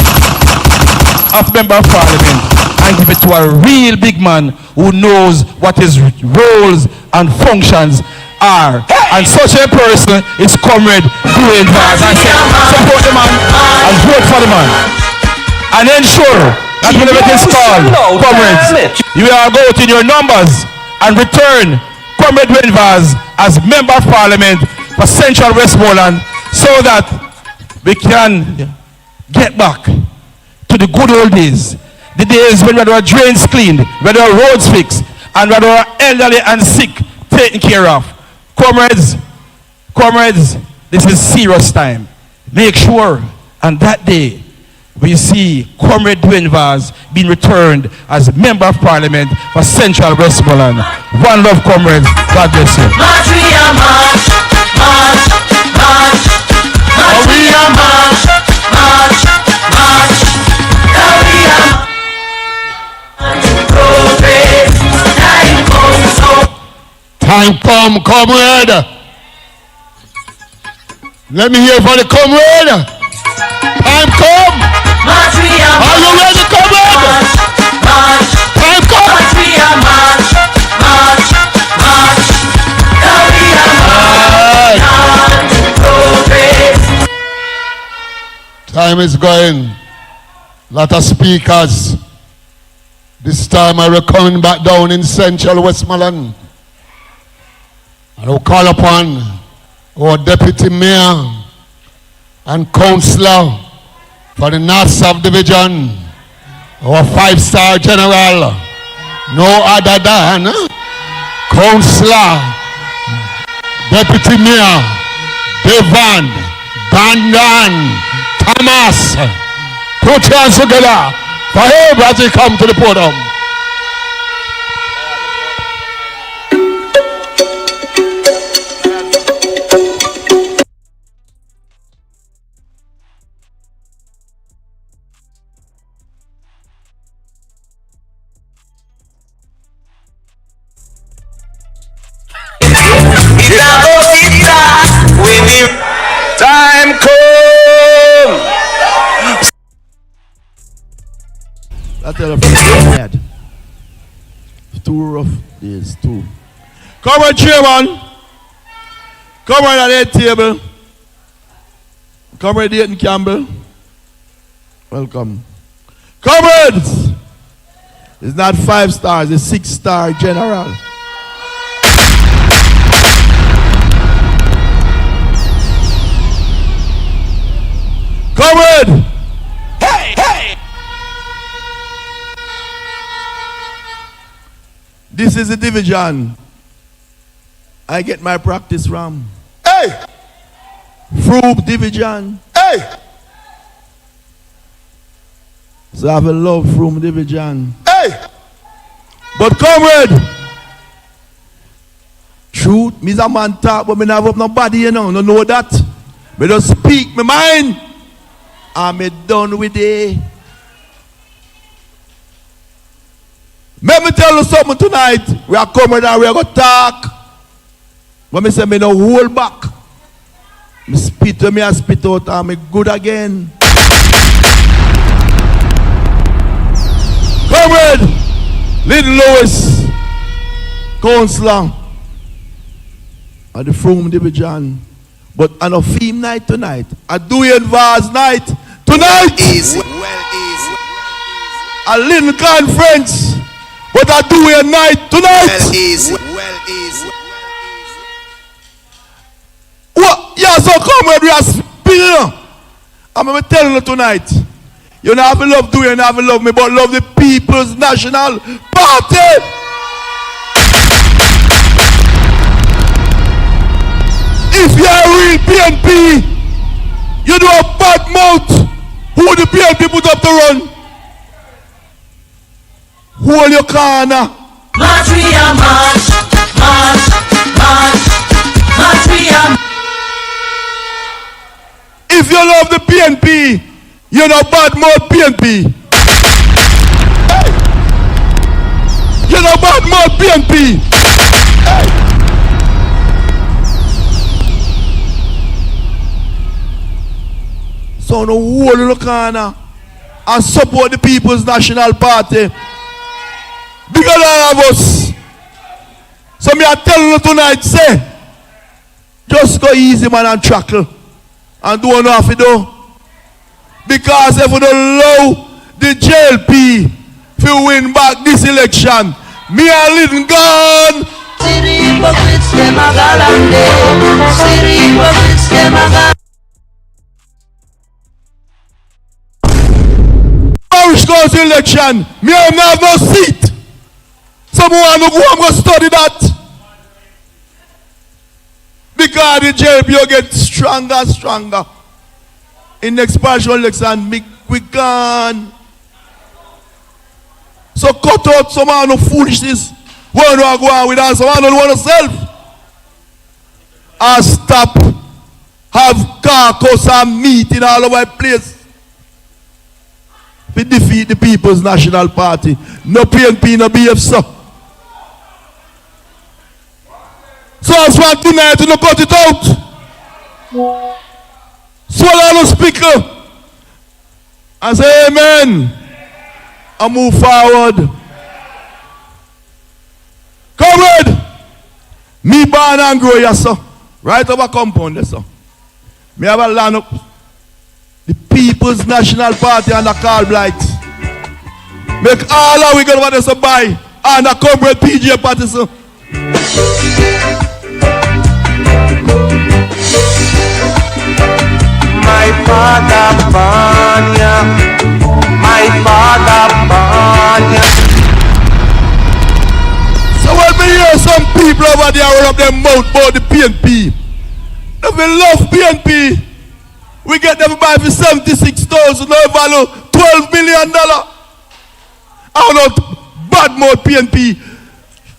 of Member of Parliament and give it to a real big man who knows what his roles and functions are. And such a person is Comrade Dwayne Vaz. I say, support the man and vote for the man. And ensure that whenever it is called, comrades, you are go out in your numbers and return Comrade Dwayne Vaz as Member of Parliament for Central Westmoreland so that we can get back to the good old days. The days when we had our drains cleaned, when our roads fixed, and when our elderly and sick taken care of. Comrades, this is serious time. Make sure on that day we see Comrade Dwayne Vaz being returned as Member of Parliament for Central Westmoreland. One love, comrades. God bless you. March, we are march, march, march, march, we are march, march, march, we are progress. Time comes, Time come, comrade. Let me hear from the comrade. Time come. March, we are Are you ready, comrade? march, Time come. march, we are march, march, march, we are progress. Time is going. Lot of speakers. This time we're coming back down in Central Westmoreland. And we'll call upon our Deputy Mayor and Councillor for the North South Division, our 5-star General, no other than Councillor, Deputy Mayor, Devan, Bandan, Thomas. Put your hands together for him as he come to the podium. Time come. I tell you, bad. Too rough days, too. Come on, Chairman. Come on at that table. Come on, Dayton Campbell. Welcome. Comrades! It's not 5 stars, it's 6-star General. Comrade! This This is the division I get my practice from. Hey! Frome division. Hey! So I have a love Frome division. Hey! But comrade, truth, me's a man talk, but me never have nobody, you know that. Me just speak my mind, and me done with it. Let me tell you something tonight. We are coming and we are going to talk. But me say me no hold back. Me spit to me and spit out and me good again. Comrade, Little Lewis, Councillor at the Frome division. But on a theme night tonight, a doing Vars night tonight. Easy. Well easy. A little conference, but a doing night tonight. Well easy. Well easy. What? Yeah, so comrade, we are spilling. I'm going to tell you tonight. You don't have to love doing, you don't have to love me, but love the People's National Party. If you are a real PNP, you do a bad mouth. Who the PNP put up to run? Hold your corner. March, we are march, march, march, march, we are. If you love the PNP, you know bad mouth PNP. Hey. You know bad mouth PNP. Hey. So no whole in the corner and support the People's National Party. Bigger than all of us. So me I tell you tonight, say, just go easy man and trackle. And do what you have to do. Because if we don't allow the JLP to win back this election, me and Little gone. Parish council election, me and have no seat. Someone who go and go study that. Because the JLP will get stronger and stronger. In next partial election, we gone. So cut out some of the foolishness. One who go on with us, someone who want to self. And stop. Have carcass and meat in all over the place. We defeat the People's National Party. No PNP, no BF, so as one tonight, you cut it out. Swallow the speaker. And say amen. And move forward. Comrade. Me born and grow here, sir. Right over compound there, sir. Me have a land up. The People's National Party and the Carl Blight. Make all our we get over there so buy. And the comrade PJ party, sir. My father born ya. My father born ya. So when we hear some people over there run up their mouth about the PNP, if we love PNP, we get them buy for 76,000, no value, $12 million. I don't bad mouth PNP.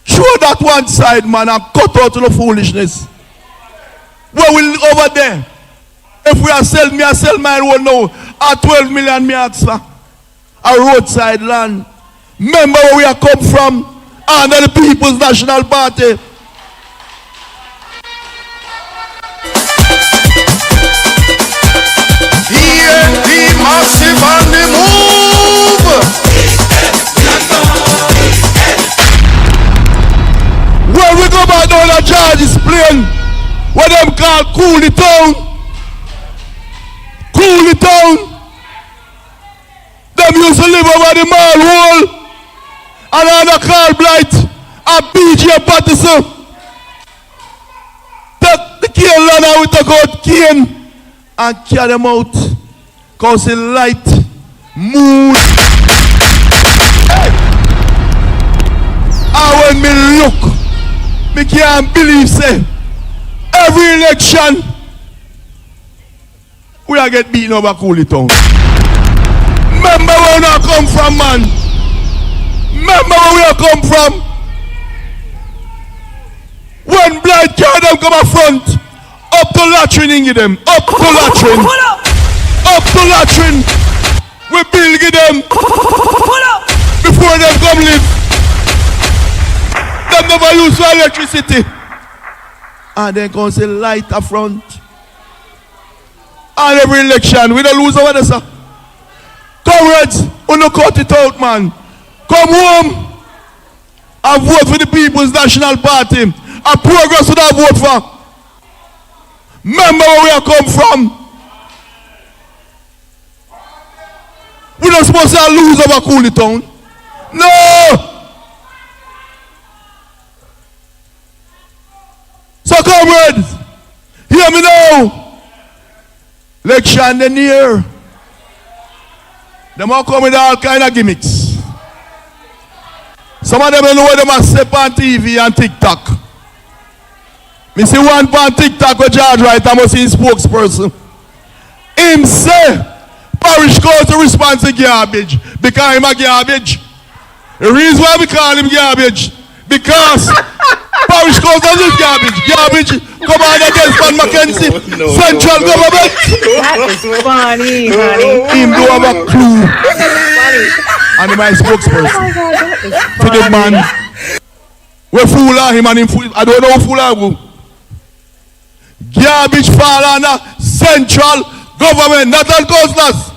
Show that one side, man, and cut out the foolishness. Where we over there? If we are sell, me I sell mine one now. At 12 million, me ask for a roadside land. Remember where we are come from? Under the People's National Party. PNP massive on the move. When we go back down the George's Plain, what them call cool the town. Cool the town. Them used to live over the mall wall. And on the Carl Blight and PJ Patterson. Take the cane land and we took out cane and carry them out. Cause the light, moon. Hey. And when me look, me can't believe say every election we are get beaten over Cooley Town. Remember where we are come from, man. Remember where we are come from. When blind car them come up front, up to latrine in them, up to latrine, up to latrine. We build them before them come live. Them never use for electricity. And then come say light up front. And every election, we don't lose over this. Comrades, we don't cut it out, man. Come home and vote for the People's National Party. A progress would have vote for. Remember where we are come from. We're not supposed to lose over Cooley Town. No! So comrades, hear me now. Election the near. Them all come with all kind of gimmicks. Some of them don't know what they must step on TV and TikTok. Me see one on TikTok with George Wright, I must see his spokesperson. Him say, parish council response to garbage because him a garbage. The reason why we call him garbage, because parish council is garbage. Garbage come on against Van Mackenzie. Central government. That is funny, honey. Him do have a clue. And my spokesperson. To the man. We fool him and him fool. I don't know who fool him. Garbage fall under central government, not on councillors.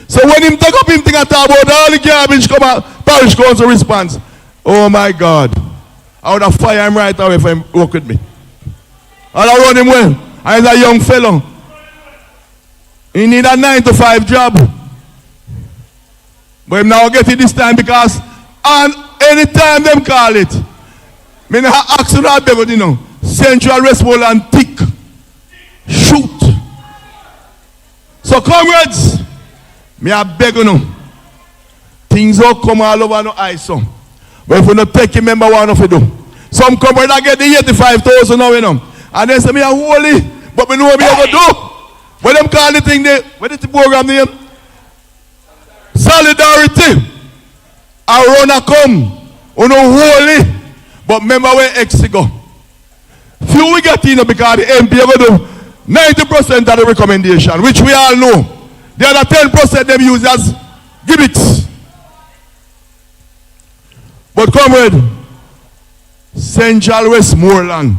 So when him take up him thing and talk about all the garbage come out, parish council response. Oh my God. I would have fired him right away if he work with me. I'll run him well. And he's a young fellow. He need a 9-to-5 job. But him now get it this time because and anytime them call it, me not ask you not beg you know. Central response and tick. Shoot. So comrades, me I beg you know. Things will come all over no eyes so. But if we not take him, remember what we do. Some comrades I get the 85,000 now, you know. And they say me a holy, but me know what me ever do. What them call the thing there? What is the program name? Solidarity. I run a come. You know holy. But remember where X go. Few we get in because the MP ever do 90% of the recommendation, which we all know. The other 10% them use as gimmicks. But comrade, Central Westmoreland.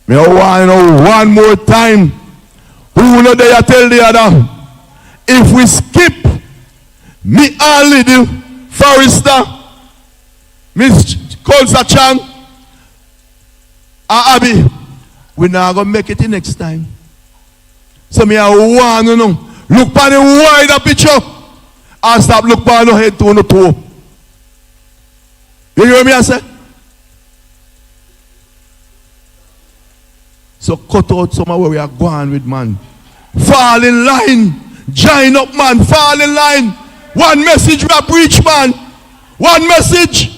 Me want to know one more time. Who know they tell the other? If we skip me only the Forrester, Miss Colsa Chang, and Abby, we not gonna make it the next time. So me I want to know. Look for the wider picture and stop look for the head to the toe. You hear me I say? So cut out some of where we are going with man. Fall in line. Join up man. Fall in line. One message we are preach man. One message.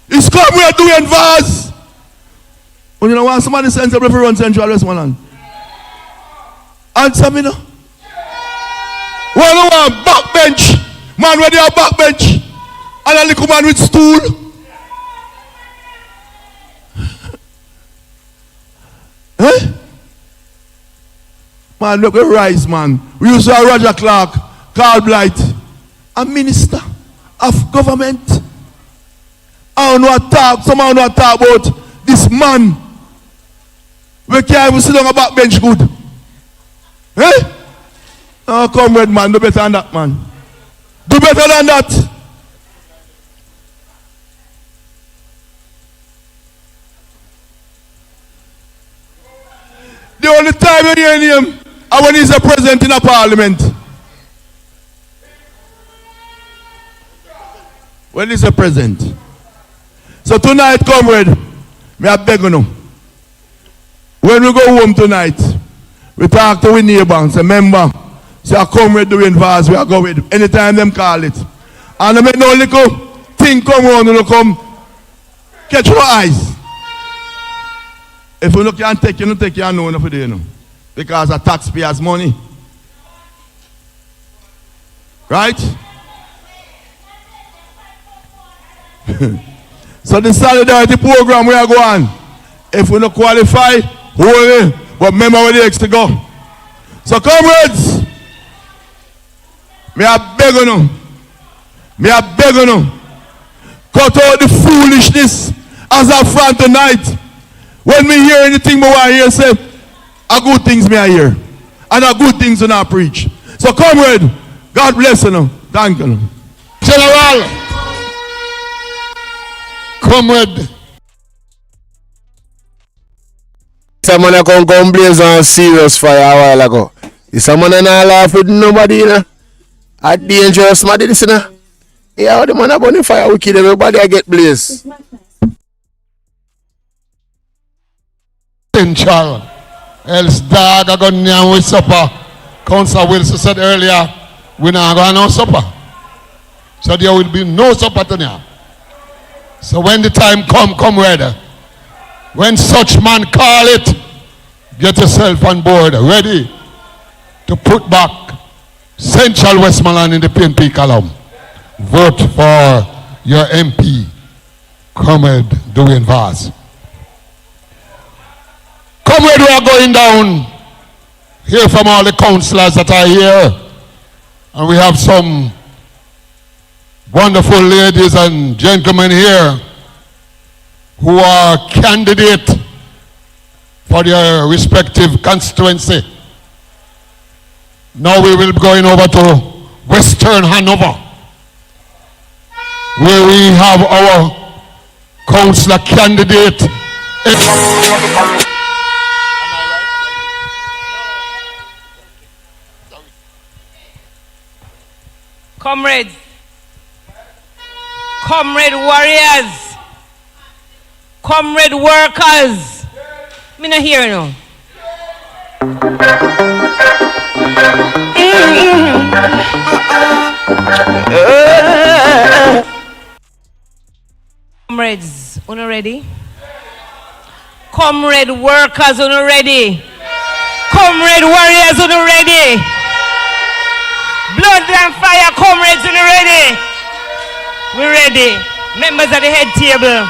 It's come we are doing verse. When you know what somebody sends up run Central Westmoreland. Answer me now. When you want backbench. Man where they are backbench. And a little man with stool. Eh? Man, look at Rice, man. We used to have Roger Clark, Carl Blight, a minister of government. I don't know what talk, someone know what talk about this man. We can't even sit on a backbench good. Eh? Oh, comrade, man, do better than that, man. Do better than that. The only time you hear him is when he's a president in a parliament. When he's a president. So tonight, comrade, me I beg you now. When we go home tonight, we talk to our neighbor and say, member, say a comrade doing verse, we are going with anytime them call it. And I make no little thing come on, you come catch your eyes. If you look and take, you don't take your know enough of you know. Because a taxpayer's money. Right? So the solidarity program we are going. If we don't qualify, hold it. But remember where the extra go. So comrades, me I beg on you. Me I beg on you. Cut out the foolishness as a front tonight. When me hear anything more I hear say, a good things me I hear. And a good things when I preach. So comrade, God bless you. Thank you. General, comrade. Someone come blaze on serious fire a while ago. Is someone not laugh with nobody, you know? A dangerous man, this, you know? Yeah, how the man burn the fire wicked, everybody I get blaze. Essential. Else dog I got near with supper. Councillor Wilson said earlier, we not going no supper. So there will be no supper tonight. So when the time come ready. When such man call it, get yourself on board, ready to put back Central Westmoreland in the PNP column. Vote for your MP, Comrade Dwayne Vaz. Comrade, we are going down. Hear from all the councillors that are here. And we have some wonderful ladies and gentlemen here who are candidate for their respective constituency. Now we will be going over to Western Hanover, where we have our councillor candidate. Comrades, comrade warriors, comrade workers, me not hear no. Comrades, uno ready? Comrade workers, uno ready? Comrade warriors, uno ready? Blood and fire, comrades, uno ready? We're ready. Members of the head table.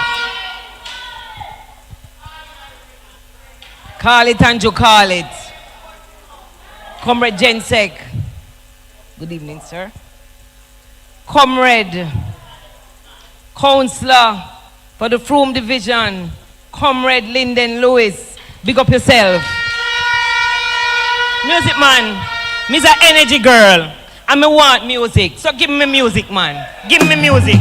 Call it and you call it. Comrade Jensek. Good evening, sir. Comrade, Councillor for the Frome Division, Comrade Lyndon Lewis. Big up yourself. Music man, me's an energy girl. And me want music. So give me music, man. Give me music.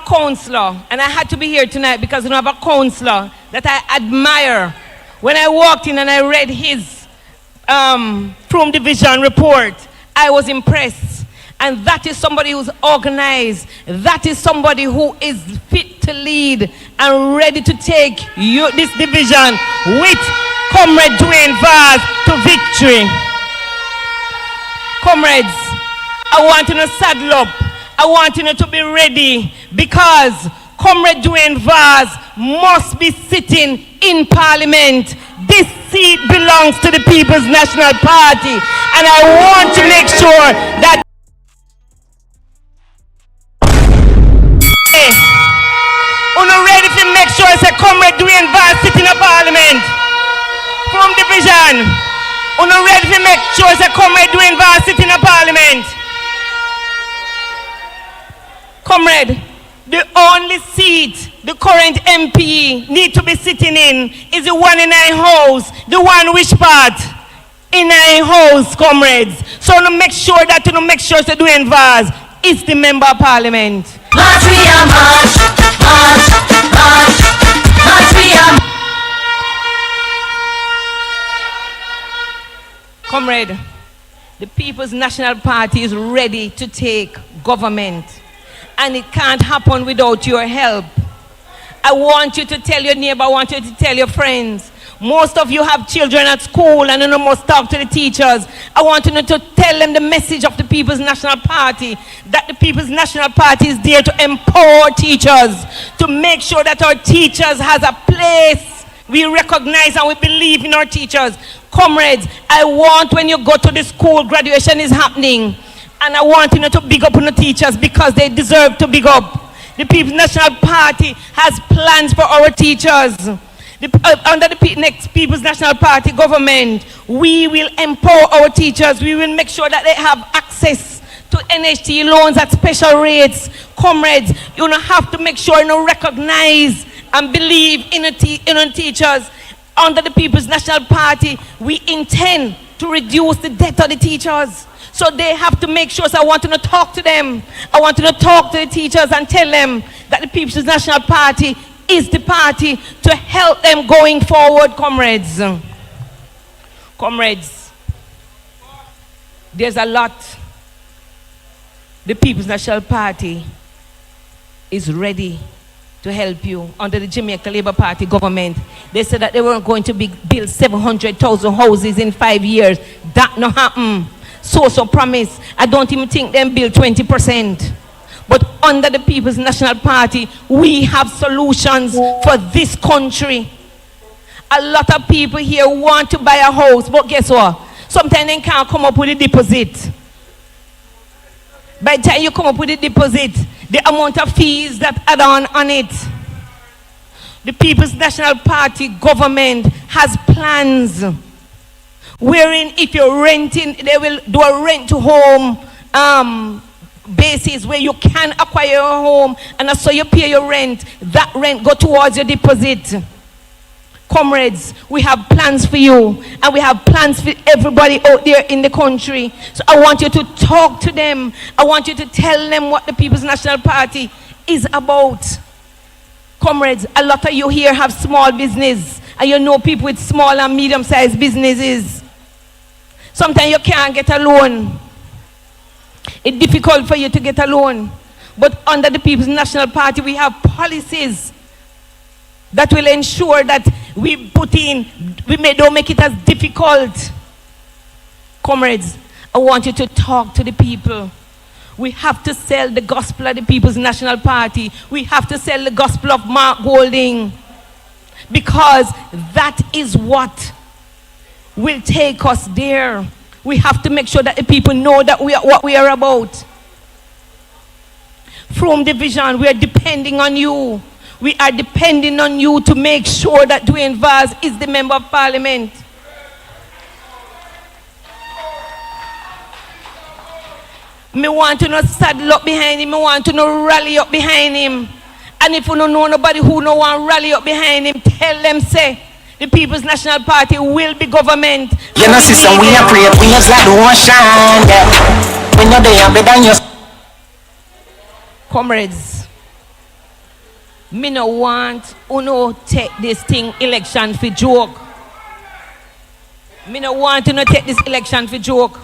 Counselor, and I had to be here tonight because we have a counselor that I admire. When I walked in and I read his Frome Division report, I was impressed. And that is somebody who's organized. That is somebody who is fit to lead and ready to take this division with Comrade Dwayne Vaz to victory. Comrades, I want you to saddle up. I want you to be ready because Comrade Dwayne Vaz must be sitting in Parliament. This seat belongs to the People's National Party, and I want to make sure that uno ready to make sure it's a Comrade Dwayne Vaz sitting in Parliament. From Division, uno ready to make sure it's a Comrade Dwayne Vaz sitting in Parliament. Comrade, the only seat the current MP need to be sitting in is the one in our house, the one which part in our house, comrades. So to make sure that to do Vaz is the member of parliament. March, we are march, march, march, march, we are. Comrade, the People's National Party is ready to take government, and it can't happen without your help. I want you to tell your neighbor, I want you to tell your friends. Most of you have children at school and you must talk to the teachers. I want you to tell them the message of the People's National Party, that the People's National Party is there to empower teachers, to make sure that our teachers has a place. We recognize and we believe in our teachers. Comrades, I want when you go to the school, graduation is happening, and I want you to big up on the teachers because they deserve to big up. The People's National Party has plans for our teachers. Under the next People's National Party government, we will empower our teachers. We will make sure that they have access to NHT loans at special rates. Comrades, you have to make sure you recognize and believe in teachers. Under the People's National Party, we intend to reduce the debt of the teachers. So they have to make sure, so I want to talk to them. I want to talk to the teachers and tell them that the People's National Party is the party to help them going forward, comrades. Comrades, there's a lot. The People's National Party is ready to help you. Under the Jamaica Labour Party government, they said that they were going to build 700,000 houses in 5 years. That not happen. So promise. I don't even think them build 20%. But under the People's National Party, we have solutions for this country. A lot of people here want to buy a house, but guess what? Sometimes they can't come up with a deposit. By the time you come up with a deposit, the amount of fees that add on it. The People's National Party government has plans wherein if you're renting, they will do a rent to home basis where you can acquire a home, and so you pay your rent. That rent go towards your deposit. Comrades, we have plans for you, and we have plans for everybody out there in the country. So I want you to talk to them. I want you to tell them what the People's National Party is about. Comrades, a lot of you here have small business, and you know people with small and medium-sized businesses. Sometimes you can't get a loan. It's difficult for you to get a loan. But under the People's National Party, we have policies that will ensure that we don't make it as difficult. Comrades, I want you to talk to the people. We have to sell the gospel of the People's National Party. We have to sell the gospel of Mark Golding, because that is what will take us there. We have to make sure that the people know that we are what we are about. From division, we are depending on you. We are depending on you to make sure that Dwayne Vaz is the member of parliament. Me want to not saddle up behind him. Me want to not rally up behind him. And if you don't know nobody who no want rally up behind him, tell them say the People's National Party will be government. You know, sister, we are pray, we just like the one shine. Yeah. We know they are better than your. Comrades, me no want uno take this thing election for joke. Me no want to take this election for joke.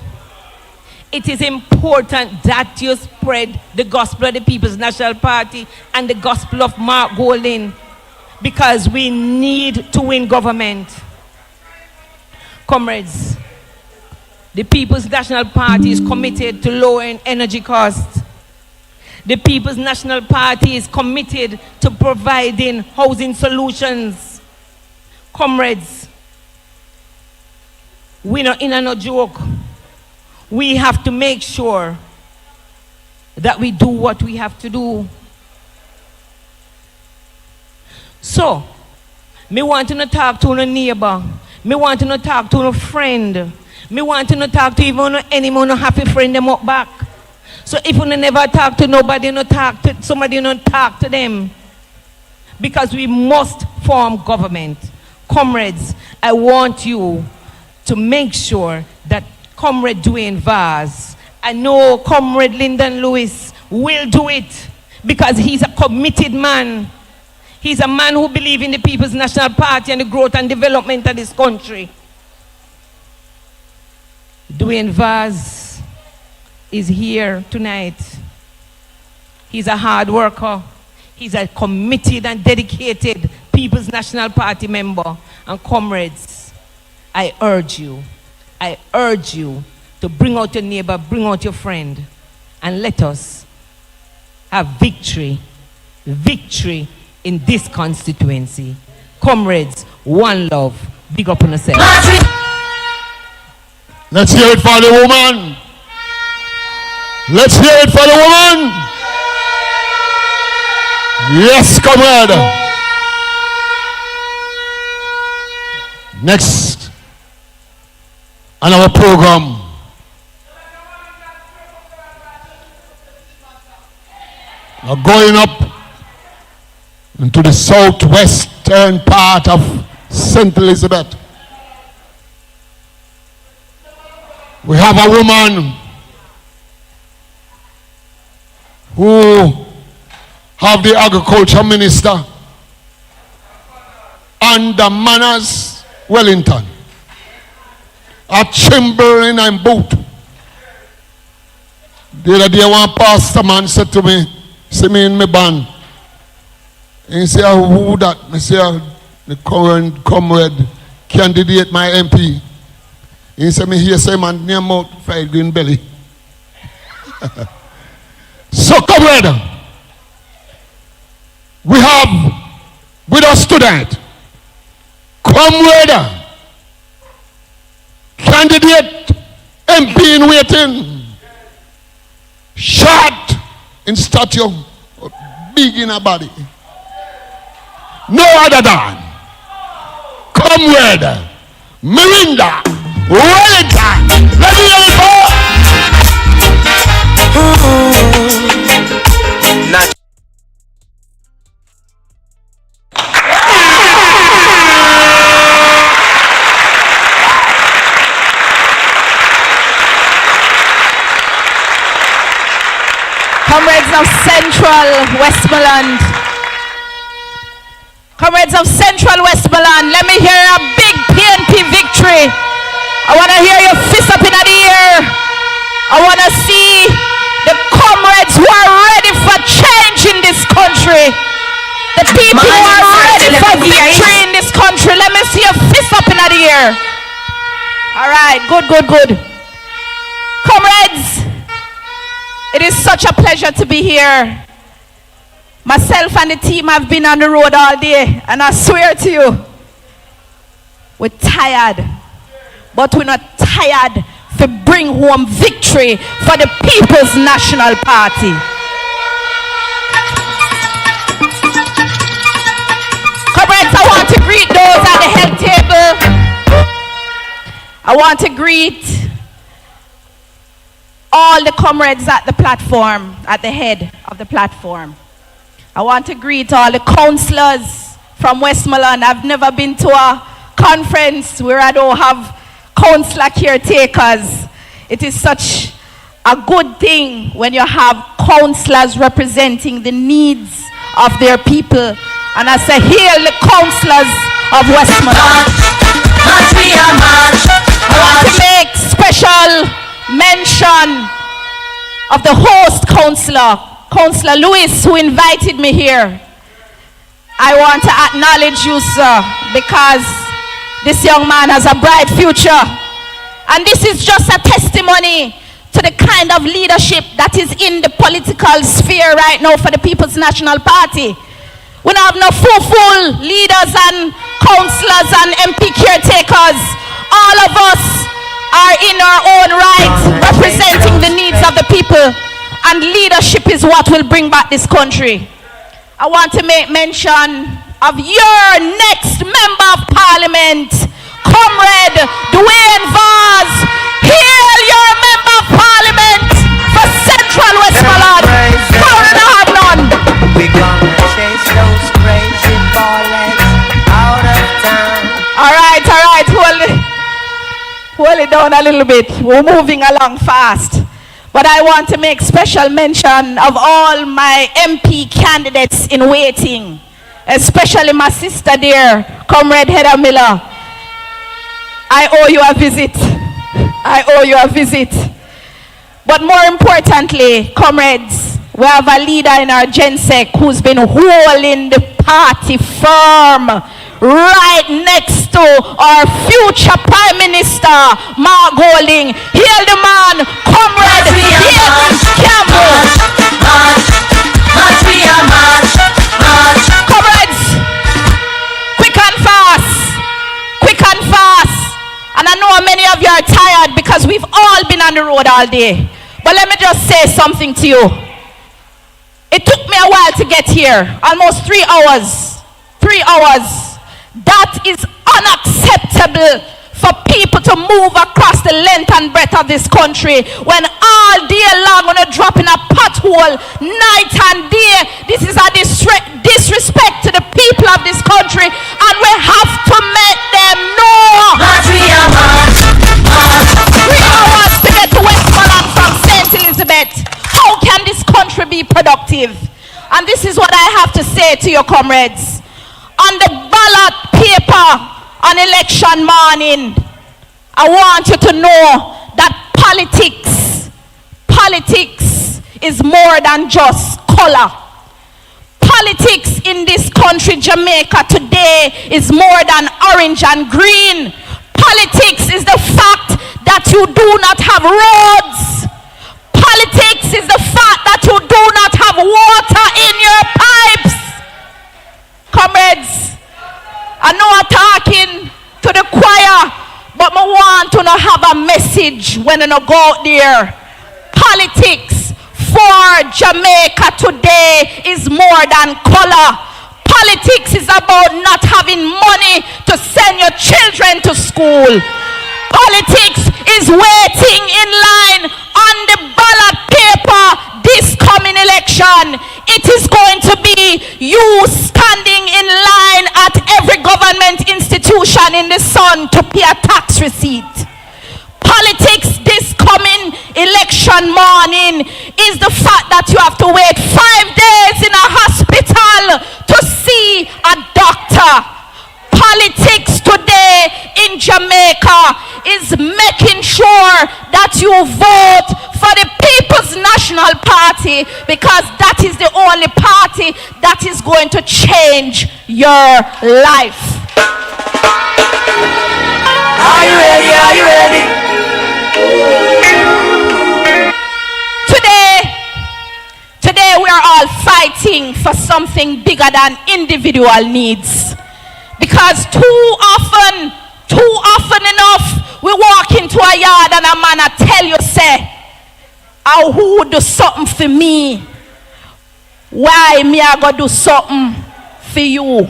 It is important that you spread the gospel of the People's National Party and the gospel of Mark Golding, because we need to win government. Comrades, the People's National Party is committed to lowering energy costs. The People's National Party is committed to providing housing solutions. Comrades, we're not in a no joke. We have to make sure that we do what we have to do. So, me want to talk to a neighbor. Me want to talk to a friend. Me want to talk to even any happy friend them up back. So if you never talk to nobody, no talk to somebody, no talk to them. Because we must form government. Comrades, I want you to make sure that Comrade Dwayne Vaz, I know Comrade Lyndon Lewis will do it because he's a committed man. He's a man who believes in the People's National Party and the growth and development of this country. Dwayne Vaz is here tonight. He's a hard worker. He's a committed and dedicated People's National Party member. And comrades, I urge you to bring out your neighbor, bring out your friend, and let us have victory in this constituency. Comrades, one love. Big up on yourself. Let's hear it for the woman. Let's hear it for the woman. Yes, comrade. Next on our program, we're going up into the southwestern part of St. Elizabeth. We have a woman who have the agriculture minister under Manners Wellington, a Chamberlain and boot. The other day one pastor man said to me, see me in my band. And he said, who that? I said, the current comrade candidate, my MP. He said, me here say man, near mouth, fried green belly. So comrade, we have with us tonight, comrade, candidate MP in waiting, short in stature, big in a body. No other than comrade Mirinda Wellington. Let me hear it for. Comrades of Central Westmoreland. Comrades of Central Westmoreland, let me hear a big PNP victory. I want to hear your fist up in the air. I want to see the comrades who are ready for change in this country. The people who are ready for victory in this country. Let me see your fist up in the air. All right, good. Comrades, it is such a pleasure to be here. Myself and the team have been on the road all day, and I swear to you, we're tired, but we're not tired to bring home victory for the People's National Party. Comrades, I want to greet those at the head table. I want to greet all the comrades at the platform, at the head of the platform. I want to greet all the councillors from Westmoreland. I've never been to a conference where I don't have councillor caretakers. It is such a good thing when you have councillors representing the needs of their people. And I say, hail the councillors of Westmoreland. I want to make special mention of the host councillor, Councillor Lewis, who invited me here. I want to acknowledge you, sir, because this young man has a bright future. And this is just a testimony to the kind of leadership that is in the political sphere right now for the People's National Party. We don't have no full leaders and councillors and MP caretakers. All of us are in our own right, representing the needs of the people. And leadership is what will bring back this country. I want to make mention of your next member of parliament, Comrade Dwayne Vaz. Hail your member of parliament for Central slow it down a little bit. We're moving along fast. But I want to make special mention of all my MP candidates in waiting, especially my sister there, Comrade Heather Miller. I owe you a visit. I owe you a visit. But more importantly, comrades, we have a leader in our GenSec who's been holding the party firm right next to our future Prime Minister, Mark Golding. Hail the man, Comrade Campbell. Comrades, quick and fast. Quick and fast. And I know many of you are tired because we've all been on the road all day. But let me just say something to you. It took me a while to get here, almost 3 hours. 3 hours. That is unacceptable for people to move across the length and breadth of this country when all day long on a drop in a pothole, night and day. This is a disrespect to the people of this country, and we have to make them know. 3 hours to get to Westmoreland from St. Elizabeth. How can this country be productive? And this is what I have to say to your comrades. On the ballot paper on election morning, I want you to know that politics is more than just color. Politics in this country, Jamaica, today is more than orange and green. Politics is the fact that you do not have roads. Politics is the fact that you do not have water in your pipes. Comrades, I know I'm talking to the choir, but I want to have a message when I go out there. Politics for Jamaica today is more than color. Politics is about not having money to send your children to school. Politics is waiting in line on the ballot paper this coming election. It is going to be you standing in line at every government institution in the sun to pay a tax receipt. Politics this coming election morning is the fact that you have to wait 5 days in a hospital to see a doctor. Politics today in Jamaica is making sure that you vote for the People's National Party, because that is the only party that is going to change your life. Are you ready? Are you ready? Today we are all fighting for something bigger than individual needs. Because too often enough, we walk into a yard and a man a tell you, say, "Oh, who do something for me? Why me I go do something for you?"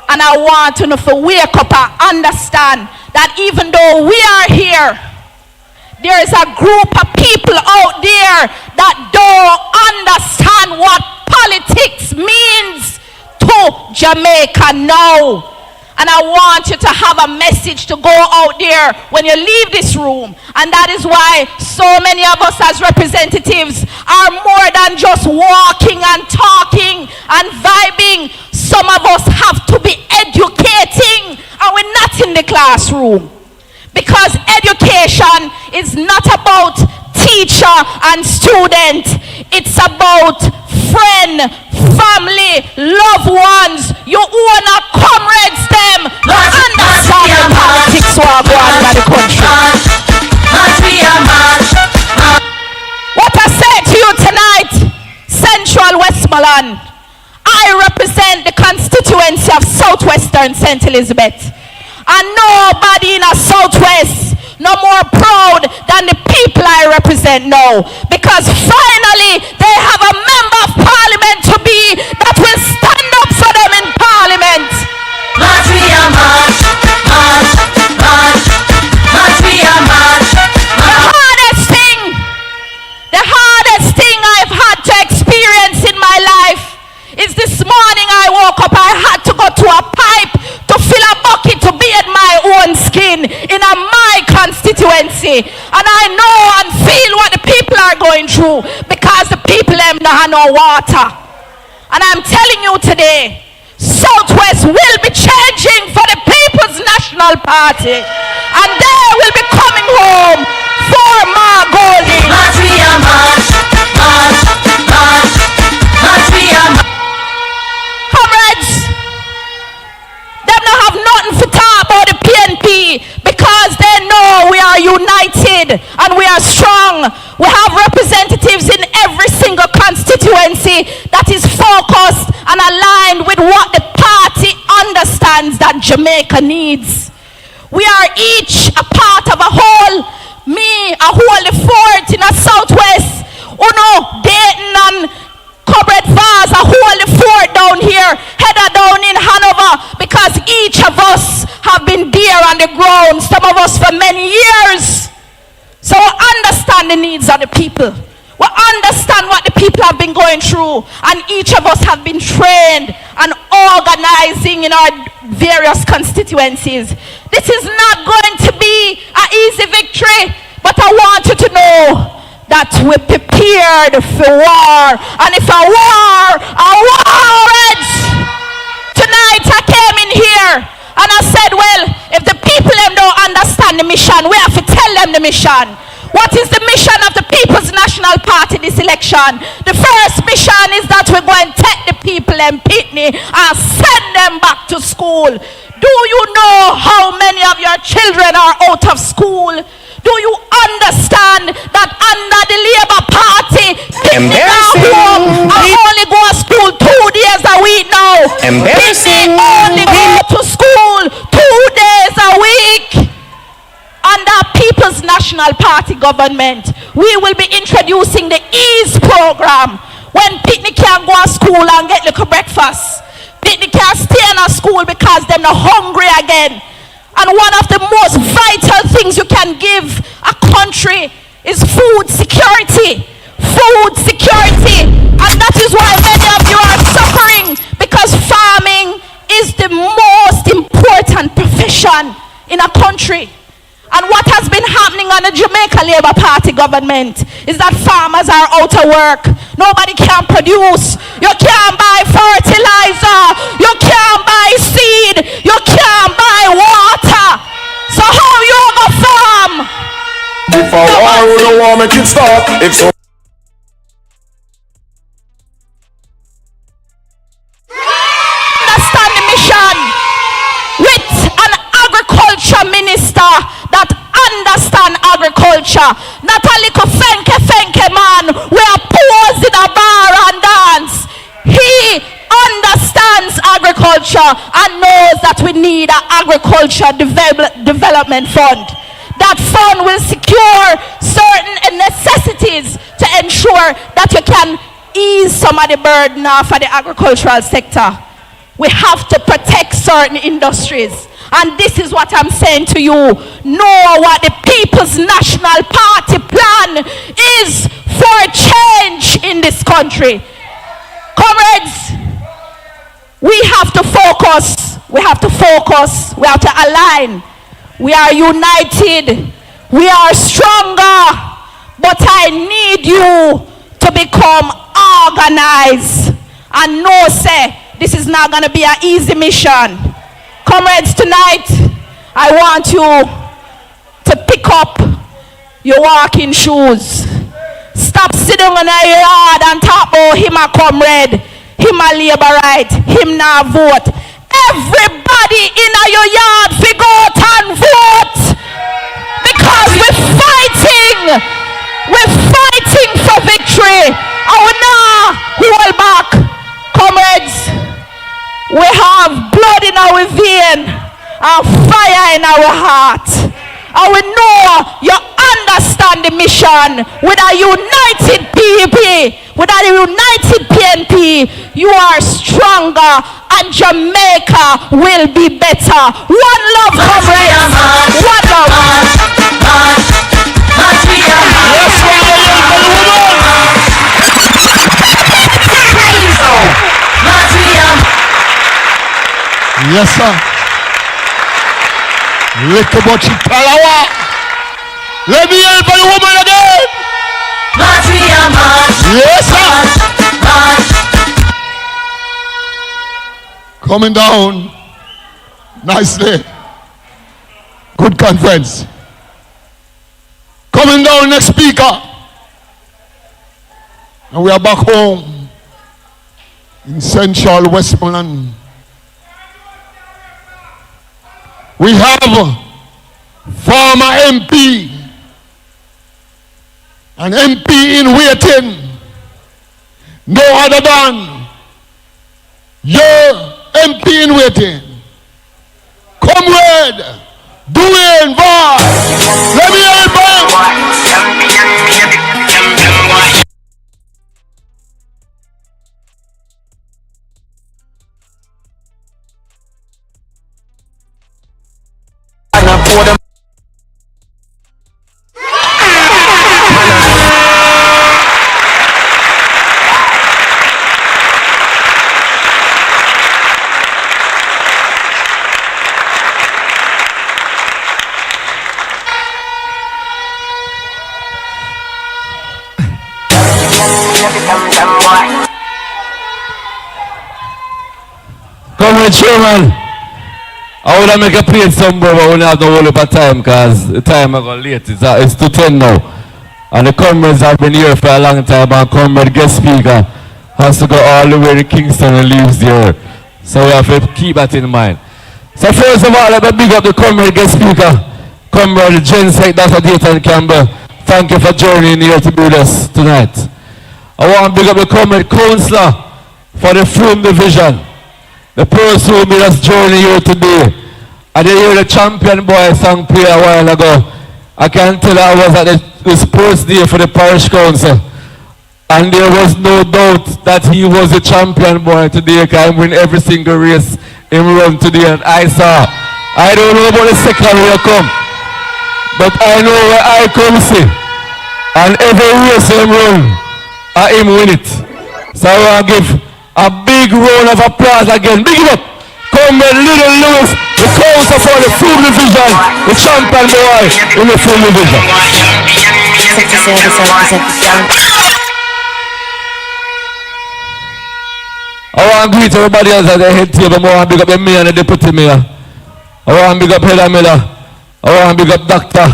And I want to know to wake up and understand that even though we are here, there is a group of people out there that don't understand what politics means to Jamaica now. And I want you to have a message to go out there when you leave this room. And that is why so many of us as representatives are more than just walking and talking and vibing. Some of us have to be educating, and we're not in the classroom. Because education is not about teacher and student. It's about friend, family, loved ones. You own a comrades them. You understand the politics what go on in the country. What I say to you tonight, Central Westmoreland, I represent the constituency of Southwestern St. Elizabeth. And nobody in a Southwest no more proud than the people I represent now. Because finally they have a member of parliament to be that will stand up for them in parliament. The hardest thing I've had to experience in my life is this morning I woke up, I had to go to a pipe to fill a bucket to bathe my own skin in my constituency. constituency. And I know and feel what the people are going through because the people them don't have no water. And I'm telling you today, Southwest will be changing for the People's National Party. And they will be coming home for more Goldie. March, we are march, march, march, march, we are march. Comrades, them not have nothing to talk about the PNP because they know we are united and we are strong. We have representatives in every single constituency that is focused and aligned with what the party understands that Jamaica needs. We are each a part of a whole. Me, a whole the fort in a Southwest. Uno, Dayton and Comrade Vaz, a whole the fort down here. Header down in Hanover. Because each of us have been there on the ground. Some of us for many years. So we understand the needs of the people. We understand what the people have been going through. And each of us have been trained and organizing in our various constituencies. This is not going to be an easy victory, but I want you to know that we're prepared for war. And if a war, tonight I came in here and I said, well, if the people them don't understand the mission, we have to tell them the mission. What is the mission of the People's National Party this election? The first mission is that we're going to take the people in Pitney and send them back to school. Do you know how many of your children are out of school? Do you understand that under the Labour Party, Pitney home and only go to school 2 days a week now? Pitney only go to school 2 days a week. Under People's National Party government, we will be introducing the EASE program. When Pitney can't go to school and get little breakfast, Pitney can't stay in a school because they're not hungry again. And one of the most vital things you can give a country is food security. Food security. And that is why many of you are suffering, because farming is the most important profession in a country. And what has been happening on the Jamaica Labour Party government is that farmers are out of work. Nobody can produce. You can't buy fertilizer. You can't buy seed. You can't buy water. So how you go farm? If I want to war, make it stop. If so understand the mission with an agriculture minister that understand agriculture, not a little fenke man we are pose in a bar and dance. He understands agriculture and knows that we need an agriculture development fund. That fund will secure certain necessities to ensure that we can ease some of the burden off of the agricultural sector. We have to protect certain industries. And this is what I'm saying to you. Know what the People's National Party plan is for change in this country. Comrades, we have to focus. We have to focus. We have to align. We are united. We are stronger. But I need you to become organized. And know, say, this is not going to be an easy mission. Comrades, tonight, I want you to pick up your walking shoes. Stop sitting in a yard and talk about him a comrade, him a labor right, him not vote. Everybody in your yard figure out and vote. Because we're fighting for victory. I will not hold back. Comrades, we have blood in our vein and fire in our heart. And we know you understand the mission. With a united PNP, with a united PNP, you are stronger and Jamaica will be better. One love, comrades. One love. Yes, sir. Little Bochi Talawa. Let me hear it for the woman again. March, we are march. Yes, sir. March. Coming down nicely. Good conference. Coming down next speaker. And we are back home in Central Westmoreland. We have former MP, an MP in waiting, no other than your MP in waiting, Comrade Dwayne Vaughn. Let me hear it, boy. Comrade Chairman, I would have make a plate somewhere, but we don't have no whole heap of time because the time I got late. It's 2:10 now. And the comrades have been here for a long time, and comrade guest speaker has to go all the way to Kingston and leaves there. So we have to keep that in mind. So first of all, let me big up the comrade guest speaker, Comrade Jensek, Dr. Dayton Campbell. Thank you for joining here to be with us tonight. I want to big up the comrade councillor for the Frome division. The person who made us journey here today. I did hear the champion boy song play a while ago. I can tell I was at the sports day for the parish council. And there was no doubt that he was the champion boy today because he win every single race he run today. And I don't know about the second way I come, but I know where I come see. And every race he run, I him win it. So I want to give a big round of applause again. Big it up. Comrade Little Lewis, the council for the Frome division, the champion boy in the Frome division. I want to greet everybody else at the head table. I want to big up the mayor and the deputy mayor. I want to big up Heather Miller. I want to big up Dr.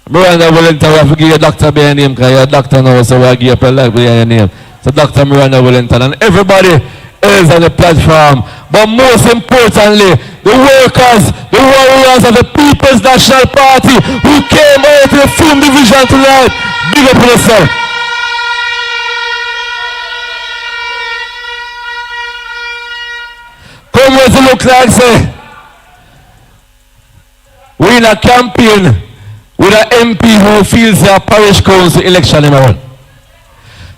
Miranda Wellington. We have to give you Dr. by your name because you're a doctor now, so we have to give you a like by your name. So Dr. Miranda Wellington and everybody else on the platform. But most importantly, the workers, the warriors of the People's National Party who came out to the Frome division tonight. Big up yourself. Comrades, it look like say we're in a campaign with an MP who feels a parish council election in a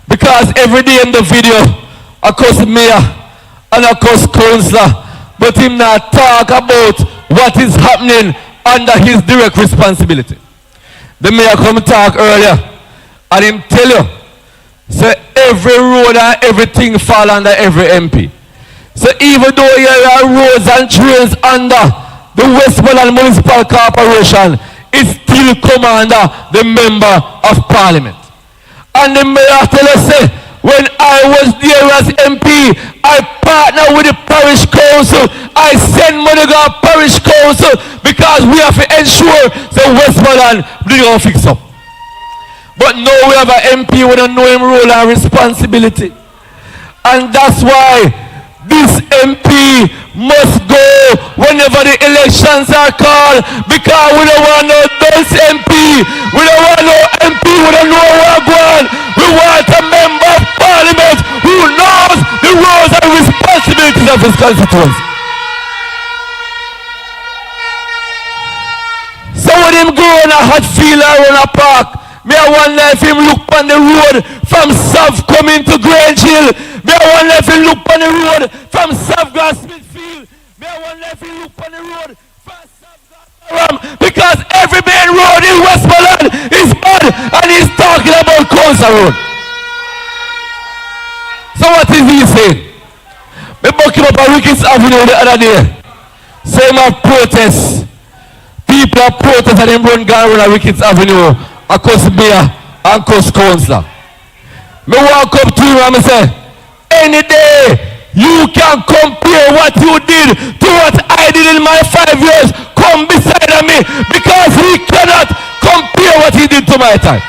because every day in the video, I cuss mayor and I cuss councillor, but him not talk about what is happening under his direct responsibility. The mayor come talk earlier and him tell you, say every road and everything fall under every MP. So even though there are roads and trains under the Westmoreland Municipal Corporation, it still come under the Member of Parliament. And the mayor tell us, say, when I was there as MP, I partner with the parish council. I send money to our parish council because we have to ensure the Westmoreland will fix up. But now we have an MP with a knowing role and responsibility. And that's why this MP must go whenever the elections are called because we don't want no dunce MP. We don't want no MP with a know what going. We want a member of parliament who knows the roles and responsibilities of his constituency. So when him go on a hot field or on a park, me I wonder if him look on the road from South coming to Grange Hill. Me I wonder if him look on the road from South Grass Smithfield. Me I wonder if him look on the road from South Grass because every main road in Westmoreland is bad and he's talking about Council Road. So what is he saying? Me buck him up on Ricketts Avenue the other day. Same of protests. People people are protesting and them run down on Ricketts Avenue, across Mayor and across Councillor. Me walk up to him and I say, any day you can compare what you did to what I did in my 5 years, come beside me, because he cannot compare what he did to my time.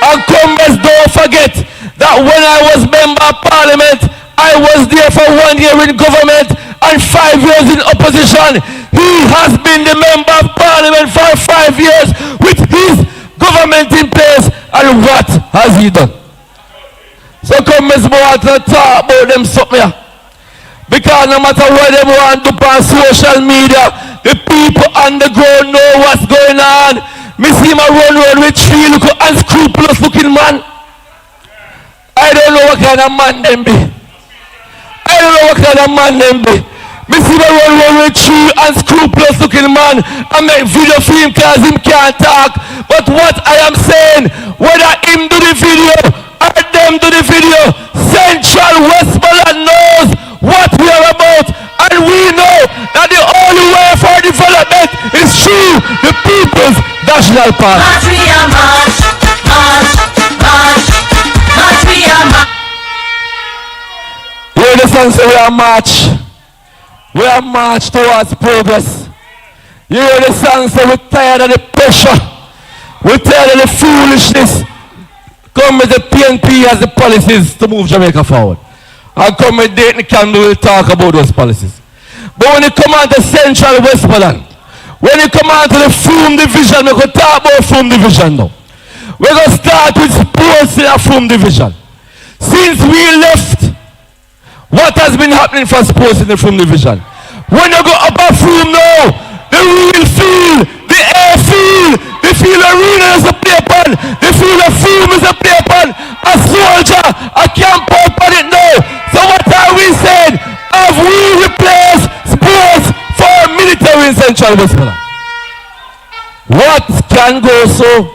And Congress, don't forget that when I was member of parliament, I was there for 1 year in government and 5 years in opposition. He has been the member of parliament for 5 years with his government in place, and what has he done? So Congress want to talk about them something here. Because no matter what they want to do on social media, the people on the ground know what's going on. Me see my run with 3 look unscrupulous looking man. I don't know what kind of man them be. I don't know what kind of man them be. Me see my run with 3 unscrupulous looking man and make video for him because him can't talk. But what I am saying, whether him do the video or them do the video, Central Westmoreland knows what we are about, and we know that the only way for development is through the People's National Party. March, we are march, march, march, march, we are march. You hear the song say we are march. We are march towards progress. You hear the song say we're tired of the pressure. We're tired of the foolishness. Come with the PNP as the policies to move Jamaica forward. And come with Dayton Campbell will talk about those policies. But when you come on to Central Westmoreland, when you come on to the Frome division, we're going to talk about Frome division now. We're going to start with sports in a Frome division. Since we left, what has been happening for sports in the Frome division? When you go up a Frome now, the real field, the air field, the field arena is a play upon, the field of Frome is a play upon, a soldier, a camp out on it now. So what are we saying? Have we replaced sports for military in Central Westmoreland? What can go so?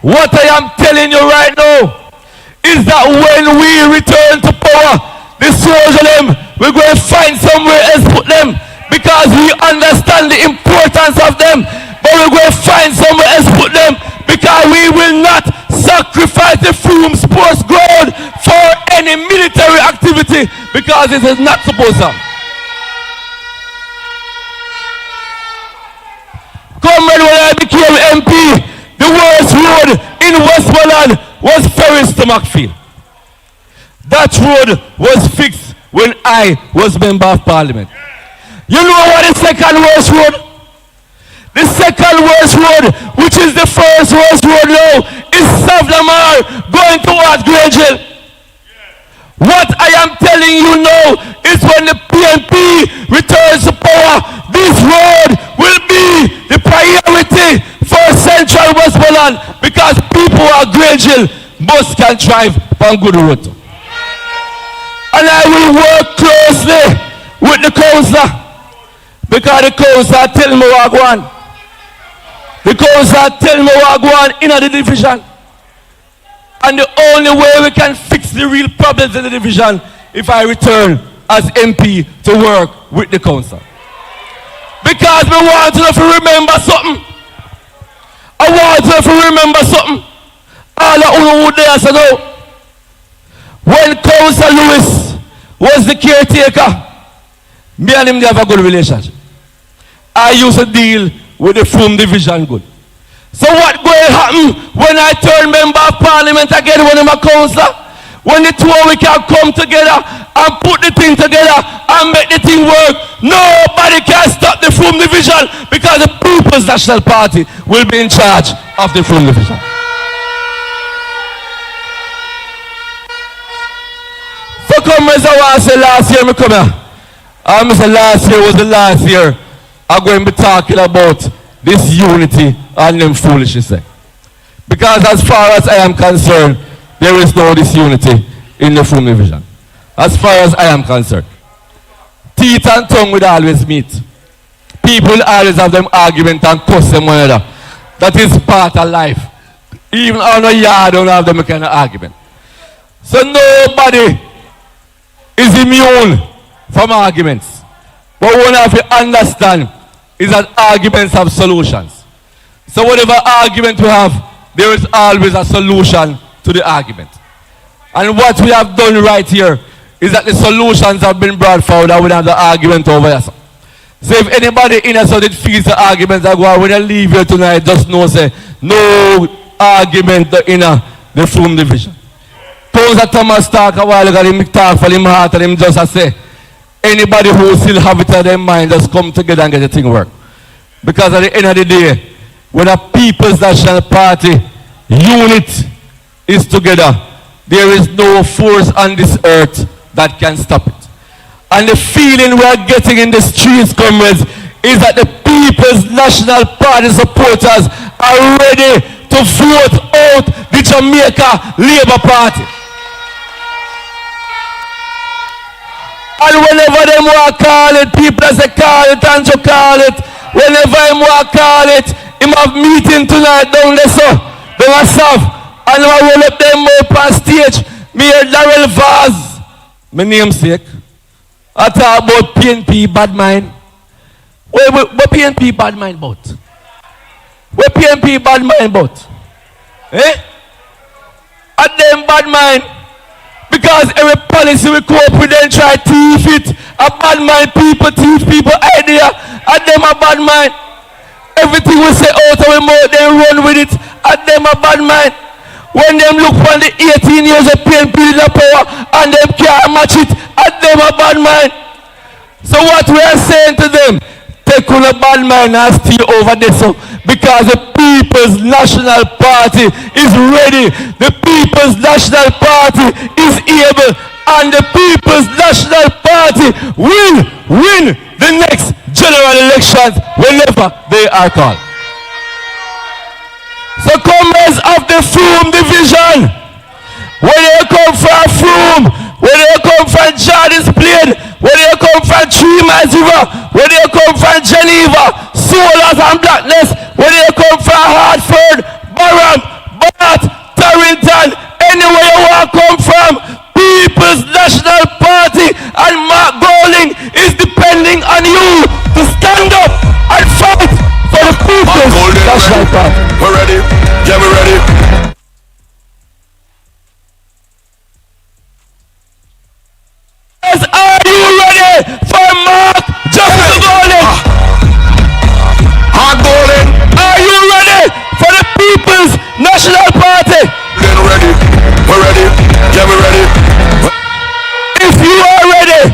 What I am telling you right now is that when we return to power, the soldier them, we're going to find somewhere else to put them, because we understand the importance of them, but we're going to find somewhere else to put them, because we will not sacrifice the Frome sports ground for any military activity, because it is not supposed to. Comrade, when I became MP, the worst road in Westmoreland was Ferris to Macfield. That road was fixed when I was member of parliament. You know what the second worst road? The second worst road, which is the first worst road now, is Savlamar going towards Grangel. What I am telling you now is when the PNP returns to power, this road will be the priority for Central Westmoreland, because people who are Grangel must can drive on good road. And I will work closely with the councillor, because the councillor tell me what I want. The councillor tell me what I want in the division. And the only way we can fix the real problems in the division if I return as MP to work with the council. Because we want to remember something. I want to remember something. All of you who there so now. When Councillor Lewis was the caretaker, me and him have a good relationship. I used to deal with the Frome division good. So what going to happen when I turn member of parliament again when I'm a councillor? When the two of we can come together and put the thing together and make the thing work, nobody can stop the Frome division, because the People's National Party will be in charge of the Frome division. So come as I want to say last year, me come here. I say last year was the last year I'm going to be talking about this unity and them foolishness. Because as far as I am concerned, there is no disunity in the Frome division. As far as I am concerned. Teeth and tongue will always meet. People will always have them argument and cuss them one another. That is part of life. Even on a yard, don't have them kind of argument. So nobody is immune from arguments. But one have to understand is that arguments have solutions. So whatever argument we have, there is always a solution to the argument. And what we have done right here is that the solutions have been brought forward and we have the argument over here. So if anybody in us that feels the arguments that go on, when you leave here tonight, just know, say, no argument in the Frome division. Those that Thomas talk a while ago, him talk for him heart and him just say, anybody who still have it in their mind, just come together and get the thing work. Because at the end of the day, when a People's National Party unit is together, there is no force on this earth that can stop it. And the feeling we are getting in the streets, comrades, is that the People's National Party supporters are ready to vote out the Jamaica Labour Party. And whenever they want to call it, people say call it and you call it. Whenever they want to call it, him have meeting tonight down there, so they are soft. And I roll up them up on stage. Me and Darrell Vaz, my namesake. I talk about PNP bad mind. What PNP bad mind about? What PNP bad mind about? Eh? At them bad mind. Because every policy we come up with them try to thief it. A bad mind people thief people idea. At them a bad mind. Everything we say out of our mouth, they run with it. At them a bad mind. When them look on the 18 years of PNP in the power and them can't match it, at them a bad mind. So what we are saying to them, take on a bad mind and stay over this. So, because the People's National Party is ready. The People's National Party is able. And the People's National Party will win the next general elections whenever they are called. So comrades of the Frome division, whether you come from Frome, whether you come from Jordan's Plain, whether you come from 3 Miles River, whether you come from Geneva, Solas and Blackness, whether you come from Hartford, Barham, Bath, Torrington, anywhere you want to come from, People's National Party and Mark Bowling is depending on you to stand up and fight for the People's National Party. We're ready. Yeah, we're ready. Are you ready for Mark Bowling? Mark Bowling. Are you ready for the People's National Party? We're ready. We're ready. Yeah, we're ready. If you are ready,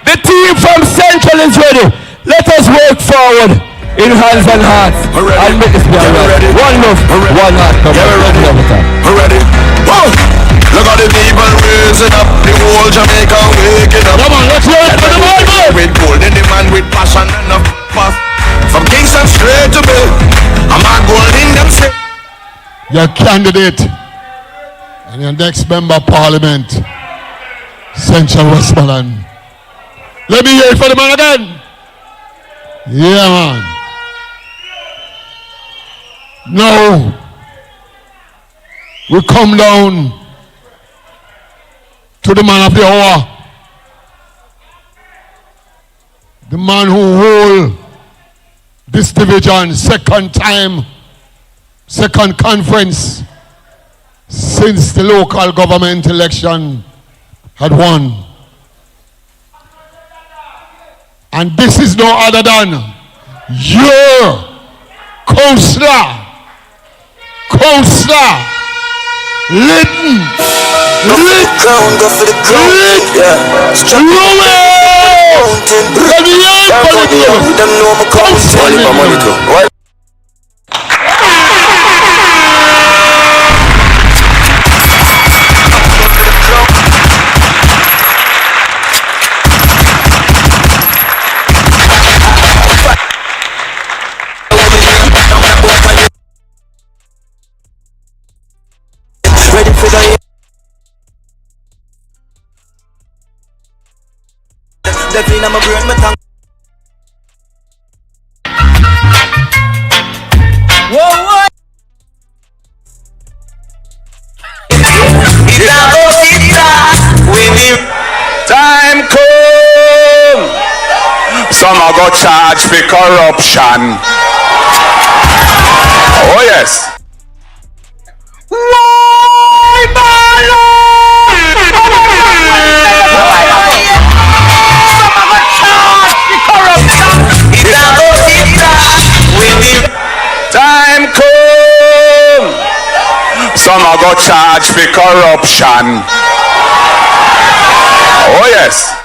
the team from Central is ready. Let us work forward in hands and hearts and make this be alright. One love, one heart. Come on, we're ready. Oh! Look at the people raising up, the whole Jamaica waking up. Come on, let's work for the world. With gold in the man, with passion and a path. From Kingston straight to Bill, I'm not gold in them say. Your candidate and your next member of parliament, Central Westmoreland. Let me hear it for the man again. Yeah, man. Now, we come down to the man of the hour. The man who hold this division second time, second conference since the local government election had won. And this is no other than your counselor, Lytton, crown, go for the crown. Yeah. Let me hear for the them know my counselor. Definitely I'm a brain, my tongue. Whoa, what? Time come. Some are go charge for corruption. Oh yes. Time come. Some are go charge for corruption. Oh yes.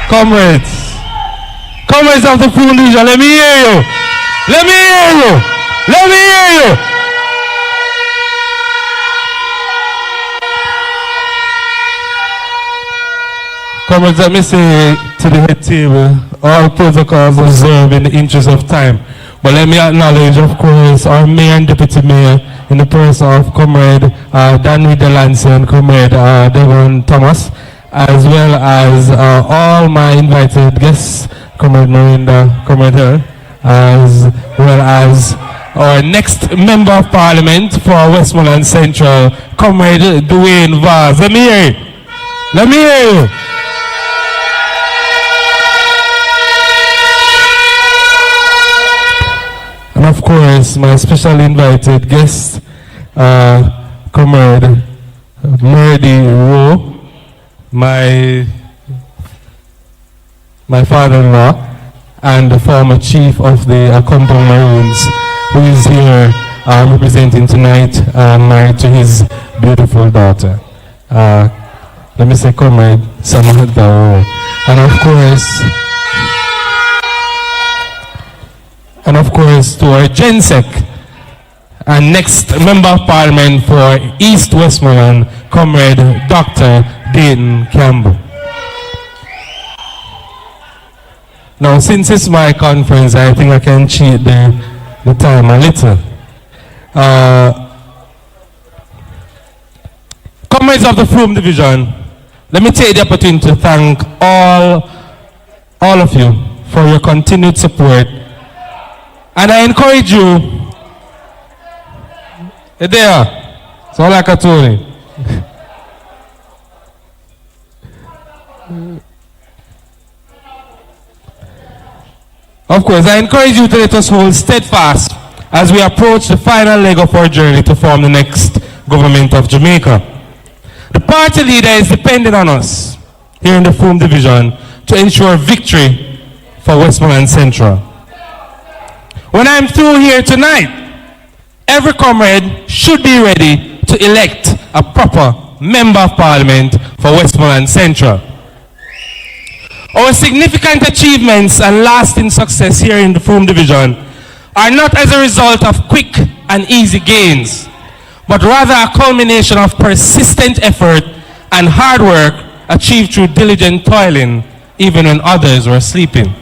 Comrades of the Frome Division, let me hear you. Let me hear you. Let me hear you. Comrades, let me say to the head table, all protocols observed in the interest of time. But let me acknowledge, of course, our mayor and deputy mayor in the person of Comrade Danny Delancey and Comrade Devon Thomas, as well as all my invited guests, Comrade Marinda, Comrade Hill, as well as our next Member of Parliament for Westmoreland Central, Comrade Dwayne Vaz. Let me hear you. Let me hear you. And of course, my special invited guest, Comrade Merdy Rowe, my father-in-law, and the former chief of the Compton Maroons, who is here representing tonight, married to his beautiful daughter. Let me say Comrade Samantha Rowe. And of course, to our GenSec and next Member of Parliament for East Westmoreland, Comrade Dr. Dayton Campbell. Now, since it's my conference, I think I can cheat the time a little. Comrades of the Frome Division, let me take the opportunity to thank all of you for your continued support. And I encourage you, there, so like I told you. Of course, I encourage you to let us hold steadfast as we approach the final leg of our journey to form the next government of Jamaica. The party leader is dependent on us here in the Frome Division to ensure victory for Westmoreland Central. When I'm through here tonight, every comrade should be ready to elect a proper Member of Parliament for Westmoreland Central. Our significant achievements and lasting success here in the Frome Division are not as a result of quick and easy gains, but rather a culmination of persistent effort and hard work achieved through diligent toiling, even when others were sleeping.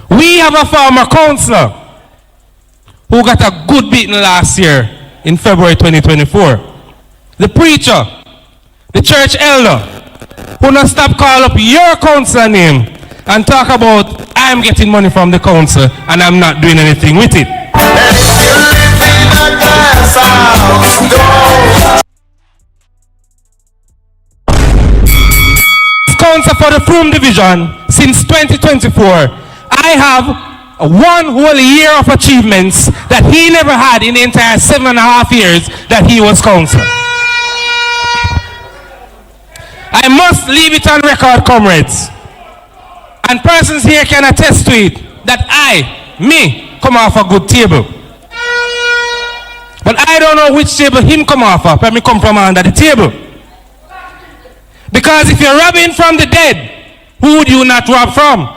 We have a former councillor who got a good beating last year in February 2024. The preacher, the church elder, who not stop call up your councillor name and talk about I'm getting money from the council and I'm not doing anything with it. Council for the Frome Division since 2024. I have one whole year of achievements that he never had in the entire 7.5 years that he was councillor. I must leave it on record, comrades, and persons here can attest to it, that me, come off a good table. But I don't know which table him come off of, but me come from under the table. Because if you're robbing from the dead, who would you not rob from?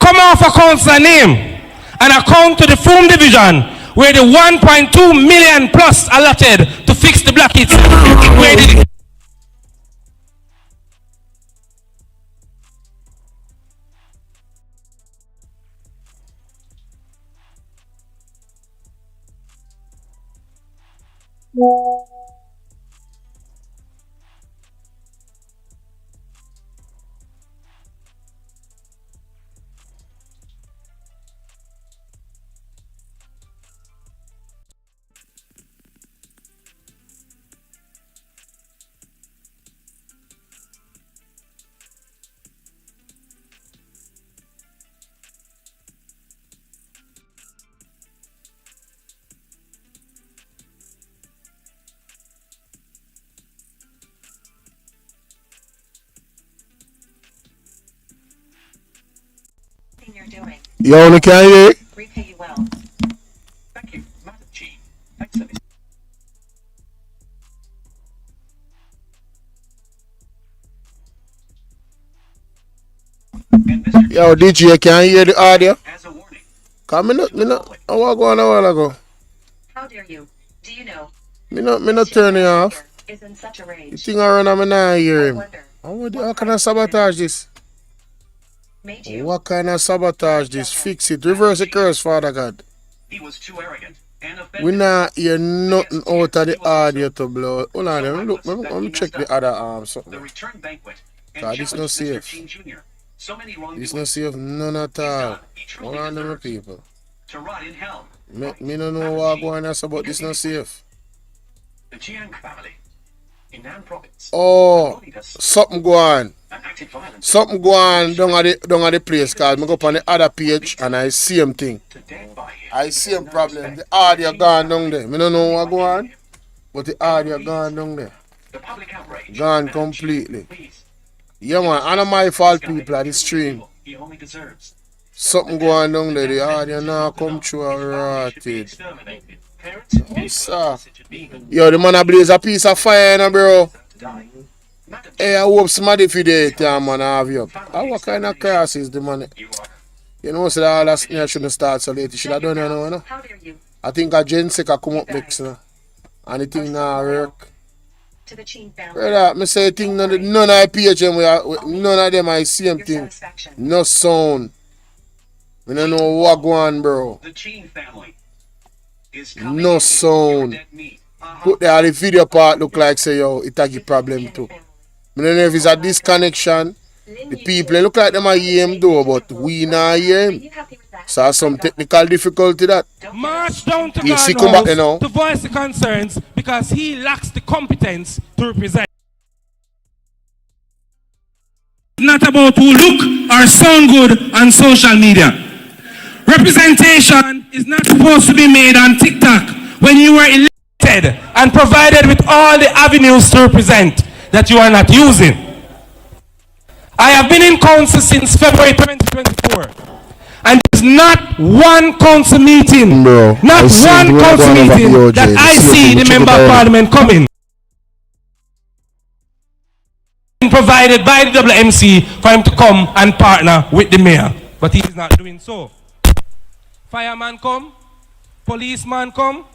Come off a councillor name and account to the Frome Division where the 1.2 million plus allotted to fix the blockades. Where did it? Yo, no can hear? Yo, DJ, can you hear the audio? Come me not. I walk on a while ago. How dare you? Do you know? Me not turn it off. Is in such a rage. The thing around and I not hear him. How can I sabotage this? What kind of sabotage this? Fix it. Reverse the curse, Father God. He was too arrogant and We not hear nothing out of the audio to blow. Hold on, look, let me check the other arm something. The return banquet. God, this not safe. This not safe none at all. Hold on, them people. To rot in hell. Me no know what going on about this not safe. The Chiang family in Nan province. Oh, something go on. Something go on down at the place, cause I go up on the other page and I see him thing. I see him problem. The audio gone down there. I don't know what go on, but the audio gone down there. Gone completely. Yeah man, I know my fault people at the stream. Something go on down there, the audio now come through and rotted. Yo, the man a blaze a piece of fire, bro. Hey, I hope somebody for the man have you up. What kind of class is the man? You know, so all that snare shouldn't start so late. You should have done it now, you know? I think a Jensika come up next, you know? And the thing now work. Brother, I say thing none of PHM, none of them I same thing. No sound. I don't know what go on, bro. No sound. Put there the video part look like say yo, it a give problem too. I don't know if it's a disconnection. The people look like them a hear him though, but we not hear him. So some technical difficulty that. March down to you see God come back, you know. to voice the concerns because he lacks the competence to represent. It's not about who look or sound good on social media. Representation is not supposed to be made on TikTok when you were elected and provided with all the avenues to represent that you are not using. I have been in council since February 2024 and there's not one council meeting, that I see the member of parliament coming provided by the WMC for him to come and partner with the mayor, but he is not doing so. Fireman come, policeman come,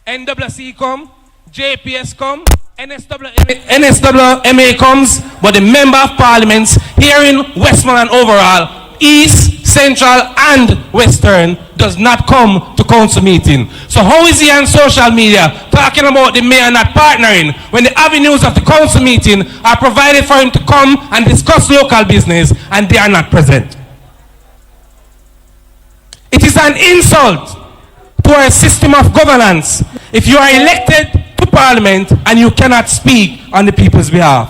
NWC come, JPS come, NSWMA comes, but the member of parliaments here in Westmoreland overall, East, Central and Western does not come to council meeting. So how is he on social media talking about the mayor not partnering when the avenues of the council meeting are provided for him to come and discuss local business and they are not present? It is an insult to our system of governance if you are elected to parliament and you cannot speak on the people's behalf.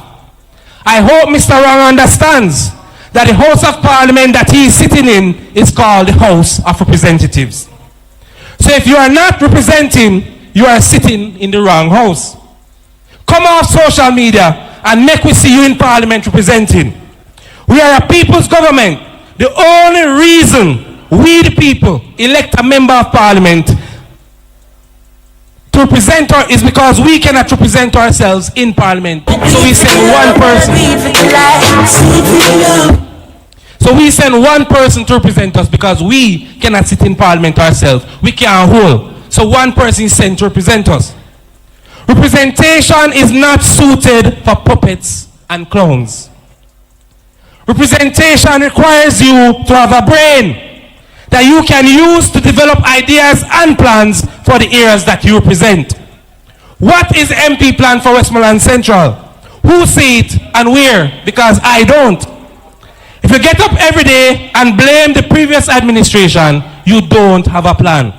I hope Mr. Wrong understands that the House of Parliament that he is sitting in is called the House of Representatives. So if you are not representing, you are sitting in the wrong house. Come off social media and make we see you in parliament representing. We are a people's government. The only reason we the people elect a member of parliament to represent us is because we cannot represent ourselves in parliament. So we send one person. So we send one person to represent us because we cannot sit in parliament ourselves. We can't hold. So one person is sent to represent us. Representation is not suited for puppets and clowns. Representation requires you to have a brain that you can use to develop ideas and plans for the areas that you represent. What is MP plan for Westmoreland Central? Who see it and where? Because I don't. If you get up every day and blame the previous administration, you don't have a plan.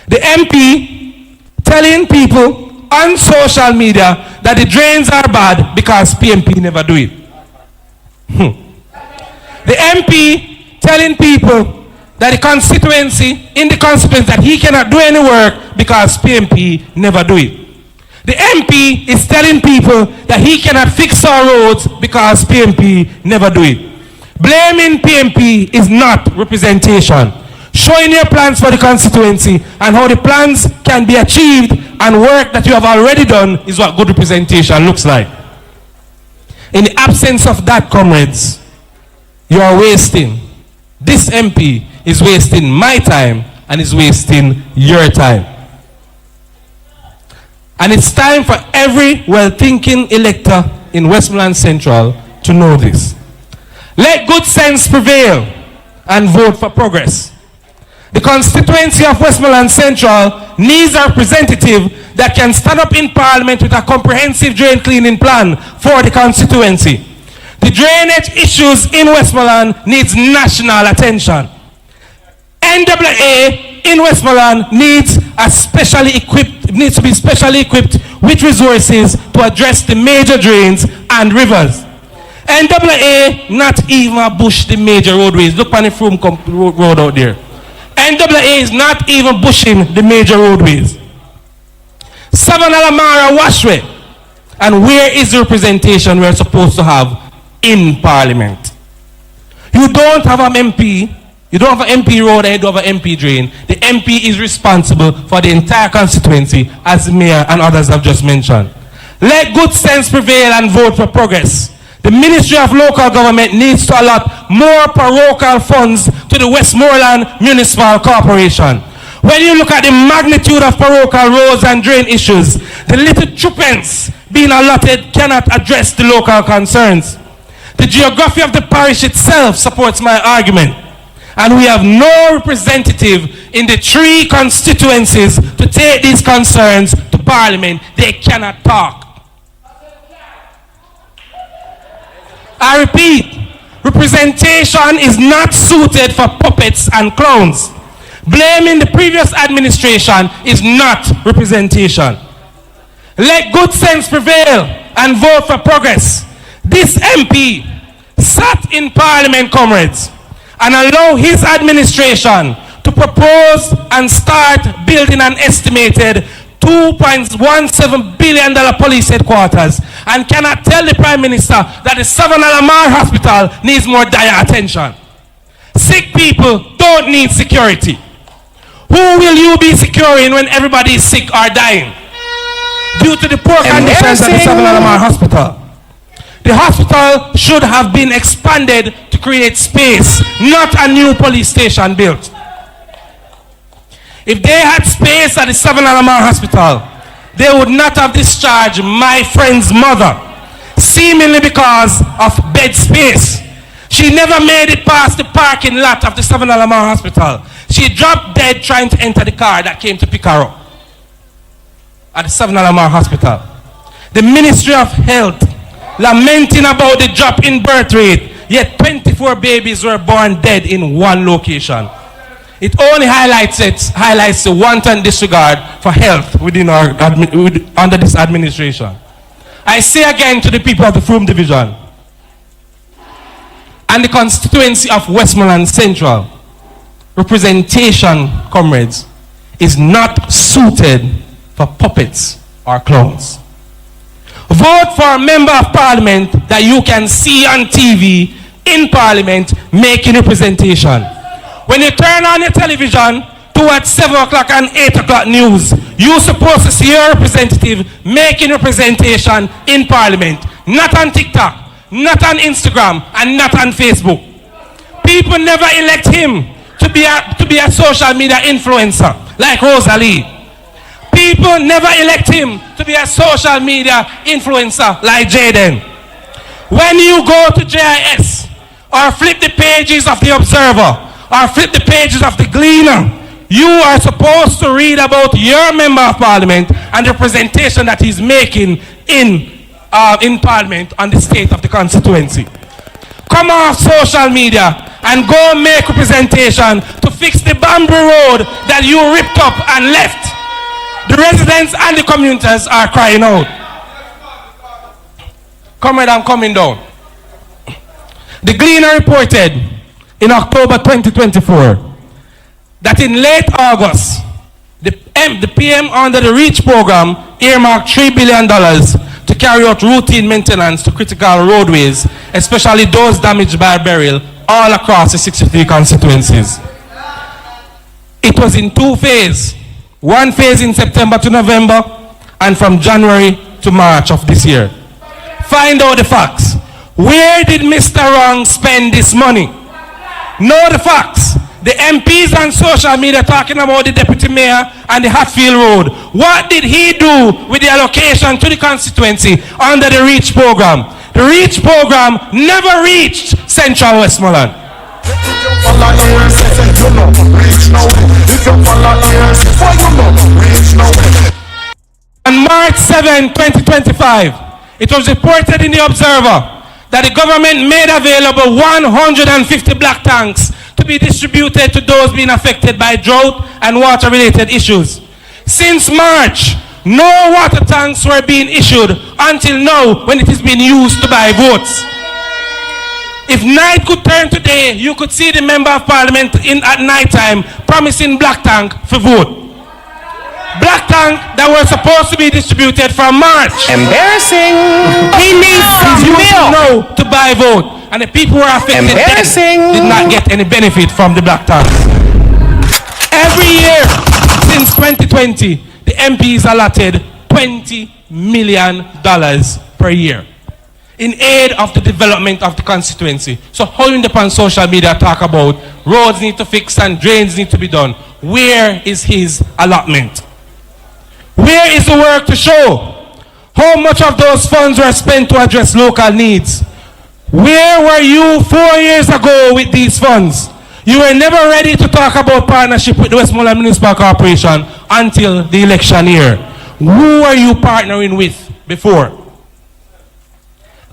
The MP telling people on social media that the drains are bad because PNP never do it. The MP telling people that the constituency, in the constituency, that he cannot do any work because PNP never do it. The MP is telling people that he cannot fix our roads because PNP never do it. Blaming PNP is not representation. Showing your plans for the constituency and how the plans can be achieved and work that you have already done is what good representation looks like. In the absence of that, comrades, you are wasting. This MP is wasting my time and is wasting your time. And it's time for every well-thinking elector in Westmoreland Central to know this. Let good sense prevail and vote for progress. The constituency of Westmoreland Central needs a representative that can stand up in Parliament with a comprehensive drain cleaning plan for the constituency. The drainage issues in Westmoreland needs national attention. NAA in Westmoreland needs to be specially equipped with resources to address the major drains and rivers. NAA not even bush the major roadways. Look on the Frome road out there. NAA is not even bushing the major roadways. Savannah-Lamara Washway. And where is the representation we're supposed to have in Parliament? You don't have an MP. You don't have an MP road and you don't have an MP drain. The MP is responsible for the entire constituency, as the mayor and others have just mentioned. Let good sense prevail and vote for progress. The Ministry of Local Government needs to allot more parochial funds to the Westmoreland Municipal Corporation. When you look at the magnitude of parochial roads and drain issues, the little tuppence being allotted cannot address the local concerns. The geography of the parish itself supports my argument. And we have no representative in the 3 constituencies to take these concerns to Parliament. They cannot talk. I repeat, representation is not suited for puppets and clowns. Blaming the previous administration is not representation. Let good sense prevail and vote for progress. This MP sat in Parliament, comrades, and allow his administration to propose and start building an estimated $2.17 billion police headquarters and cannot tell the Prime Minister that the Savannah-Lamar Hospital needs more dire attention. Sick people don't need security. Who will you be securing when everybody is sick or dying? Due to the poor conditions at the Savannah-Lamar Hospital. The hospital should have been expanded to create space, not a new police station built. If they had space at the Savannah-Lamar Hospital, they would not have discharged my friend's mother, seemingly because of bed space. She never made it past the parking lot of the Savannah-Lamar Hospital. She dropped dead trying to enter the car that came to pick her up at the Savannah-Lamar Hospital. The Ministry of Health lamenting about the drop in birth rate, yet 24 babies were born dead in one location. It only highlights the wanton disregard for health under this administration. I say again to the people of the Frome Division and the constituency of Westmoreland Central, representation, comrades, is not suited for puppets or clowns. Vote for a member of Parliament that you can see on TV in Parliament making representation. When you turn on your television towards 7 o'clock and 8 o'clock news, you're supposed to see your representative making representation in Parliament. Not on TikTok, not on Instagram, and not on Facebook. People never elect him to be a social media influencer like Rosalie. People never elect him to be a social media influencer like Jaden. When you go to JIS or flip the pages of the Observer or flip the pages of the Gleaner, you are supposed to read about your member of Parliament and the representation that he's making in Parliament on the state of the constituency. Come off social media and go make representation to fix the bamboo road that you ripped up and left. The residents and the commuters are crying out. Comrade, I'm coming down. The Gleaner reported in October 2024 that in late August, the PM under the REACH program earmarked $3 billion to carry out routine maintenance to critical roadways, especially those damaged by burial, all across the 63 constituencies. It was in 2 phases. 1 phase in September to November, and from January to March of this year. Find out the facts. Where did Mr. Wrong spend this money? Know the facts. The MPs on social media talking about the deputy mayor and the Hatfield Road. What did he do with the allocation to the constituency under the REACH program? The REACH program never reached Central Westmoreland. On March 7, 2025, it was reported in the Observer that the government made available 150 black tanks to be distributed to those being affected by drought and water-related issues. Since March, no water tanks were being issued until now, when it is being used to buy votes. If night could turn today, you could see the Member of Parliament at night time promising black tank for vote. Black tank that were supposed to be distributed from March. Embarrassing. He needs some milk now to buy vote. And the people who are affected did not get any benefit from the black tanks. Every year since 2020, the MPs allotted $20 million per year in aid of the development of the constituency. So how in the social media talk about roads need to fix and drains need to be done? Where is his allotment? Where is the work to show how much of those funds were spent to address local needs? Where were you 4 years ago with these funds? You were never ready to talk about partnership with the Westmoreland Municipal Corporation until the election year. Who were you partnering with before?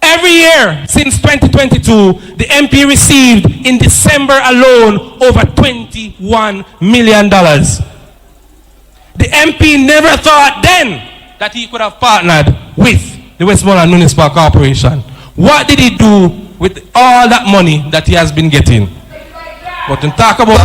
Every year since 2022, the MP received in December alone over $21 million. The MP never thought then that he could have partnered with the Westmoreland Municipal Corporation. What did he do with all that money that he has been getting? But to talk about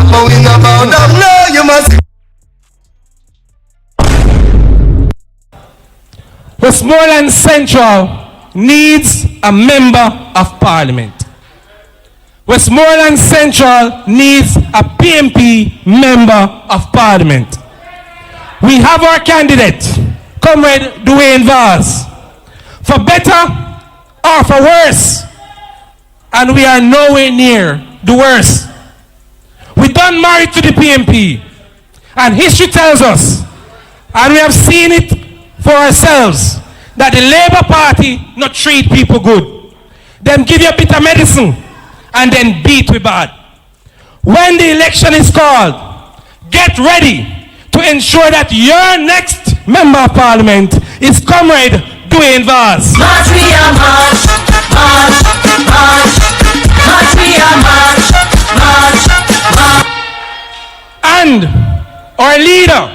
Westmoreland Central needs a member of Parliament. Westmoreland Central needs a PNP member of Parliament. We have our candidate, Comrade Dwayne Vaz, for better or for worse, and we are nowhere near the worst. We done married to the PNP, and history tells us, and we have seen it for ourselves, that the Labour Party not treat people good. Them give you a bit of medicine and then beat we bad. When the election is called, get ready to ensure that your next member of Parliament is Comrade Dwayne Vaz. March, we are march, march, march, march, we are march, march, march. And our leader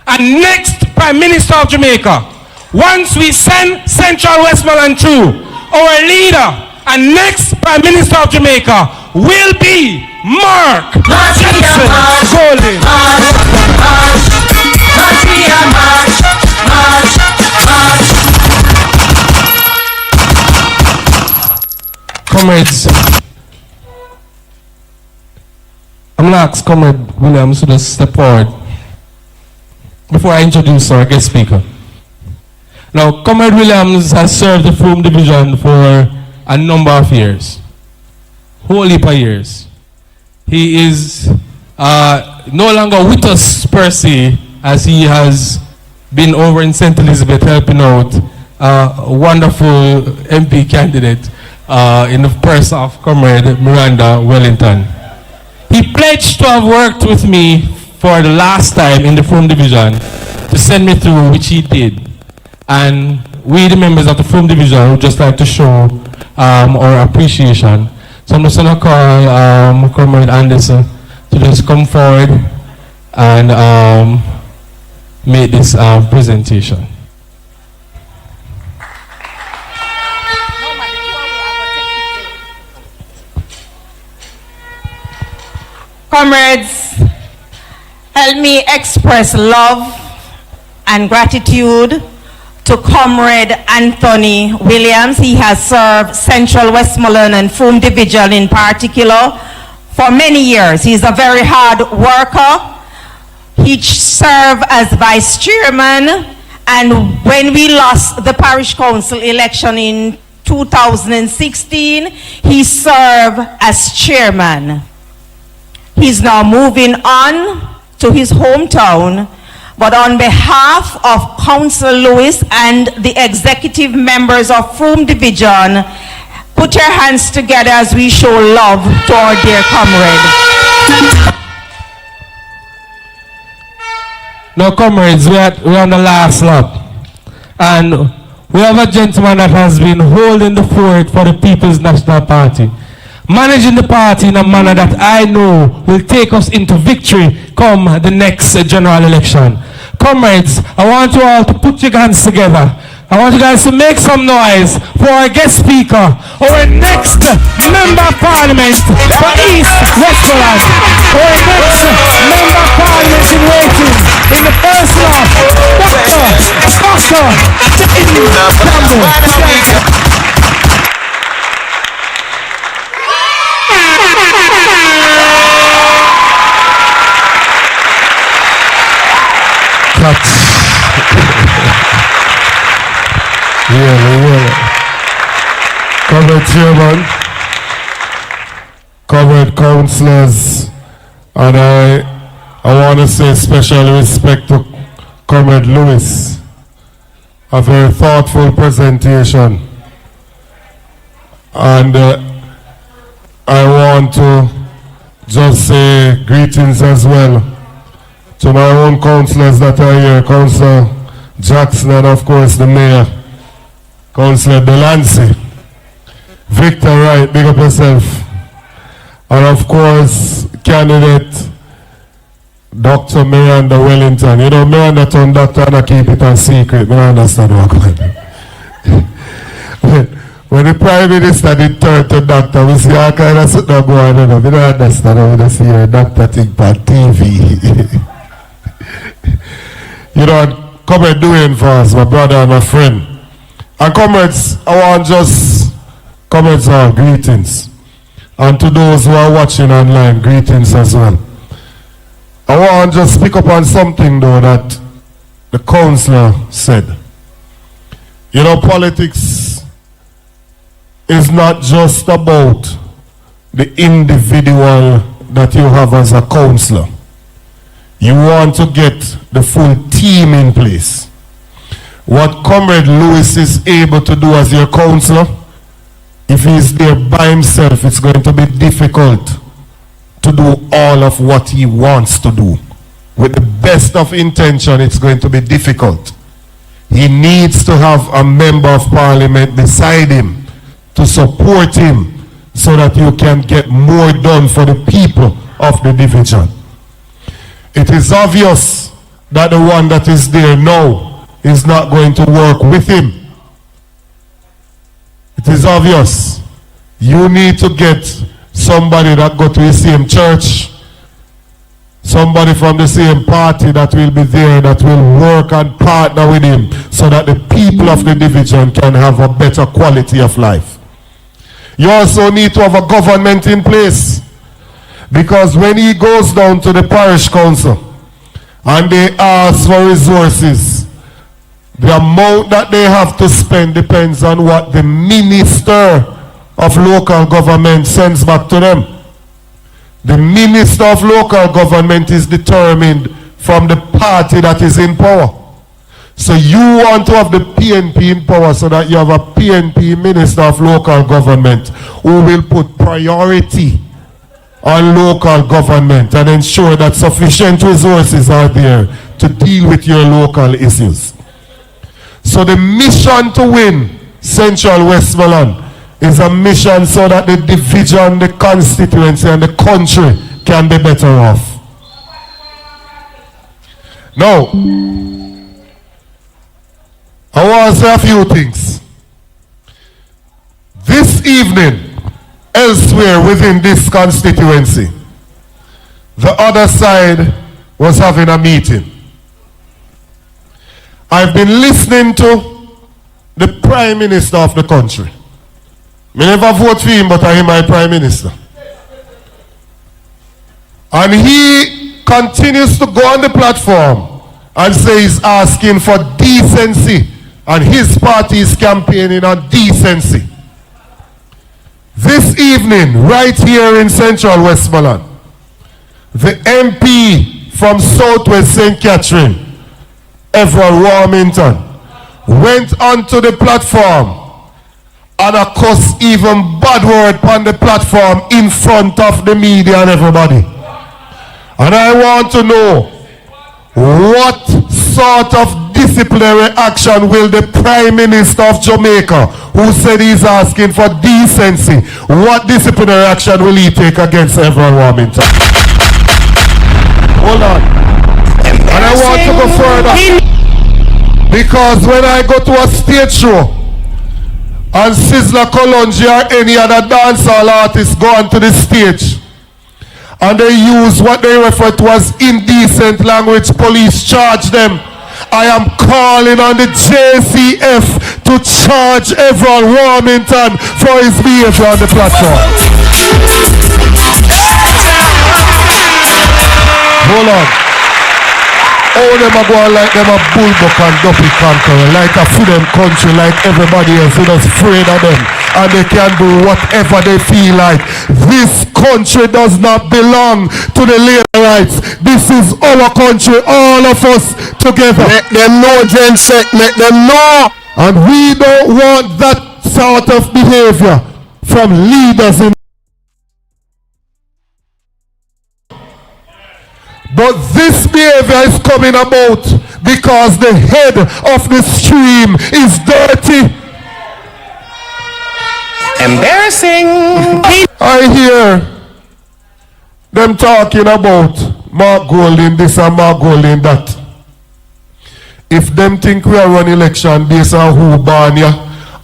and next Prime Minister of Jamaica, once we send Central Westmoreland through, our leader and next Prime Minister of Jamaica will be Mark Jackson Golden. Comrades, I'm going to ask Comrade Williams to just step forward before I introduce our guest speaker. Now, Comrade Williams has served the Frome division for a number of years, whole heap of years. He is no longer with us per se, as he has been over in St. Elizabeth helping out a wonderful MP candidate in the person of Comrade Miranda Wellington. He pledged to have worked with me for the last time in the Frome division to send me through, which he did. And we, the members of the Frome division, would just like to show our appreciation. So I'm just going to call Comrade Anderson to just come forward and make this presentation. Comrades, help me express love and gratitude to Comrade Anthony Williams. He has served Central Westmoreland and Frome Division in particular for many years. He's a very hard worker. He served as vice chairman, and when we lost the parish council election in 2016, he served as chairman. He's now moving on to his hometown, but on behalf of Councillor Lewis and the executive members of Frome Division, put your hands together as we show love to our dear comrade. Now, comrades, we're on the last lap. And we have a gentleman that has been holding the fort for the People's National Party, managing the party in a manner that I know will take us into victory come the next general election. Comrades, I want you all to put your hands together. I want you guys to make some noise for our guest speaker, our next member of parliament for East Westmoreland, our next member of parliament in waiting in the first law, Dr. Comrade Chairman, comrade councillors, and I want to say special respect to Comrade Lewis. A very thoughtful presentation, and I want to just say greetings as well to my own councillors that are here, Councillor Jackson, and of course the Mayor, Councillor Delancey. Victor Wright, big up yourself. And of course, candidate Dr. Miranda Wellington. You know, Miranda turned doctor and I keep it a secret. I don't understand what I'm going. When the Prime Minister did turn to doctor, we see all kind of stuff going on. We don't understand how we see a doctor think on TV. You know, comrade doing for us, my brother and my friend. And comrades, I want just comrades all greetings. And to those who are watching online, greetings as well. I want to just pick up on something though that the councillor said. You know, politics is not just about the individual that you have as a councillor. You want to get the full team in place. What Comrade Lewis is able to do as your councillor, if he's there by himself, it's going to be difficult to do all of what he wants to do. With the best of intention, it's going to be difficult. He needs to have a member of parliament beside him to support him so that you can get more done for the people of the division. It is obvious that the one that is there now is not going to work with him. It is obvious. You need to get somebody that go to the same church, somebody from the same party that will be there, that will work and partner with him so that the people of the division can have a better quality of life. You also need to have a government in place, because when he goes down to the parish council and they ask for resources, the amount that they have to spend depends on what the minister of local government sends back to them. The minister of local government is determined from the party that is in power. So you want to have the PNP in power so that you have a PNP minister of local government who will put priority on local government and ensure that sufficient resources are there to deal with your local issues. So the mission to win Central Westmoreland is a mission so that the division, the constituency, and the country can be better off. Now, I want to say a few things. This evening, elsewhere within this constituency, the other side was having a meeting. I've been listening to the Prime Minister of the country. I never vote for him, but I am my Prime Minister. And he continues to go on the platform and say he's asking for decency, and his party is campaigning on decency. This evening, right here in Central Westmoreland, the MP from Southwest St. Catherine, Everett Warmington, went onto the platform and of course even bad word on the platform in front of the media and everybody. And I want to know, what sort of disciplinary action will the Prime Minister of Jamaica, who said he's asking for decency, what disciplinary action will he take against Everett Warmington? Hold on. And I want to go further. Because when I go to a stage show and Sizzla Kalonji or any other dancehall artist go onto the stage and they use what they refer to as indecent language, police charge them. I am calling on the JCF to charge Everett Warmington for his behavior on the platform. Hold on. All them are going like them a bullbuck and duppy conqueror, like a freedom country, like everybody else who is afraid of them, and they can do whatever they feel like. This country does not belong to the Leaderites. This is our country, all of us together. Let them know, Jensen, let them know. And we don't want that sort of behavior from leaders in. But this behavior is coming about because the head of the stream is dirty. Embarrassing. I hear them talking about Mark Golding this and Mark Golding that. If them think we are running election based on who born ya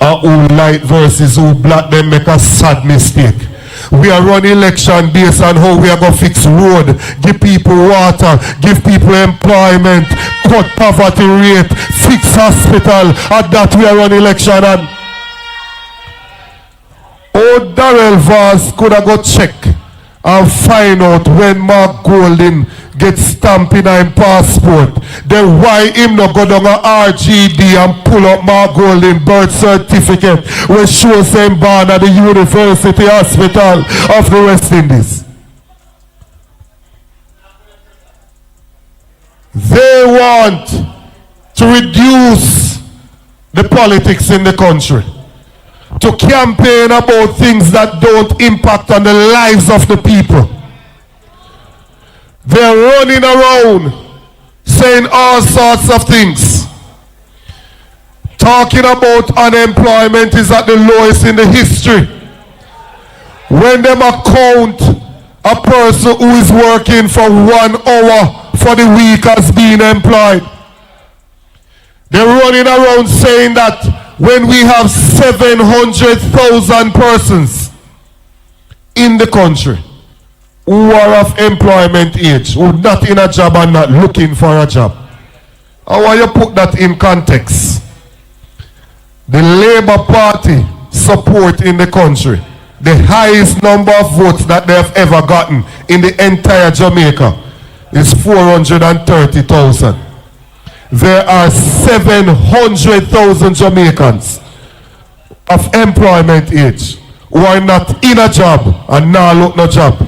or who light versus who black, them make a sad mistake. We are running election based on how we are going to fix road, give people water, give people employment, cut poverty rate, fix hospital, and that we are running election on. Oh, Darrell Vaz could have got check and find out when Mark Golding gets stamped in a passport. Then why him not go down a RGD and pull up Mark Golding birth certificate which shows him born at the University Hospital of the West Indies? They want to reduce the politics in the country, to campaign about things that don't impact on the lives of the people. They're running around saying all sorts of things. Talking about unemployment is at the lowest in the history. When them account a person who is working for 1 hour for the week as being employed. They're running around saying that when we have 700,000 persons in the country who are of employment age, who are not in a job and not looking for a job. How will you put that in context? The Labour Party support in the country, the highest number of votes that they have ever gotten in the entire Jamaica is 430,000. There are 700,000 Jamaicans of employment age who are not in a job and now look no job.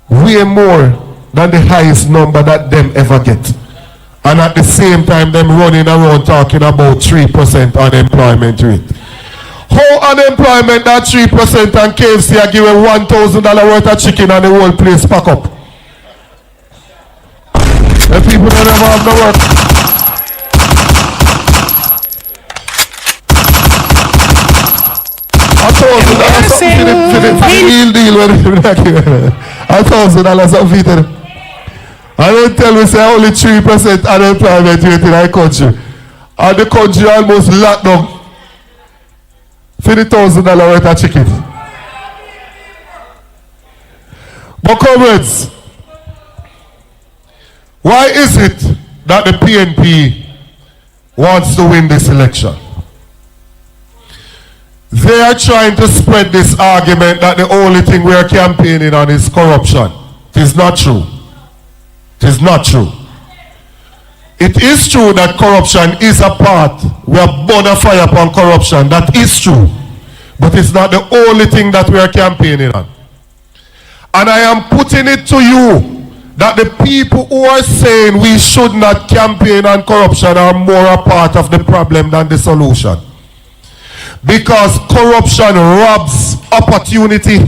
Way more than the highest number that them ever get. And at the same time them running around talking about 3% unemployment rate. How unemployment that 3% and KFC are giving $1,000 worth of chicken and the whole place pack up? The people don't ever have no work. $1,000 something for the real deal when $1,000 something for them. I don't tell me say only 3% unemployment rate in our country. And the country almost locked down for the $1,000 worth of chicken. But comrades, why is it that the PNP wants to win this election. They are trying to spread this argument that the only thing we are campaigning on is corruption. It is not true. It is not true. It is true that corruption is a part. We are bona fide upon corruption. That is true. But it's not the only thing that we are campaigning on. And I am putting it to you that the people who are saying we should not campaign on corruption are more a part of the problem than the solution. Because corruption robs opportunity.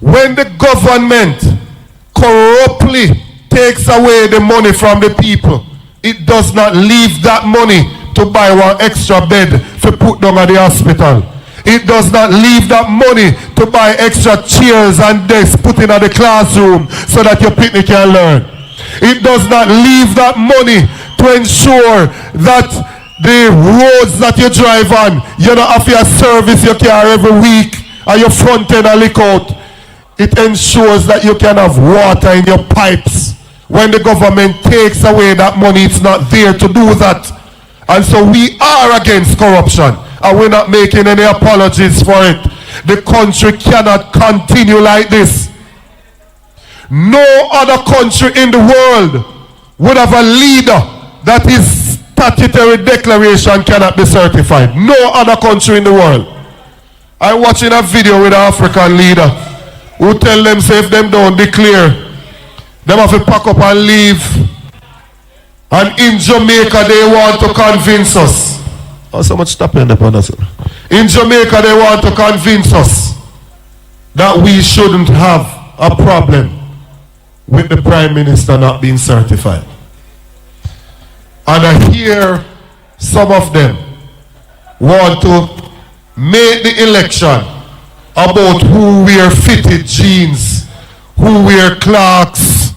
When the government corruptly takes away the money from the people, it does not leave that money to buy one extra bed to put down at the hospital. It does not leave that money to buy extra chairs and desks put in at the classroom so that your picnic can learn. It does not leave that money to ensure that the roads that you drive on, you don't have to service your car every week and your front end a leak out. It ensures that you can have water in your pipes. When the government takes away that money, it's not there to do that. And so we are against corruption. And we're not making any apologies for it. The country cannot continue like this. No other country in the world would have a leader that his statutory declaration cannot be certified. No other country in the world. I'm watching a video with an African leader who tell them, say if them don't declare, them have to pack up and leave. And in Jamaica they want to convince us. Oh, so much stopping upon us. In Jamaica, they want to convince us that we shouldn't have a problem with the Prime Minister not being certified. And I hear some of them want to make the election about who wear fitted jeans, who wear clocks,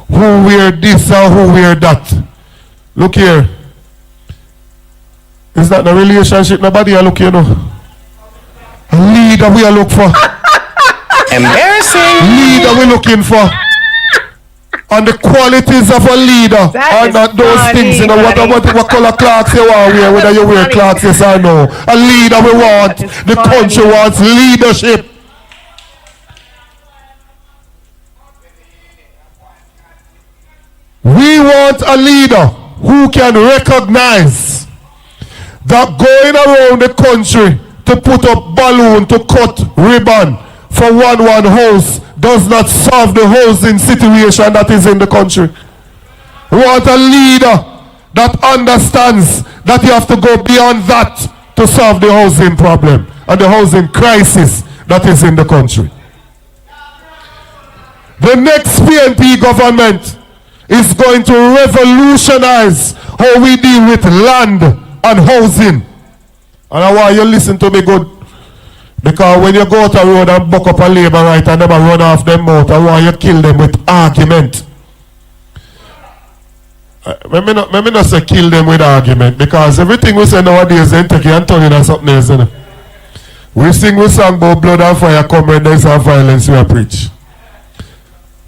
who wear this or who wear that. Look here. Is that the relationship nobody are looking, you know? A leader we are looking for. Embarrassing. Leader we looking for. And the qualities of a leader are not those things, you know, what color clocks you want to wear, whether you wear clocks, yes or no. A leader we want. The country wants leadership. We want a leader who can recognize that going around the country to put up balloon, to cut ribbon for one house does not solve the housing situation that is in the country. We want a leader that understands that you have to go beyond that to solve the housing problem and the housing crisis that is in the country. The next PNP government is going to revolutionize how we deal with land and housing. And I want you to listen to me good. Because when you go out the road and buck up a labor right and them run off them mouth, I want you to kill them with argument. Let me not say kill them with argument, because everything we say nowadays they take it and turn it into something else. You know? We sing we song about blood and fire, comrade, there is no violence we preach.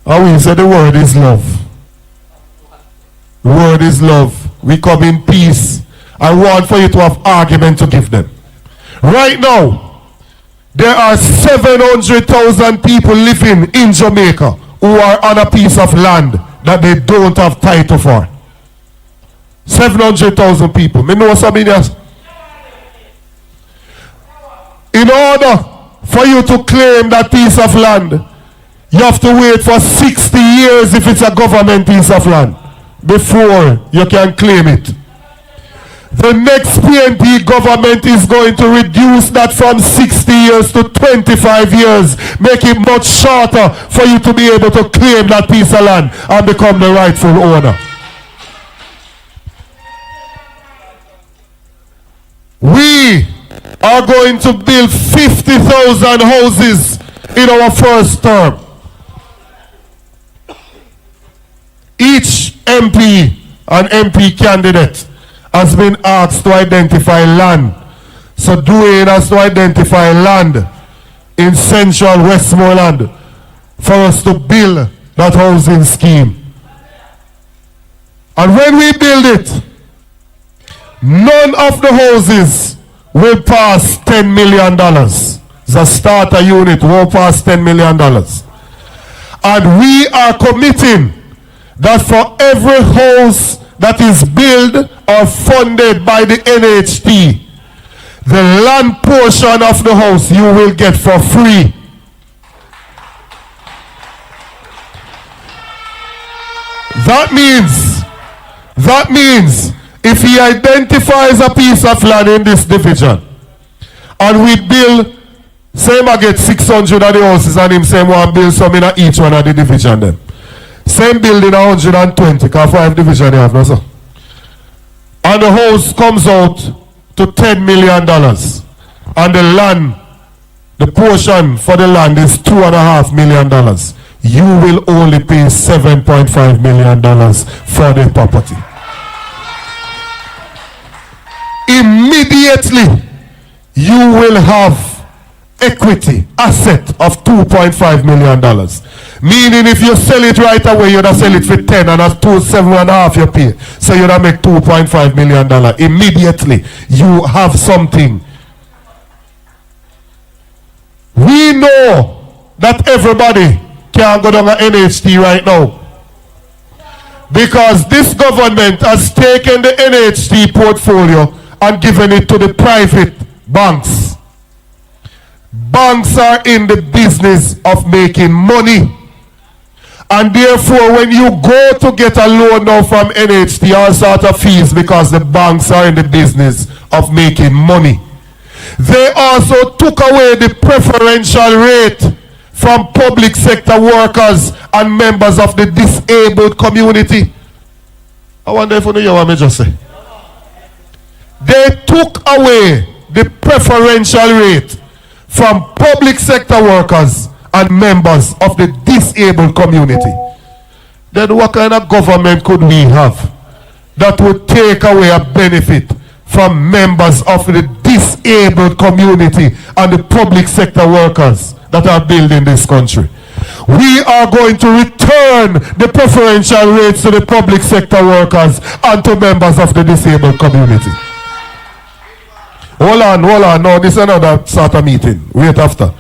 And we say the word is love. The word is love. We come in peace. I want for you to have argument to give them. Right now, there are 700,000 people living in Jamaica who are on a piece of land that they don't have title for. 700,000 people. Me know something else. In order for you to claim that piece of land, you have to wait for 60 years if it's a government piece of land before you can claim it. The next PNP government is going to reduce that from 60 years to 25 years, make it much shorter for you to be able to claim that piece of land and become the rightful owner. We are going to build 50,000 houses in our first term. Each MP and MP candidate has been asked to identify land. So Dwayne has to identify land in central Westmoreland for us to build that housing scheme. And when we build it, None of the houses will pass $10 million. The starter unit won't pass $10 million. And we are committing that for every house that is built or funded by the NHT, the land portion of the house you will get for free. That means if he identifies a piece of land in this division and we build, say I get 600 of the houses and him say one build some in each one of the division then. Same building 120, because 5 division you have, no sir? And the house comes out to $10 million. And the land, the portion for the land is $2.5 million. You will only pay $7.5 million for the property. Immediately, you will have equity, asset of $2.5 million. Meaning if you sell it right away, you'd sell it for 10 and that's 7.5 you pay. So you'd make $2.5 million. Immediately, you have something. We know that everybody can go down an NHT right now. Because this government has taken the NHT portfolio and given it to the private banks. Banks are in the business of making money. And therefore, when you go to get a loan now from NHT, all sort of fees because the banks are in the business of making money. They also took away the preferential rate from public sector workers and members of the disabled community. I wonder if you know what I just say. They took away the preferential rate from public sector workers and members of the disabled community. Then what kind of government could we have that would take away a benefit from members of the disabled community and the public sector workers that are building this country? We are going to return the preferential rates to the public sector workers and to members of the disabled community. Hold on. No, this is another sort of meeting. Wait after.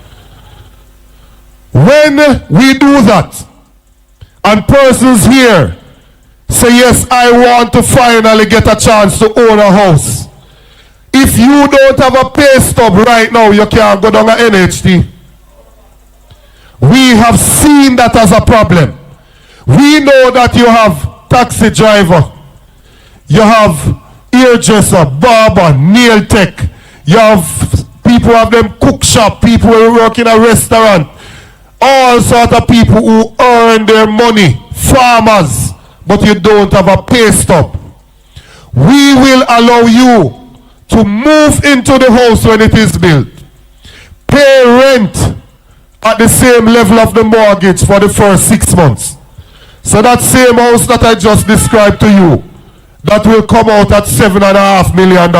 When we do that, and persons here say, yes, I want to finally get a chance to own a house. If you don't have a pay stub right now, you can't go down an NHT. We have seen that as a problem. We know that you have taxi driver, you have hairdresser, barber, nail tech, you have people have them cook shop, people who work in a restaurant, all sort of people who earn their money, farmers, but you don't have a pay stub. We will allow you to move into the house when it is built, pay rent at the same level of the mortgage for the first 6 months. So that same house that I just described to you, that will come out at $7.5 million.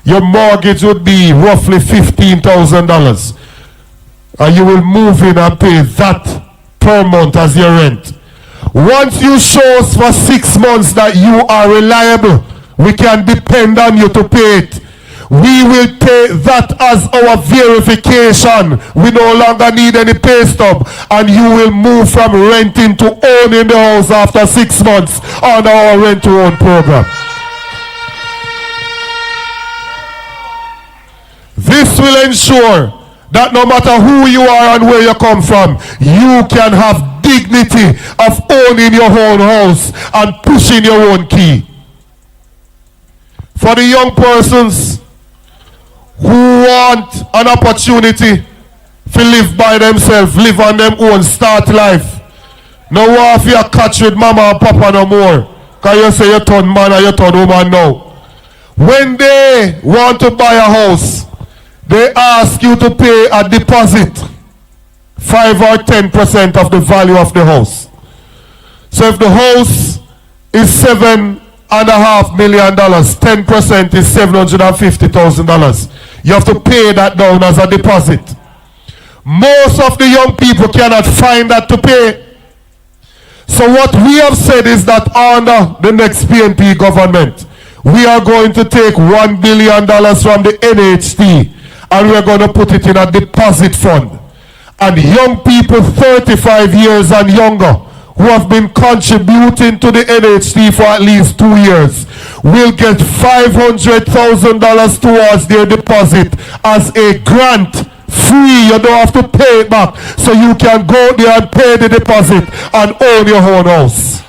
Your mortgage would be roughly $15,000. And you will move in and pay that per month as your rent. Once you show us for 6 months that you are reliable, we can depend on you to pay it. We will take that as our verification. We no longer need any pay stub, and you will move from renting to owning the house after 6 months on our rent to own program. This will ensure that no matter who you are and where you come from, you can have dignity of owning your own house and pushing your own key. For the young persons who want an opportunity to live by themselves, live on their own, start life. No one if you catch with mama and papa no more. Because you say you turn man and you turn woman now. When they want to buy a house, they ask you to pay a deposit, 5 or 10% of the value of the house. So if the house is $7.5 million, 10% is $750,000. You have to pay that down as a deposit. Most of the young people cannot find that to pay. So what we have said is that under the next PNP government, we are going to take $1 billion from the NHT and we are going to put it in a deposit fund. And young people 35 years and younger who have been contributing to the NHT for at least 2 years will get $500,000 towards their deposit as a grant, free. You don't have to pay it back, so you can go there and pay the deposit and own your own house.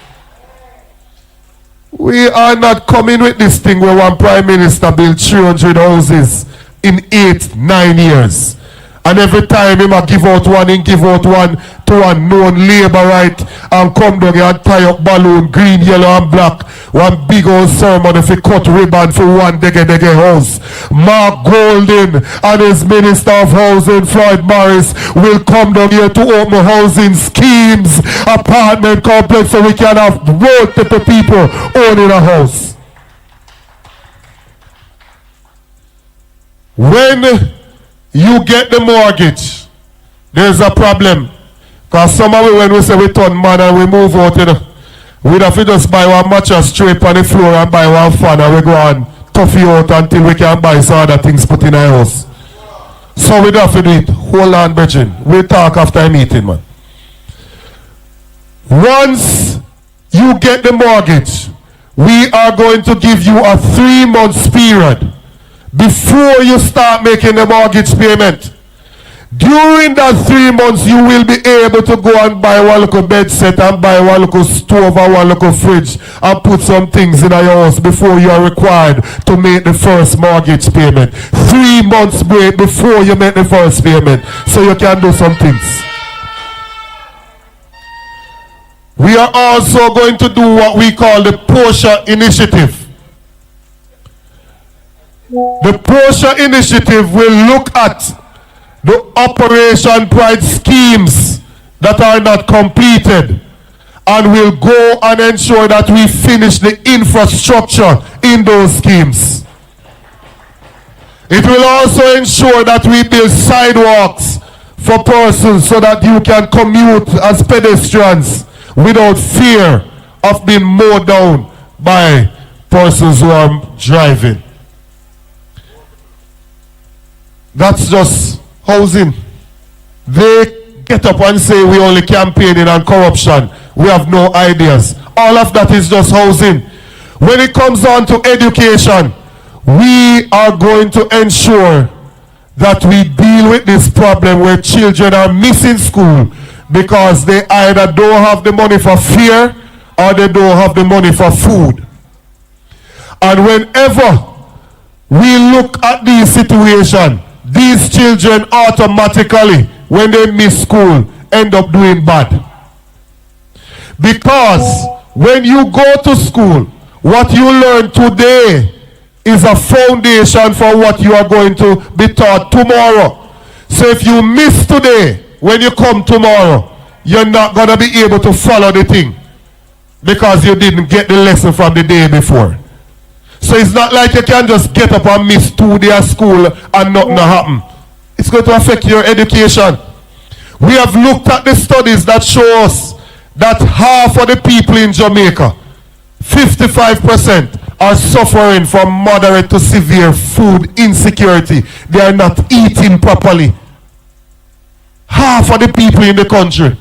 We are not coming with this thing where one prime minister built 300 houses in 8-9 years. And every time he might give out one, he give out one to unknown laborite and come down here and tie up balloon, green, yellow and black. One big old ceremony if he cut ribbon for one dege house. Mark Golden and his Minister of Housing, Floyd Morris, will come down here to open housing schemes, apartment complex, so we can have multiple people owning a house. When you get the mortgage, there's a problem. Because some of it, when we say we turn man and we move out, you know, we'd have to just buy one mattress straight on the floor and buy one fan and we go and tough you out until we can buy some other things put in our house. So we'd have to do it. Hold on, Bridget. We'll talk after a meeting, man. Once you get the mortgage, we are going to give you a 3-month period before you start making the mortgage payment. During that 3 months, you will be able to go and buy one little bed set and buy one little stove and one little fridge and put some things in your house before you are required to make the first mortgage payment. 3 months break before you make the first payment, so you can do some things. We are also going to do what we call the Portia Initiative. The Portia Initiative will look at the Operation Pride schemes that are not completed and will go and ensure that we finish the infrastructure in those schemes. It will also ensure that we build sidewalks for persons so that you can commute as pedestrians without fear of being mowed down by persons who are driving. That's just housing. They get up and say we only campaigning on corruption. We have no ideas. All of that is just housing. When it comes on to education, we are going to ensure that we deal with this problem where children are missing school because they either don't have the money for fare or they don't have the money for food. And whenever we look at this situation, these children automatically, when they miss school, end up doing bad. Because when you go to school, what you learn today is a foundation for what you are going to be taught tomorrow. So if you miss today, when you come tomorrow, you're not going to be able to follow the thing because you didn't get the lesson from the day before. So it's not like you can just get up and miss 2 days of school and nothing happen. It's going to affect your education. We have looked at the studies that show us that half of the people in Jamaica, 55%, are suffering from moderate to severe food insecurity. They are not eating properly. Half of the people in the country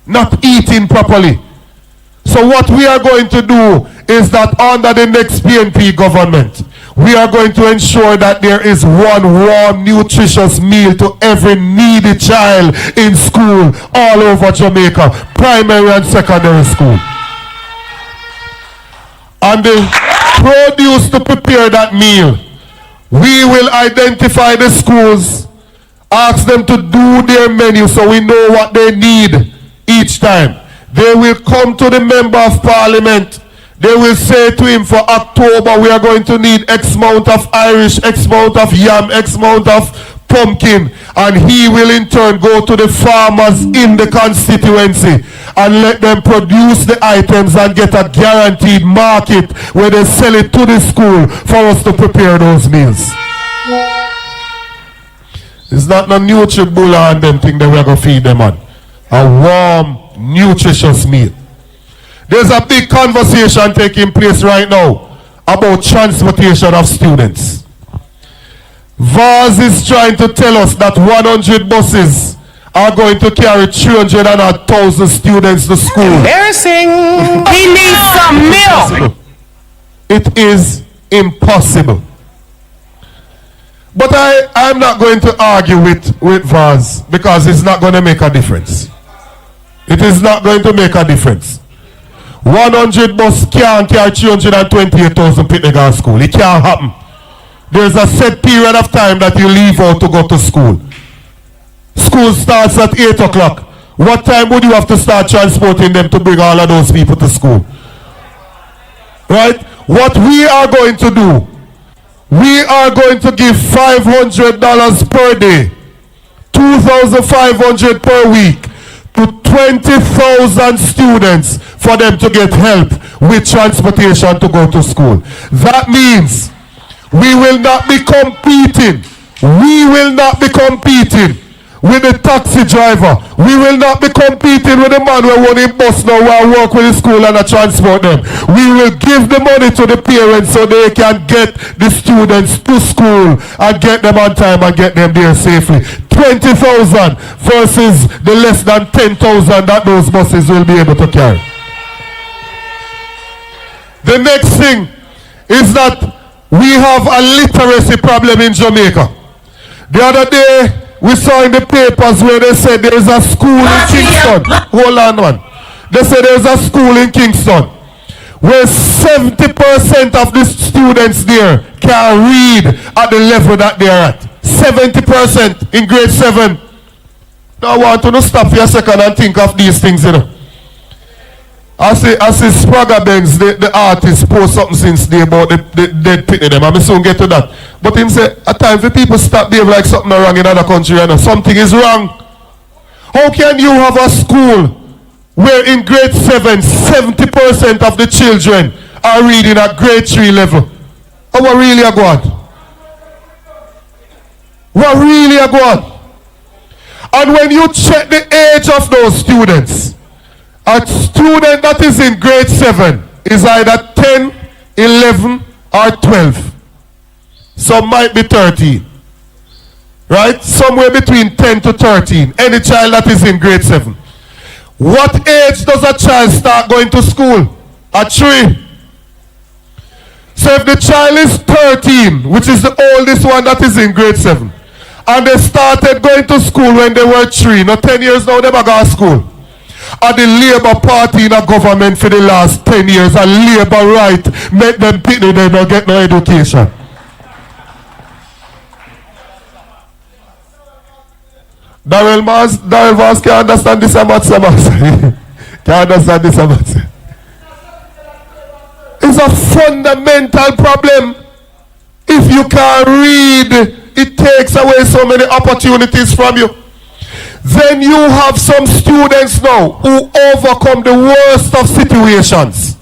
not eating properly. So what we are going to do is that under the next PNP government, we are going to ensure that there is one warm, nutritious meal to every needy child in school all over Jamaica, primary and secondary school. And the produce to prepare that meal, we will identify the schools, ask them to do their menu so we know what they need each time. They will come to the member of parliament. They will say to him, for October we are going to need X amount of Irish, X amount of yam, X amount of pumpkin, and he will in turn go to the farmers in the constituency and let them produce the items and get a guaranteed market where they sell it to the school for us to prepare those meals. It's not no Nutri-Bula and them thing that we're going to feed them on. A warm, nutritious meal. There's a big conversation taking place right now about transportation of students. VARS is trying to tell us that 100 buses are going to carry 300 and 1,000 students to school. Embarrassing. He needs some milk. It is impossible. But I'm not going to argue with VARS because it's not going to make a difference. It is not going to make a difference. 100 bus can't carry 328,000 people to school. It can't happen. There's a set period of time that you leave out to go to school. School starts at 8 o'clock. What time would you have to start transporting them to bring all of those people to school? Right? What we are going to do, we are going to give $500 per day, $2,500 per week to 20,000 students for them to get help with transportation to go to school. That means we will not be competing. We will not be competing with the taxi driver. We will not be competing with the man who won in bus now who work with the school and transport them. We will give the money to the parents so they can get the students to school and get them on time and get them there safely. 20,000 versus the less than 10,000 that those buses will be able to carry. The next thing is that we have a literacy problem in Jamaica. The other day, we saw in the papers where they said there is a school in Kingston. Hold on one. They said there is a school in Kingston where 70% of the students there can read at the level that they are at. 70% in grade 7. Now I want to stop for a second and think of these things, you know. I see Spragga Benz, the artist, post something since day about the dead pit of them. I may soon get to that. But him say, at times the people start behaving like something is wrong in another country, you know. Something is wrong. How can you have a school where in grade 7, 70% of the children are reading at grade 3 level? What really a God? What really a God? And when you check the age of those students, a student that is in grade 7 is either 10, 11, or 12. Some might be 13. Right? Somewhere between 10 to 13. Any child that is in grade 7. What age does a child start going to school? At 3. So if the child is 13, which is the oldest one that is in grade 7, and they started going to school when they were 3, not 10 years now, they never go to school. Are the Labour Party in a government for the last 10 years and Labour right make them pity they don't get no education. Darrell Mars can't understand this about can't understand this about. It's a fundamental problem. If you can't read, it takes away so many opportunities from you. Then you have some students now who overcome the worst of situations.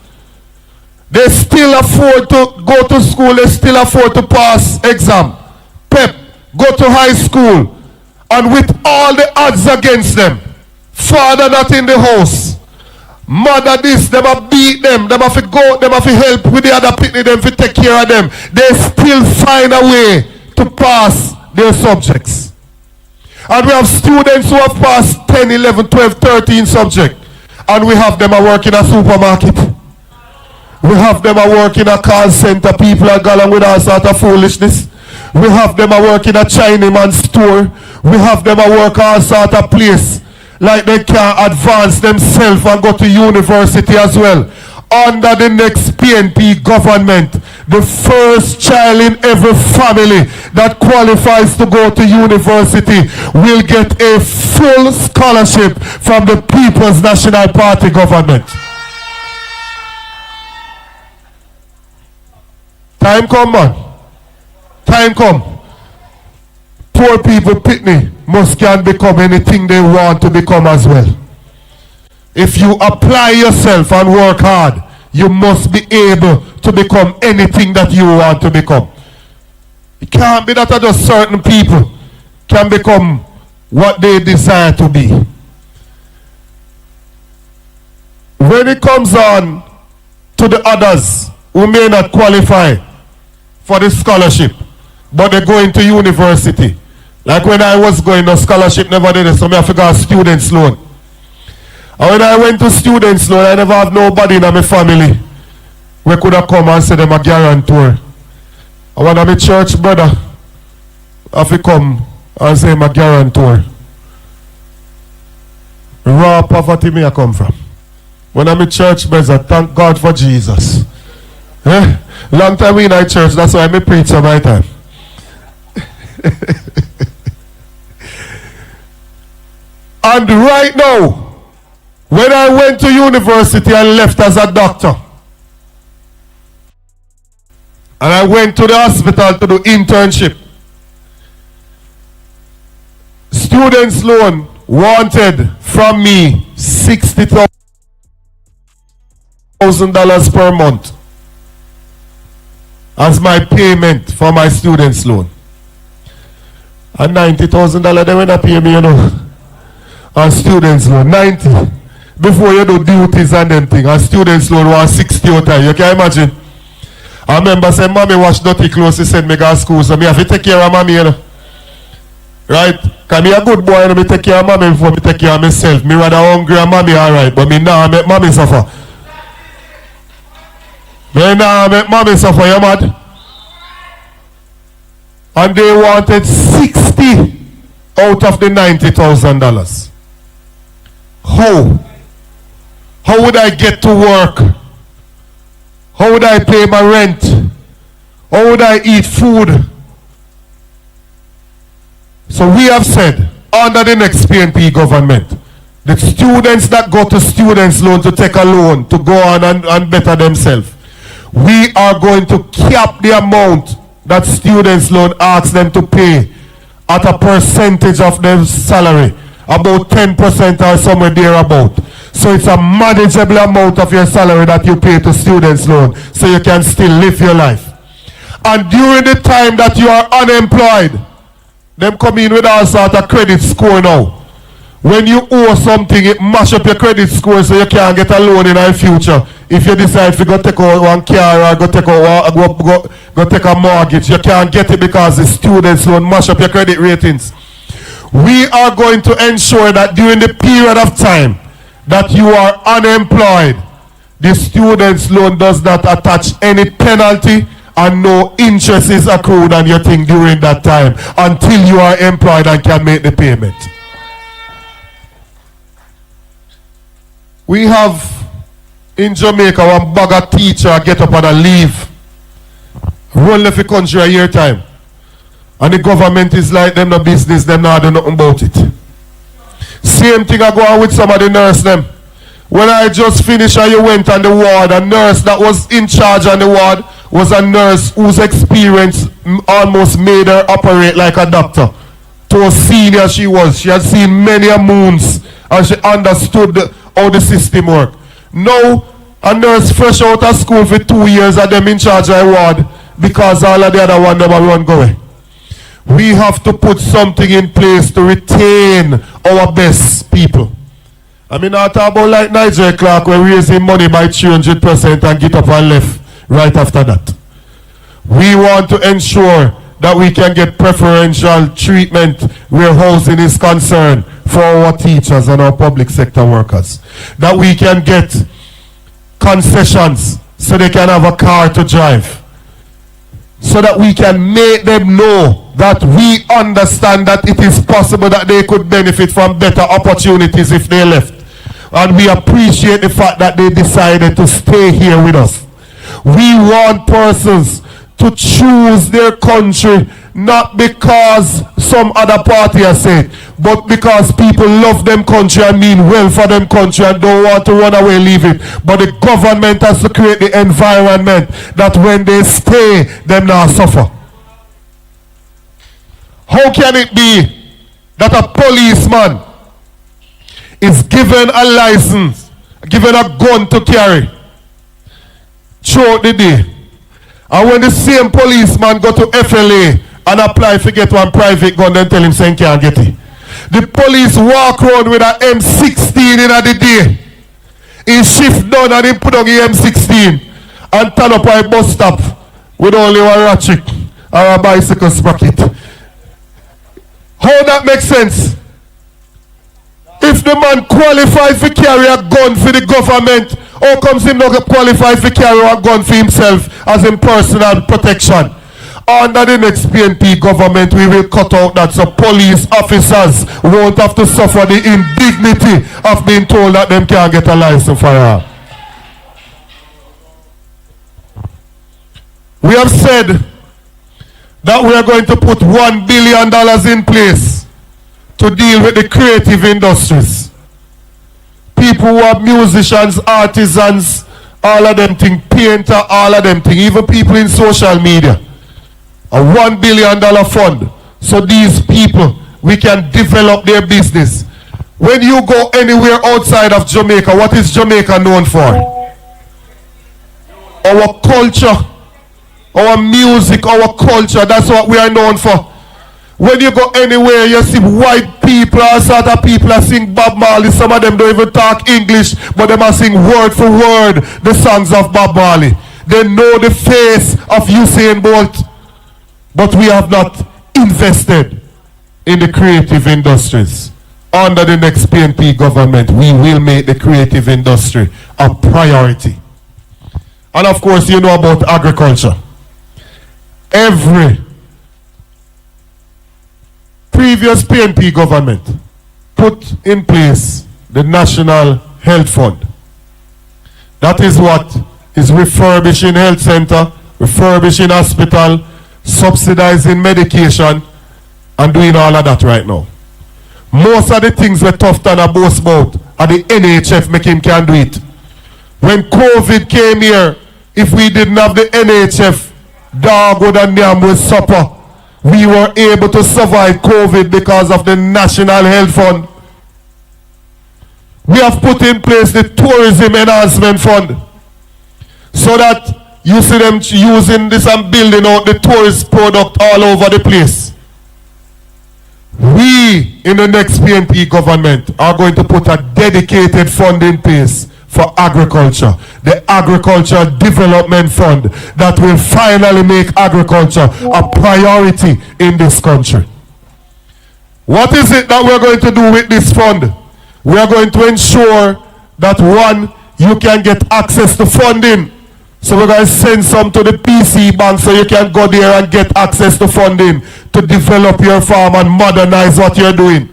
They still afford to go to school, they still afford to pass exam, PEP, go to high school, and with all the odds against them, father not in the house, mother this, them have beat them have to go, them have to help with the other people, them to take care of them, they still find a way to pass their subjects. And we have students who have passed 10, 11, 12, 13 subjects. And we have them a work in a supermarket. We have them a work in a call center. People are going with all sort of foolishness. We have them a work in a Chinaman store. We have them a work all sort of place. Like they can advance themselves and go to university as well. Under the next PNP government, the first child in every family that qualifies to go to university will get a full scholarship from the People's National Party government. Time come, man. Time come. Poor people, Pitney, must can become anything they want to become as well. If you apply yourself and work hard, you must be able to become anything that you want to become. It can't be that just certain people can become what they desire to be. When it comes on to the others, who may not qualify for the scholarship, but they go into university. Like when I was going, the scholarship never did it, so I forgot students loan. And when I went to students loan, I never have nobody in my family who could have come and say them a guarantor. And one of my church brother have to come and say I'm a guarantor. Raw poverty me I come from. One of my church brother, thank God for Jesus. Eh? Long time we in our church, that's why I preach on my time. And right now, when I went to university and left as a doctor, and I went to the hospital to do internship, students loan wanted from me $60,000 per month as my payment for my students loan. And $90,000 they went to pay me, you know, on students loan. 90 before you do duties and them thing. And students loan was 60 out time. You can imagine. I remember saying, mommy wash dirty clothes, he said me go to school, so me have to take care of mommy, you know. Right? Because me a good boy, and me take care of mommy before me take care of myself. Me rather hungry and mommy alright, but me now make mommy suffer. Me now make mommy suffer, you mad? And they wanted 60 out of the $90,000. How? How would I get to work? How would I pay my rent? How would I eat food? So we have said, under the next PNP government, the students that go to students loan to take a loan to go on and better themselves, we are going to cap the amount that students loan asks them to pay at a percentage of their salary, about 10% or somewhere thereabout. So it's a manageable amount of your salary that you pay to students loan, so you can still live your life. And during the time that you are unemployed, them come in with all sort of credit score now. When you owe something, it mash up your credit score so you can't get a loan in the future. If you decide to go take out one car or go take a mortgage, you can't get it because the students loan mash up your credit ratings. We are going to ensure that during the period of time that you are unemployed, the students loan does not attach any penalty and no interest is accrued on your thing during that time until you are employed and can make the payment. We have in Jamaica one bag of teacher get up and a leave, run left the country a year time, and the government is like them no business, them not do nothing about it. Same thing I go on with some of the nurse them. When I just finished and you went on the ward, a nurse that was in charge on the ward was a nurse whose experience almost made her operate like a doctor. To how senior she was. She had seen many moons and she understood how the system worked. Now, a nurse fresh out of school for 2 years and them in charge of the ward because all of the other one never run go away. We have to put something in place to retain our best people. I mean, I talk about like Nigel Clark, we're raising money by 300% and get up and left right after that. We want to ensure that we can get preferential treatment where housing is concerned for our teachers and our public sector workers. That we can get concessions so they can have a car to drive. So that we can make them know that we understand that it is possible that they could benefit from better opportunities if they left. And we appreciate the fact that they decided to stay here with us. We want persons to choose their country not because some other party has said, but because people love them country and mean well for them country and don't want to run away, leave it. But the government has to create the environment that when they stay, them not suffer. How can it be that a policeman is given a license, given a gun to carry throughout the day, and when the same policeman go to FLA and apply to get one private gun, then tell him saying can't get it? The police walk around with an M16 in the day. He shift down and he put on the M16 and turn up at a bus stop with only one ratchet or a bicycle sprocket. How that makes sense? If the man qualified to carry a gun for the government, how comes him not qualified to carry a gun for himself as in personal protection? Under the next PNP government, we will cut out that so police officers won't have to suffer the indignity of being told that them can't get a license for her. We have said that we are going to put $1 billion in place to deal with the creative industries. People who are musicians, artisans, all of them thing, painter, all of them thing, even people in social media. A $1 billion fund. So these people, we can develop their business. When you go anywhere outside of Jamaica, what is Jamaica known for? Our culture, our music, our culture, that's what we are known for. When you go anywhere, you see white people, all sort of people that sing Bob Marley. Some of them don't even talk English, but they must sing word for word the songs of Bob Marley. They know the face of Usain Bolt. But we have not invested in the creative industries. Under the next PNP government, we will make the creative industry a priority. And of course, you know about agriculture. Every previous PNP government put in place the National Health Fund. That is what is refurbishing health center, refurbishing hospital, subsidizing medication, and doing all of that right now. Most of the things we're tough than a boast about are the NHF make him can do it. When COVID came here, if we didn't have the NHF, dog would and yam with supper. We were able to survive COVID because of the National Health Fund. We have put in place the Tourism Enhancement Fund so that you see them using this and building out the tourist product all over the place. We, in the next PNP government, are going to put a dedicated fund in place for agriculture. The Agriculture Development Fund that will finally make agriculture a priority in this country. What is it that we're going to do with this fund? We are going to ensure that, one, you can get access to funding. So we're going to send some to the PC bank so you can go there and get access to funding to develop your farm and modernize what you're doing.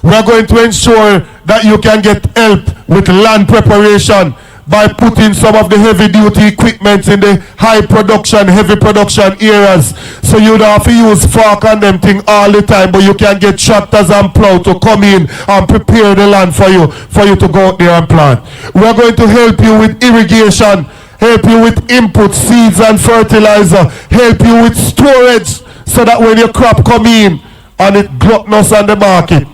We're going to ensure that you can get help with land preparation by putting some of the heavy duty equipment in the high production, heavy production areas. So you don't have to use fork and them thing all the time, but you can get tractors and plow to come in and prepare the land for you to go out there and plant. We're going to help you with irrigation, help you with input, seeds and fertilizer, help you with storage so that when your crop come in and it gluttonous on the market,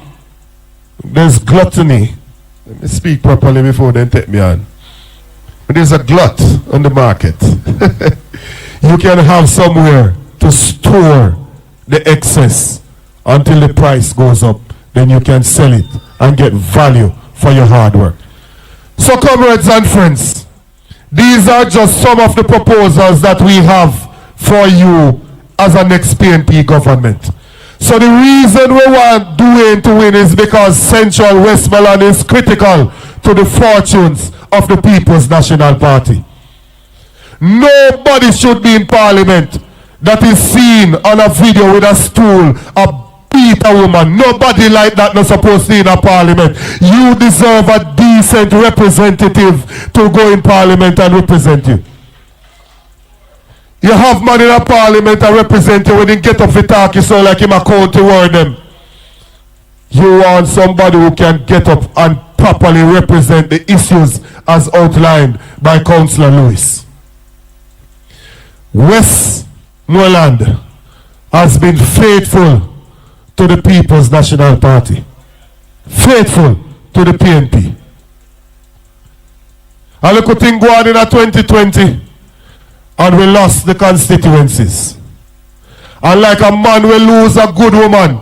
there's gluttony. Let me speak properly before they take me on. There's a glut on the market. You can have somewhere to store the excess until the price goes up. Then you can sell it and get value for your hard work. So comrades and friends, these are just some of the proposals that we have for you as a next PNP government. So the reason we want Dwayne to win is because Central Westmoreland is critical to the fortunes of the People's National Party. Nobody should be in Parliament that is seen on a video with a stool, beat a woman. Nobody like that not supposed to be in a Parliament. You deserve a decent representative to go in Parliament and represent you. You have man in a Parliament and represent you when you get up for talk, you sound like him a county word them. You want somebody who can get up and properly represent the issues as outlined by Councillor Lewis. Westmoreland has been faithful to the People's National Party, faithful to the PNP. And look at thing go on in a 2020 and we lost the constituencies. And like a man will lose a good woman,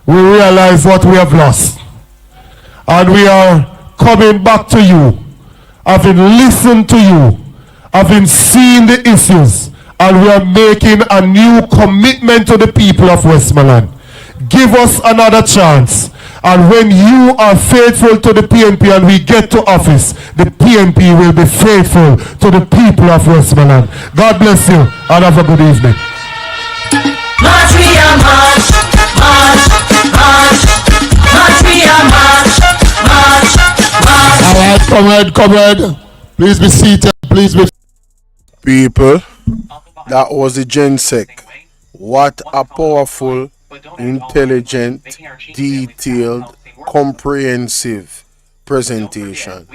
we realize what we have lost. And we are coming back to you, having listened to you, having seen the issues, and we are making a new commitment to the people of Westmoreland. Give us another chance. And when you are faithful to the PNP and we get to office, the PNP will be faithful to the people of Westmoreland. God bless you and have a good evening. March, we are march, march, march, march, we are march, march, march. All right, comrade. Please be seated. Please be. People, that was the GenSec. What a powerful, intelligent, detailed, comprehensive presentation.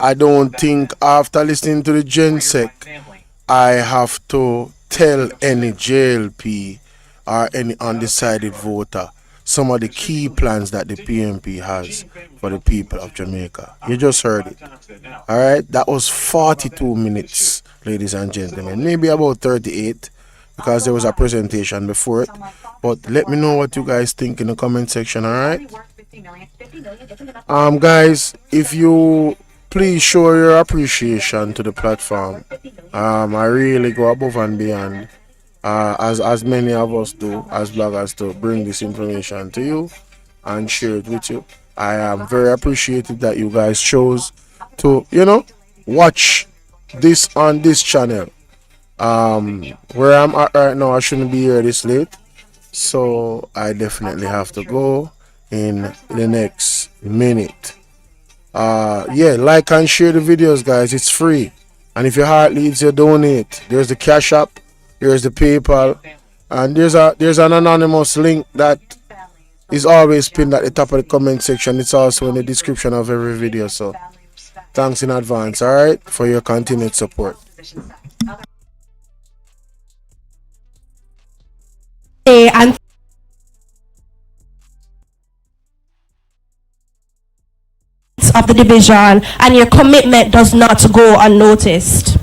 I don't think after listening to the GenSec, I have to tell any JLP or any undecided voter some of the key plans that the PNP has for the people of Jamaica. You just heard it. All right, that was 42 minutes, ladies and gentlemen. Maybe about 38 because there was a presentation before it. But let me know what you guys think in the comment section, all right? Guys, if you please show your appreciation to the platform. I really go above and beyond, as many of us do as bloggers, to bring this information to you and share it with you. I am very appreciative that you guys chose to, watch this on this channel. Where I'm at right now, I shouldn't be here this late, so I definitely have to go in the next minute. Yeah, like and share the videos, guys. It's free, and if your heart leads you, donate. There's the Cash App, there's the PayPal, and there's an anonymous link that is always pinned at the top of the comment section. It's also in the description of every video. So thanks in advance, all right, for your continued support. And of the division, and your commitment does not go unnoticed.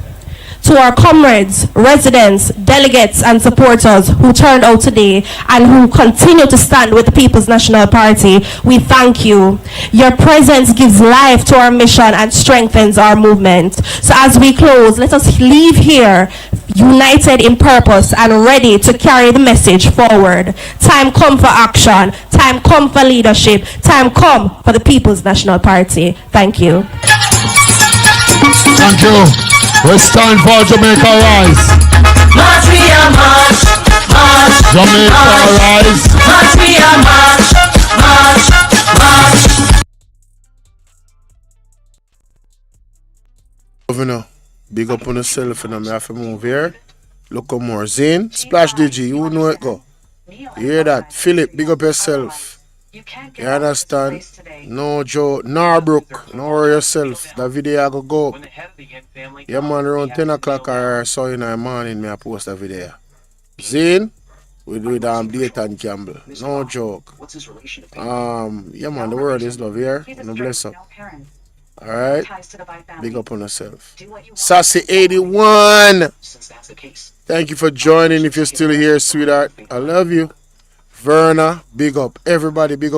To our comrades, residents, delegates and supporters who turned out today and who continue to stand with the People's National Party, we thank you. Your presence gives life to our mission and strengthens our movement. So as we close, let us leave here united in purpose and ready to carry the message forward. Time come for action. Time come for leadership. Time come for the People's National Party. Thank you. Thank you. It's time for Jamaica Rise. March, we are march, march, Jamaica march, Rise. march, we are march, march, march. Governor, big up on yourself, and I have to move here. Look more. Zane, Splash DG, you know it go. You hear that? Philip, big up yourself. You understand? No Joe, Narbrook, no worry yourself. The video I go up. Yeah man, around 10 o'clock or so in the morning, I post a video. Zane, we do Dayton Campbell. No joke. Yeah man, the world is love here. No bless up. Alright? Big up on yourself. Sassy 81. Thank you for joining. If you're still here, sweetheart, I love you. Verna, big up. Everybody, big up.